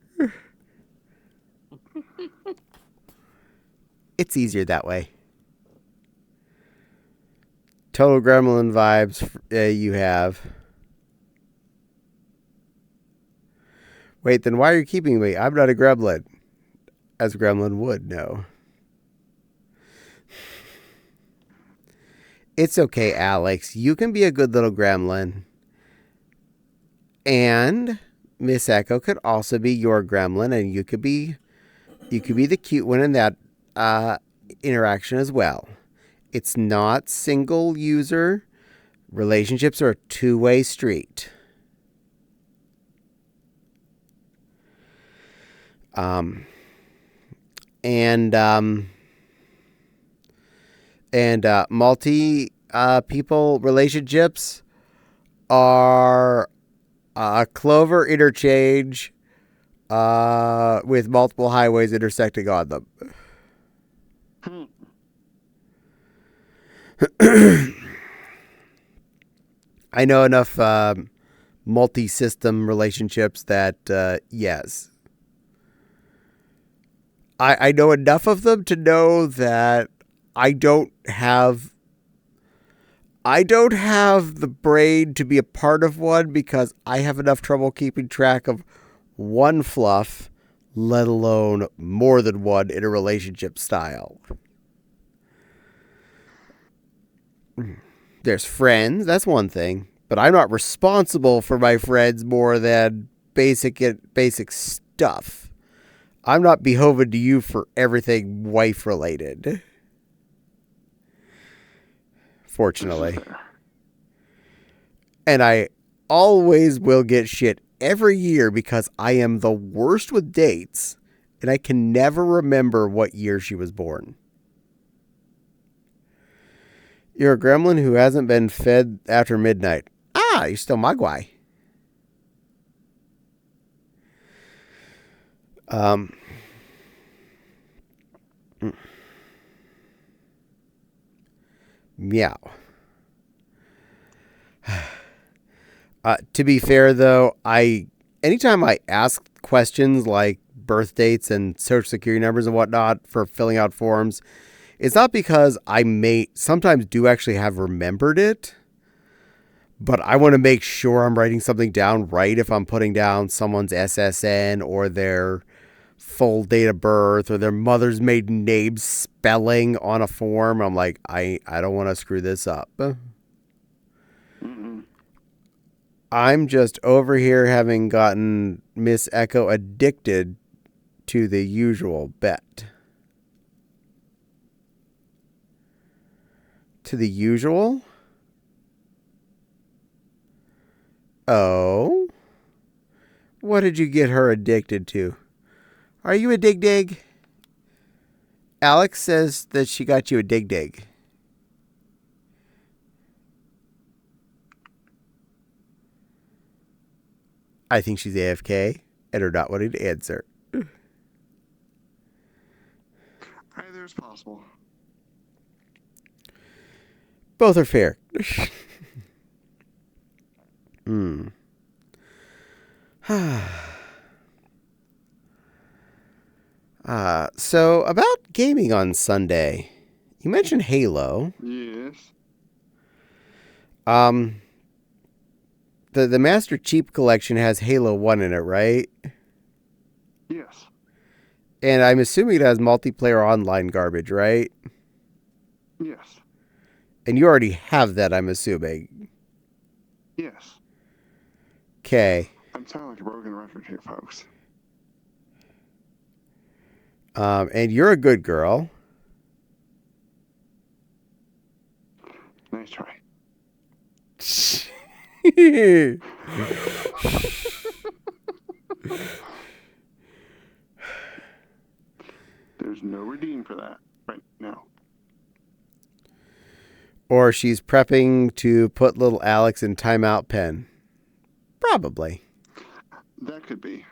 It's easier that way. Total gremlin vibes you have. Wait, then why are you keeping me? I'm not a gremlin. As a gremlin would know. It's okay, Alex. You can be a good little gremlin. And Miss Echo could also be your gremlin, and you could be the cute one in that interaction as well. It's not single user. Relationships are a two-way street. Multi people relationships are a clover interchange with multiple highways intersecting on them. I know enough multi-system relationships that yes. I know enough of them to know that I don't have the brain to be a part of one because I have enough trouble keeping track of one fluff, let alone more than one in a relationship style. There's friends, that's one thing, but I'm not responsible for my friends more than basic stuff. I'm not beholden to you for everything wife related. fortunately. Fair. And I always will get shit every year because I am the worst with dates, and I can never remember what year she was born. You're a gremlin who hasn't been fed after midnight. Ah, you're still Mogwai. Meow. To be fair, though, anytime I ask questions like birth dates and social security numbers and whatnot for filling out forms, it's not because I may sometimes do actually have remembered it, but I want to make sure I'm writing something down right if I'm putting down someone's SSN or their full date of birth or their mother's maiden name spelling on a form. I'm like, I don't want to screw this up. Mm-mm. I'm just over here having gotten Miss Echo addicted to the usual bet. To the usual? Oh? What did you get her addicted to? Are you a dig-dig? Alex says that she got you a dig-dig. I think she's AFK and are not wanting to answer. Either is possible. Both are fair. So about gaming on Sunday, you mentioned Halo. Yes. The Master Chief Collection has Halo 1 in it, right? Yes. And I'm assuming it has multiplayer online garbage, right? Yes. And you already have that, I'm assuming. Yes. Okay. I'm sounding like a broken record here, folks. And you're a good girl. Nice try. There's no redeem for that right now. Or she's prepping to put little Alex in timeout pen. Probably. That could be.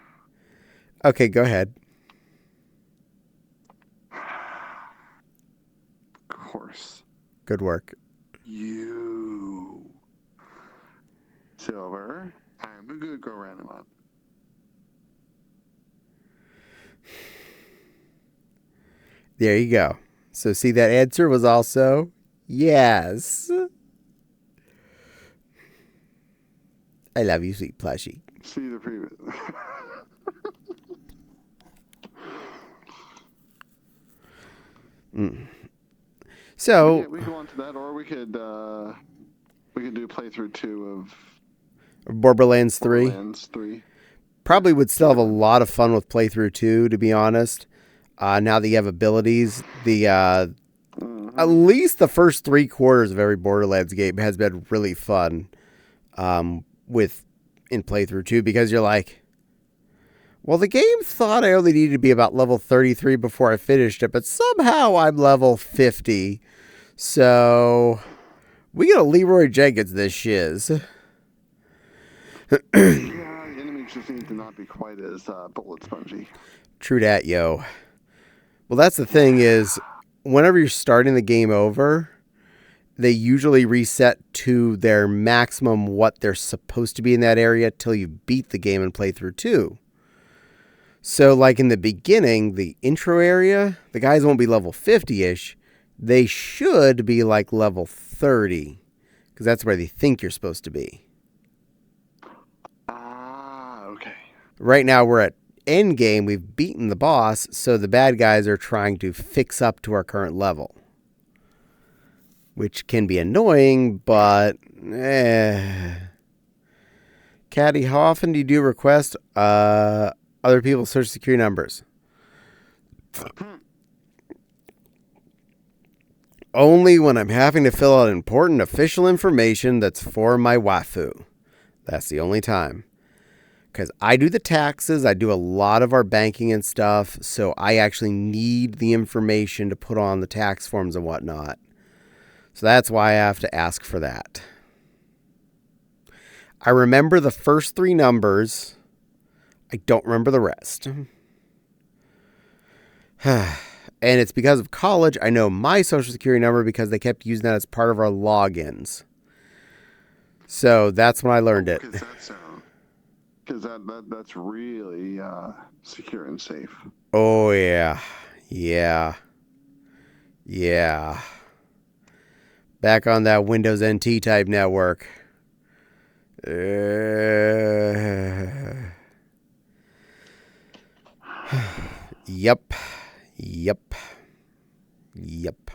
Okay, go ahead. Of course. Good work. You. Silver. I'm a good girl, round him up. There you go. So see, that answer was also yes. I love you, sweet plushie. See the previous. So we could go on to that, or we could do playthrough 2 of Borderlands 3 Borderlands 3. probably would still have a lot of fun with playthrough 2, to be honest. Now that you have abilities, at least the first 3/4 of every Borderlands game has been really fun in playthrough 2, because you're like, well, the game thought I only needed to be about level 33 before I finished it, but somehow I'm level 50. So we got Leroy Jenkins this shiz. Yeah, the enemies just need to not be quite as bullet spongy. True dat, yo. Well, that's the thing is, whenever you're starting the game over, they usually reset to their maximum what they're supposed to be in that area till you beat the game and play through 2. So, like in the beginning, the intro area, the guys won't be level 50-ish. They should be like level 30, because that's where they think you're supposed to be. Ah, okay. Right now, we're at end game. We've beaten the boss, so the bad guys are trying to fix up to our current level, which can be annoying, but Caddie, how often do you request other people's social security numbers? Only when I'm having to fill out important official information that's for my waifu. That's the only time. Because I do the taxes, I do a lot of our banking and stuff, so I actually need the information to put on the tax forms and whatnot. So that's why I have to ask for that. I remember the first 3 numbers. I don't remember the rest. And it's because of college. I know my social security number because they kept using that as part of our logins. So that's when I learned it. Because that's really secure and safe. Oh, yeah. Yeah. Yeah. Back on that Windows NT type network. Yep. Yep. Yep.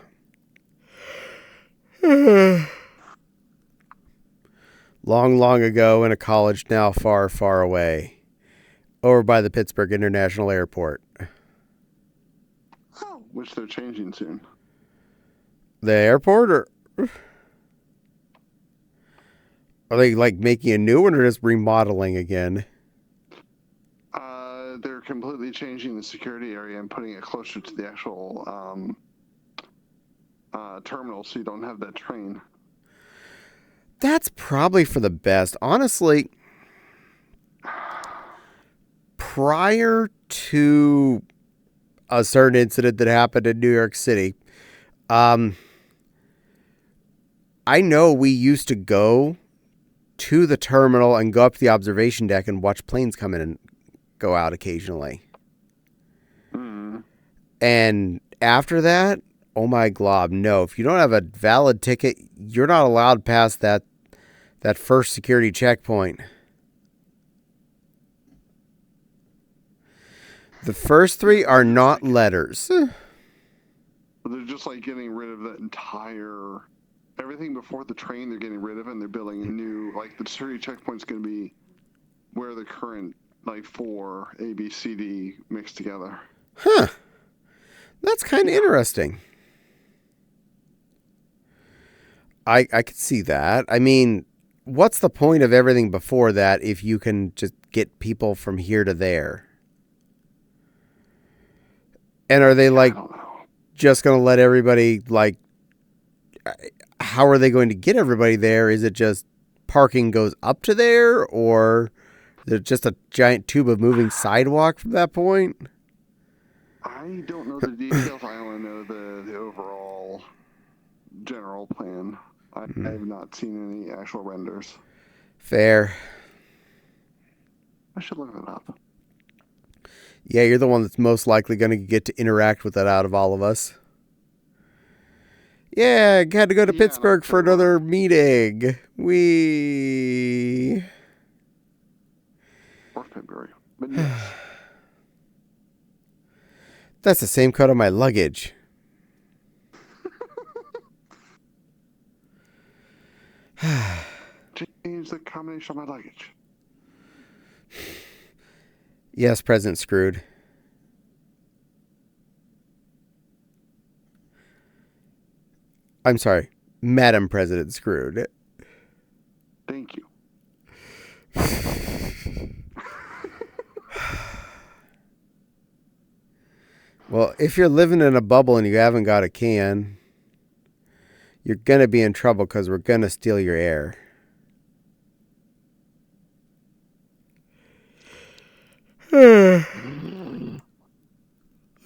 Long, long ago in a college now far, far away. Over by the Pittsburgh International Airport. Which they're changing soon. The airport, or are they like making a new one or just remodeling again? They're completely changing the security area and putting it closer to the actual terminal so you don't have that train. That's probably for the best. Honestly, prior to a certain incident that happened in New York City, I know we used to go to the terminal and go up to the observation deck and watch planes come in and go out occasionally. And after that, oh my glob, no. If you don't have a valid ticket, you're not allowed past that first security checkpoint. The first 3 are not letters. They're just like getting rid of that entire... Everything before the train, they're getting rid of it, and they're building a new... Like, the security checkpoint's going to be where the current, 4 A, B, C, D mixed together. Huh. That's kind of interesting. I could see that. I mean, what's the point of everything before that if you can just get people from here to there? And are they just going to let everybody how are they going to get everybody there? Is it just parking goes up to there, or is it just a giant tube of moving sidewalk from that point? I don't know the details. I only know the overall general plan. I have not seen any actual renders. Fair. I should look that up. Yeah, you're the one that's most likely going to get to interact with that out of all of us. Yeah, I had to go to Pittsburgh for another meeting. Or February. But yes. That's the same cut on my luggage. Change the combination of my luggage. Yes, President Screwed. I'm sorry, Madam President Screwed. Thank you. Well, if you're living in a bubble and you haven't got a can, you're going to be in trouble because we're going to steal your air.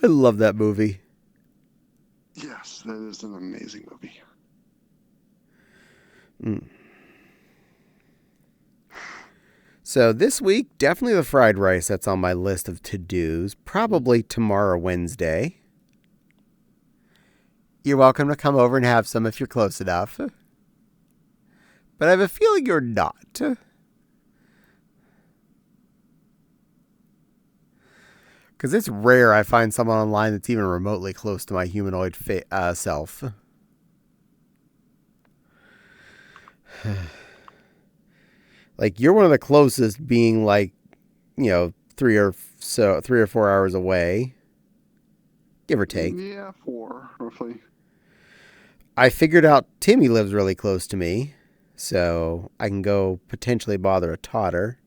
I love that movie. Yes, that is an amazing movie. So this week, definitely the fried rice that's on my list of to-dos. Probably tomorrow, Wednesday. You're welcome to come over and have some if you're close enough. But I have a feeling you're not. Because it's rare I find someone online that's even remotely close to my humanoid self. Like, you're one of the closest, being 3 or 4 hours away. Give or take. Yeah, 4, roughly. I figured out Timmy lives really close to me, so I can go potentially bother a Totter.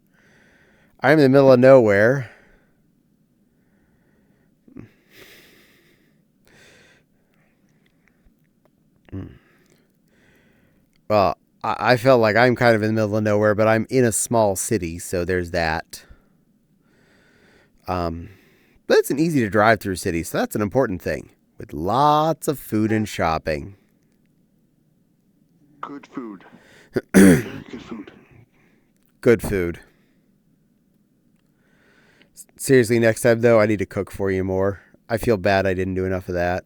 I'm in the middle of nowhere. Well, I felt like I'm kind of in the middle of nowhere, but I'm in a small city, so there's that. But it's an easy to drive through city, so that's an important thing. With lots of food and shopping. Good food. Very good food. Good food. Seriously, next time, though, I need to cook for you more. I feel bad I didn't do enough of that.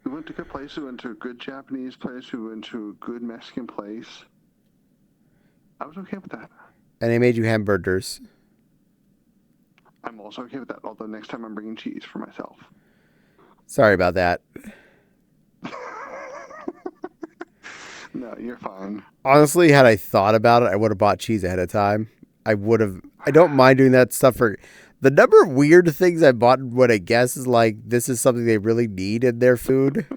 We went to a good place. We went to a good Japanese place. We went to a good Mexican place. I was okay with that. And I made you hamburgers. I'm also okay with that, although next time I'm bringing cheese for myself. Sorry about that. No, you're fine. Honestly, had I thought about it, I would have bought cheese ahead of time. I don't mind doing that stuff for... The number of weird things I bought, what I guess is like, this is something they really need in their food.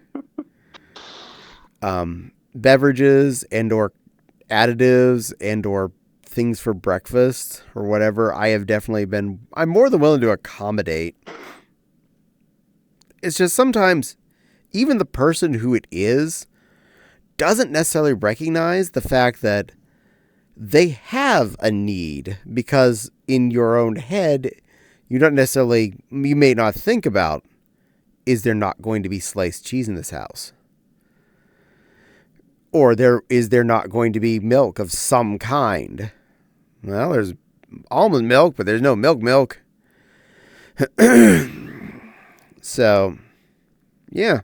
Beverages and or additives and or things for breakfast or whatever, I'm more than willing to accommodate. It's just sometimes even the person who it is doesn't necessarily recognize the fact that they have a need, because in your own head, you may not think about, is there not going to be sliced cheese in this house? Or is there not going to be milk of some kind? Well, there's almond milk, but there's no milk. So, yeah.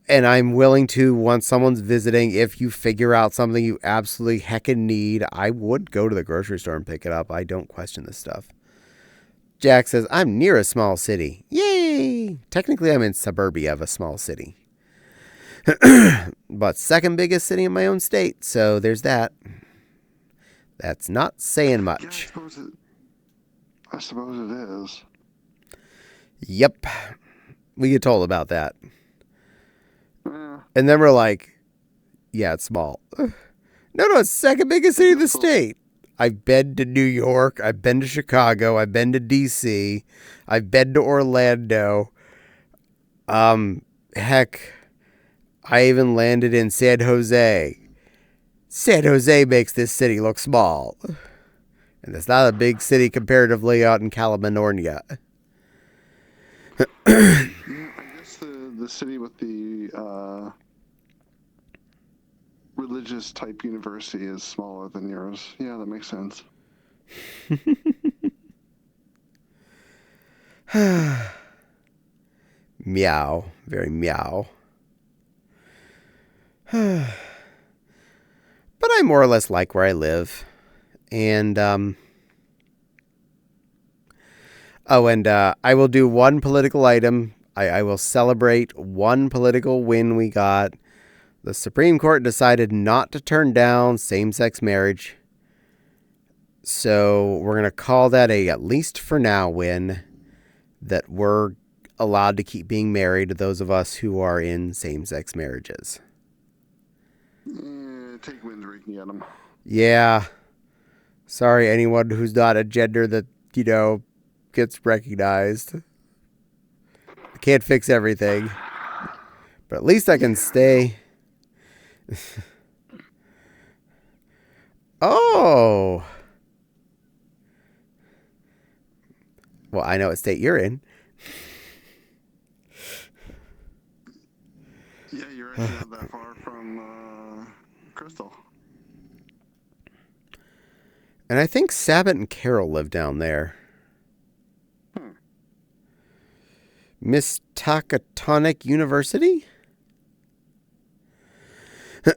And I'm willing to, once someone's visiting, if you figure out something you absolutely heckin' need, I would go to the grocery store and pick it up. I don't question this stuff. Jack says, I'm near a small city. Yay! Technically, I'm in suburbia of a small city. But second biggest city in my own state, so there's that. That's not saying much. Yeah, I suppose it is. Yep. We get told about that. Yeah. And then we're like, yeah, it's small. No, it's second biggest city in the state. I've been to New York. I've been to Chicago. I've been to D.C. I've been to Orlando. Heck, I even landed in San Jose. San Jose makes this city look small. And it's not a big city comparatively out in California. Yeah, I guess the city with the religious type university is smaller than yours. Yeah, that makes sense. Meow. Very meow. But I more or less like where I live. And, I will do one political item. I will celebrate one political win we got. The Supreme Court decided not to turn down same-sex marriage. So we're going to call that at least for now, win. That we're allowed to keep being married to those of us who are in same-sex marriages. Take wins where you can get them. Yeah. Sorry, anyone who's not a gender that, gets recognized. I can't fix everything. But at least I can stay. Oh. Well, I know what state you're in. Yeah, you're actually not that far from Crystal. And I think Sabbath and Carol live down there. Miss Takatonic University?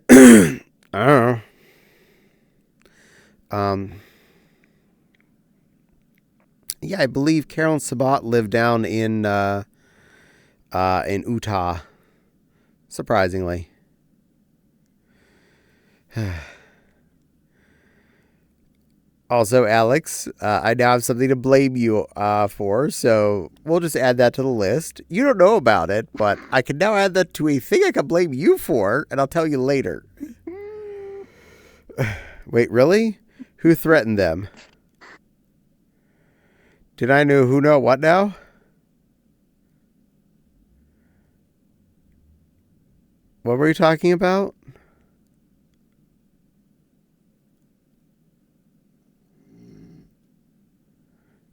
I don't know. Yeah, I believe Carol and Sabat live down in Utah. Surprisingly. Also, Alex, I now have something to blame you for, so we'll just add that to the list. You don't know about it, but I can now add that to a thing I can blame you for, and I'll tell you later. Wait, really? Who threatened them? Did I know who know what now? What were you talking about?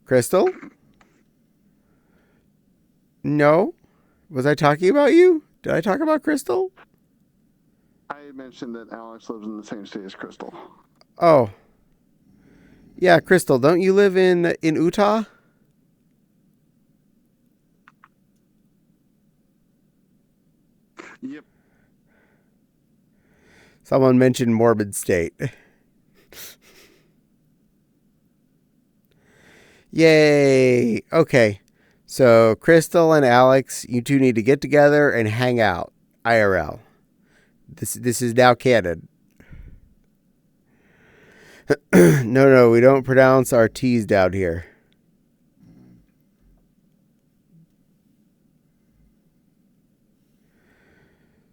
Crystal? No? Was I talking about you? Did I talk about Crystal? I mentioned that Alex lives in the same state as Crystal. Oh. Yeah, Crystal, don't you live in Utah? Yep. Someone mentioned morbid state. Yay. Okay. So, Crystal and Alex, you two need to get together and hang out. IRL. This is now canon. No, we don't pronounce our T's down here.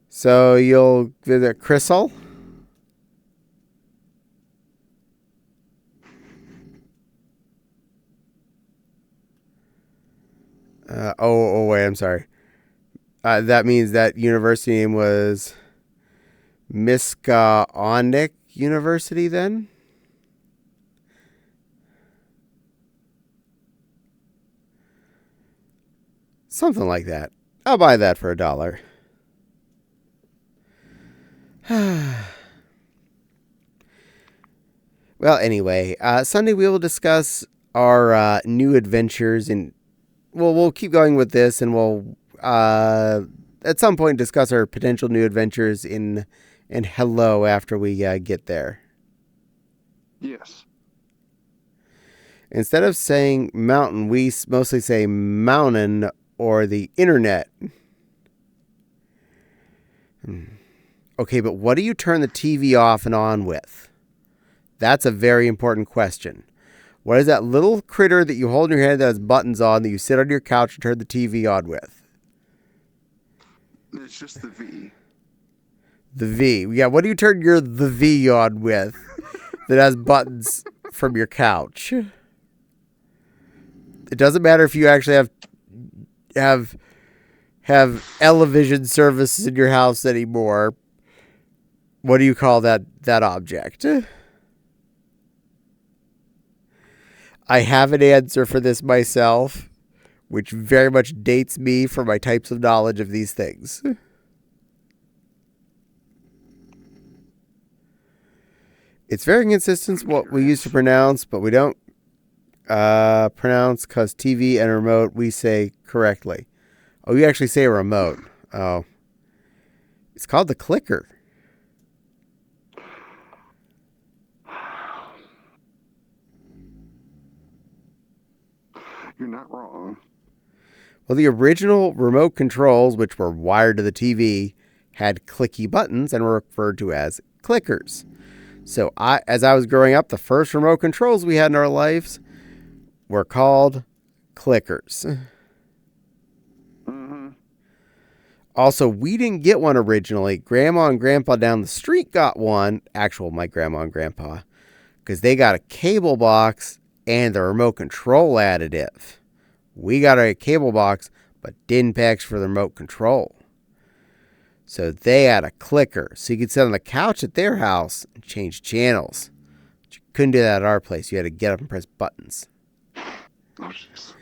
So, you'll visit Crystal? Wait, I'm sorry. That means that university name was Miskaonic University then? Something like that. I'll buy that for $1. Well, anyway, Sunday we will discuss our new adventures in. Well, we'll keep going with this, and we'll at some point discuss our potential new adventures in Hello after we get there. Yes. Instead of saying mountain, we mostly say mountain or the internet. Okay, but what do you turn the TV off and on with? That's a very important question. What is that little critter that you hold in your hand that has buttons on that you sit on your couch and turn the TV on with? It's just the V. The V. Yeah, what do you turn the V on with that has buttons from your couch? It doesn't matter if you actually have television services in your house anymore. What do you call that object? I have an answer for this myself, which very much dates me for my types of knowledge of these things. It's very inconsistent what we used to pronounce, but we don't pronounce because TV and remote we say correctly. Oh, you actually say remote. Oh. It's called the clicker. You're not wrong. Well, the original remote controls, which were wired to the TV, had clicky buttons and were referred to as clickers. So as I was growing up, the first remote controls we had in our lives were called clickers. Mm-hmm. Also, we didn't get one originally. Grandma and Grandpa down the street got one. My grandma and grandpa. Because they got a cable box and the remote control additive. We got a cable box, but didn't package for the remote control. So they had a clicker. So you could sit on the couch at their house and change channels. But you couldn't do that at our place. You had to get up and press buttons. Oh, jeez.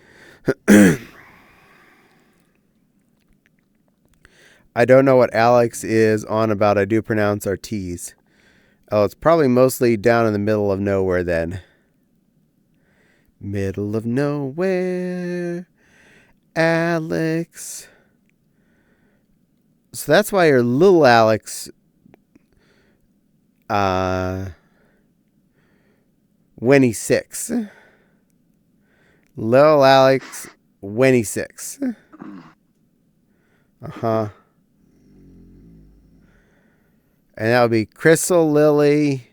I don't know what Alex is on about. I do pronounce our T's. Oh, it's probably mostly down in the middle of nowhere then. Middle of nowhere, Alex. So that's why your little Alex, when he's 6. Little Alex, when he's 6. Uh-huh. And that would be Crystal Lily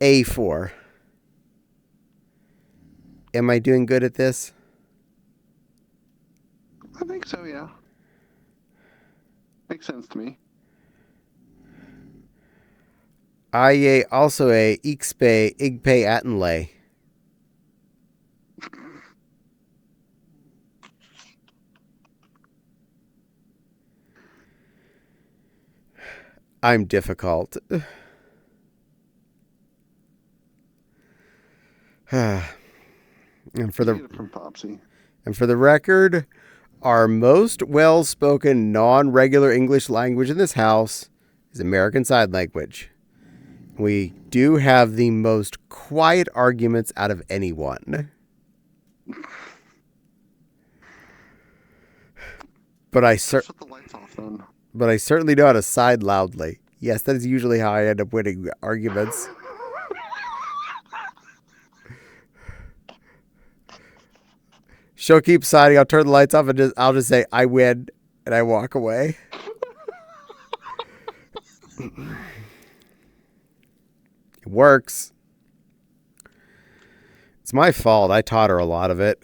A4. Am I doing good at this? I think so, yeah. Makes sense to me. I also a Ixpe Igpe Attenlay. I'm difficult. and for You get the it from Popsy. and for the record, our most well-spoken non-regular English language in this house is American Sign Language. We do have the most quiet arguments out of anyone. But I Shut the lights off then. But I certainly know how to sigh loudly. Yes, that is usually how I end up winning arguments. She'll keep signing. I'll turn the lights off and I'll just say, I win, and I walk away. It works. It's my fault. I taught her a lot of it.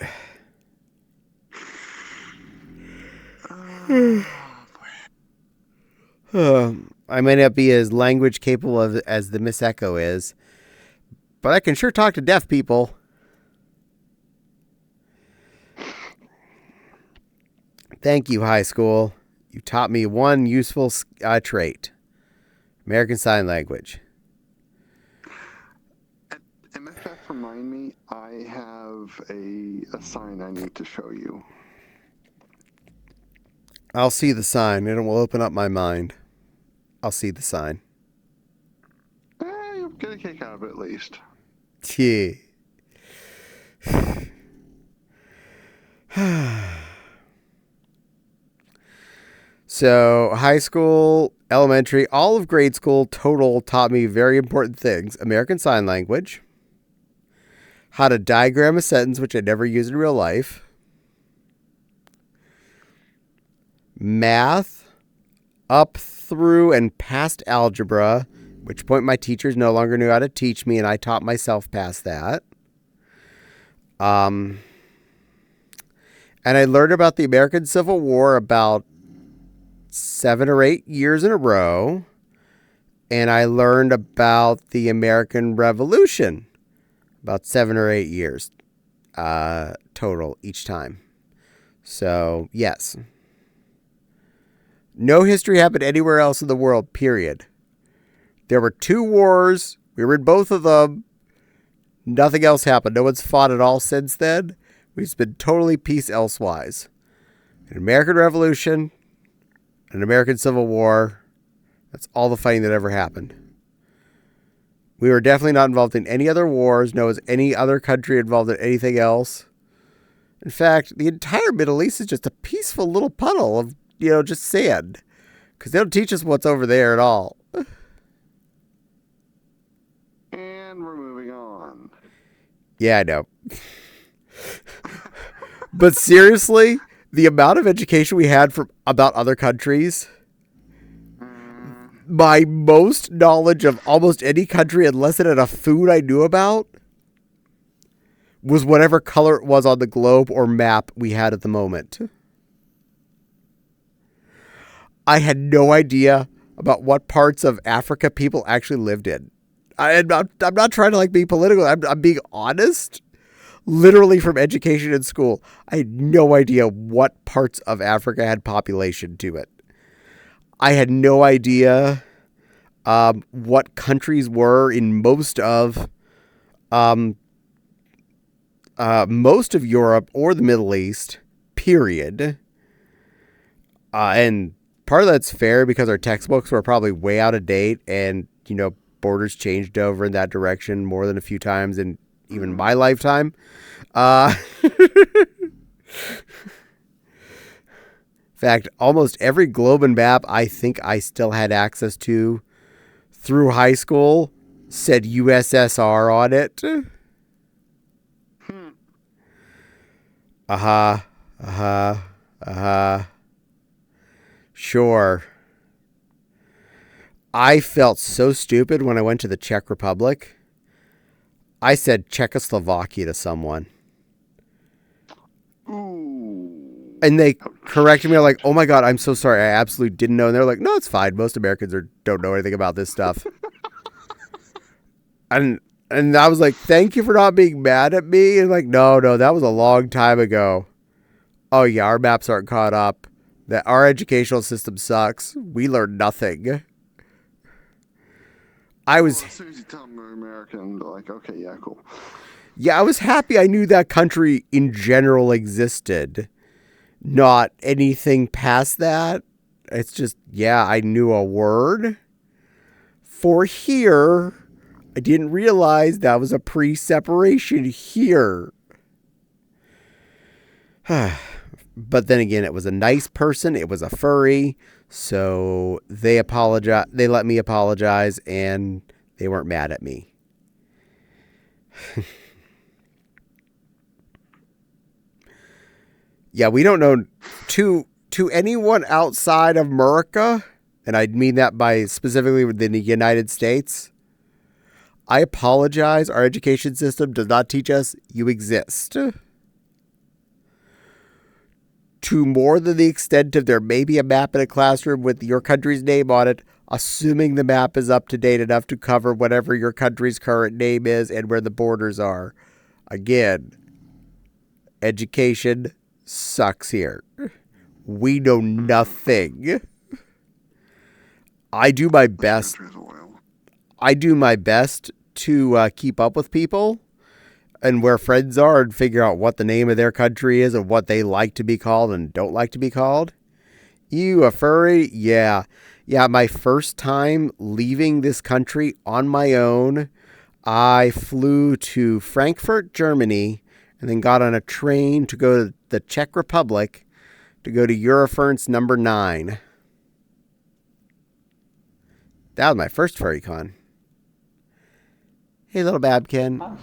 I may not be as language capable as the Miss Echo is, but I can sure talk to deaf people. Thank you, high school. You taught me one useful trait. American Sign Language. MFF, remind me, I have a sign I need to show you. I'll see the sign, and it will open up my mind. I'll see the sign. You'll get a kick out of it at least. Yeah. So, high school, elementary, all of grade school total taught me very important things. American Sign Language. How to diagram a sentence, which I never use in real life. Math, up through and past algebra, which point my teachers no longer knew how to teach me, and I taught myself past that. And I learned about the American Civil War about 7 or 8 years in a row. And I learned about the American Revolution about 7 or 8 years total each time. So, yes. No history happened anywhere else in the world, period. There were 2 wars. We were in both of them. Nothing else happened. No one's fought at all since then. We've been totally peace elsewise. An American Revolution, an American Civil War. That's all the fighting that ever happened. We were definitely not involved in any other wars. No was any other country involved in anything else. In fact, the entire Middle East is just a peaceful little puddle of, just sand. Because they don't teach us what's over there at all. And we're moving on. Yeah, I know. But seriously, the amount of education we had about other countries, my most knowledge of almost any country, unless it had a food I knew about, was whatever color it was on the globe or map we had at the moment. I had no idea about what parts of Africa people actually lived in. I'm not trying to be political. I'm being honest. Literally from education in school, I had no idea what parts of Africa had population to it. I had no idea what countries were in most of Europe or the Middle East, period. And part of that's fair because our textbooks were probably way out of date and, borders changed over in that direction more than a few times in even my lifetime. In fact, almost every globe and map I think I still had access to through high school said USSR on it. Sure. I felt so stupid when I went to the Czech Republic. I said Czechoslovakia to someone. Ooh. And they Ouch. corrected me, like, oh my God, I'm so sorry. I absolutely didn't know. And they're like, no, it's fine. Most Americans don't know anything about this stuff. and I was like, thank you for not being mad at me. And like, no, that was a long time ago. Oh yeah, our maps aren't caught up. That our educational system sucks. We learn nothing. I was Well, as soon as you tell them they're American, they're like, okay, yeah, cool. I was happy I knew that country in general existed. Not anything past that. It's just, yeah, I knew a word. For here, I didn't realize that was a pre-separation here. But then again, it was a nice person. It was a furry. So they let me apologize, and they weren't mad at me. Yeah, we don't know to anyone outside of America, and I mean that by specifically within the United States. I apologize. Our education system does not teach us you exist. To more than the extent of there may be a map in a classroom with your country's name on it, assuming the map is up to date enough to cover whatever your country's current name is and where the borders are. Again, education sucks here. We know nothing. I do my best. I do my best to keep up with people and where friends are and figure out what the name of their country is and what they like to be called and don't like to be called. You a furry? Yeah. Yeah, my first time leaving this country on my own, I flew to Frankfurt, Germany, and then got on a train to go to the Czech Republic to go to Eurofurence number 9. That was my first furry con. Hey, little Babkin.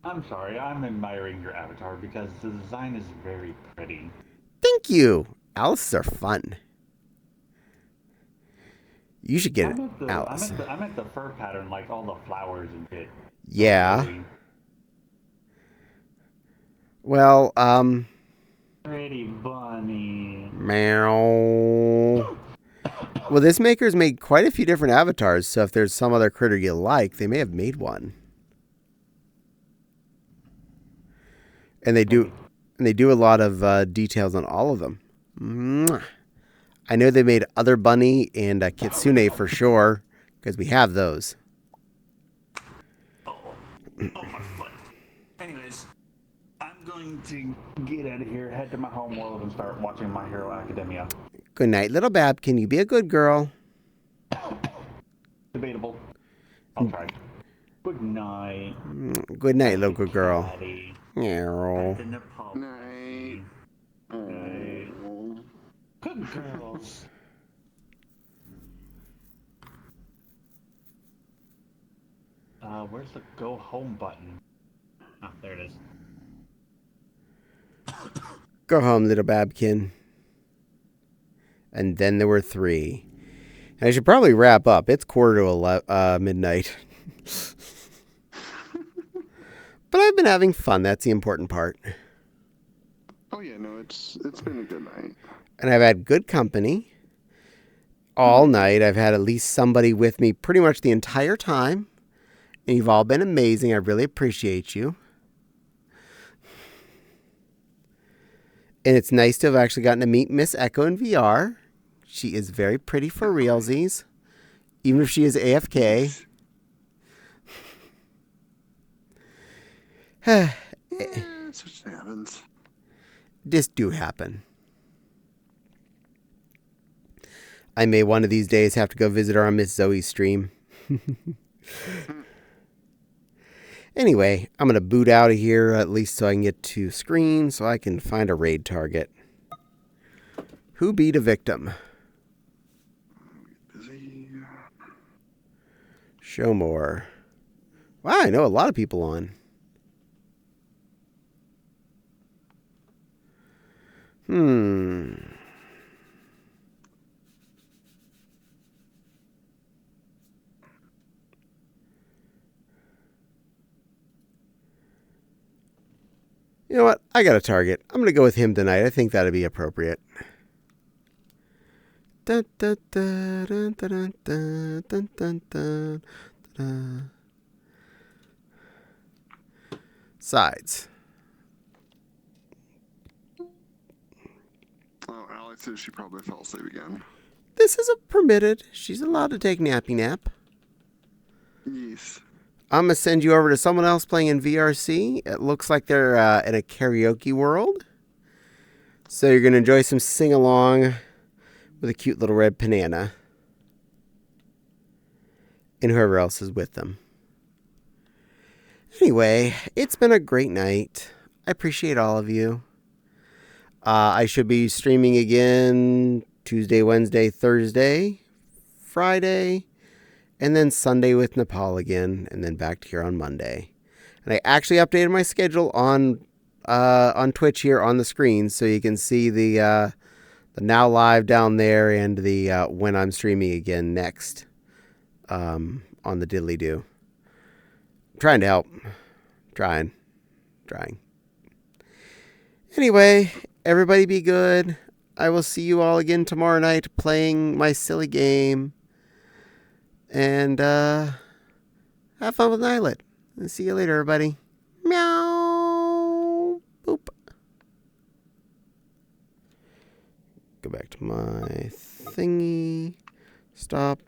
I'm sorry, I'm admiring your avatar because the design is very pretty. Thank you. Alice's are fun. You should get it, Alice. I meant the fur pattern, like all the flowers and shit. Yeah. Well, Pretty bunny. meow. Well, this maker's made quite a few different avatars, so if there's some other critter you like, they may have made one. And they do a lot of details on all of them. Mwah. I know they made Other Bunny and Kitsune for sure, because we have those. Oh, my foot. Anyways, I'm going to get out of here, head to my home world, and start watching My Hero Academia. Good night, little Bab. Can you be a good girl? Debatable. I'll try. Good night. Good night, little good girl. Caddie. Meow. Night. Night. Good girls. Where's the go home button? Ah, there it is. Go home, little Babkin. And then there were 3. And I should probably wrap up. It's 11:15 midnight. But I've been having fun. That's the important part. Oh yeah, no, it's been a good night. And I've had good company all night. I've had at least somebody with me pretty much the entire time. And you've all been amazing. I really appreciate you. And it's nice to have actually gotten to meet Miss Echo in VR. She is very pretty for realsies, even if she is AFK. Such happens. This do happen. I may one of these days have to go visit her on Miss Zoe's stream. Anyway, I'm going to boot out of here, at least so I can get to screen, so I can find a raid target. Who beat a victim? Busy. Show more. Wow, I know a lot of people on. You know what? I got a target. I'm going to go with him tonight. I think that'd be appropriate. Dun, dun, dun, dun, dun, dun, dun, dun, dun, dun. Sides. Oh, Alex says she probably fell asleep again. This is a permitted. She's allowed to take nappy nap. Yes. I'm going to send you over to someone else playing in VRC. It looks like they're in a karaoke world. So you're going to enjoy some sing-along with a cute little red banana. And whoever else is with them. Anyway, it's been a great night. I appreciate all of you. I should be streaming again Tuesday, Wednesday, Thursday, Friday, and then Sunday with Nepal again, and then back to here on Monday. And I actually updated my schedule on Twitch here on the screen, so you can see the now live down there and the when I'm streaming again next on the diddly do. Trying to help. Trying. Anyway, everybody be good. I will see you all again tomorrow night playing my silly game. And have fun with Nylet. And see you later, everybody. Meow. Boop. Go back to my thingy. Stop.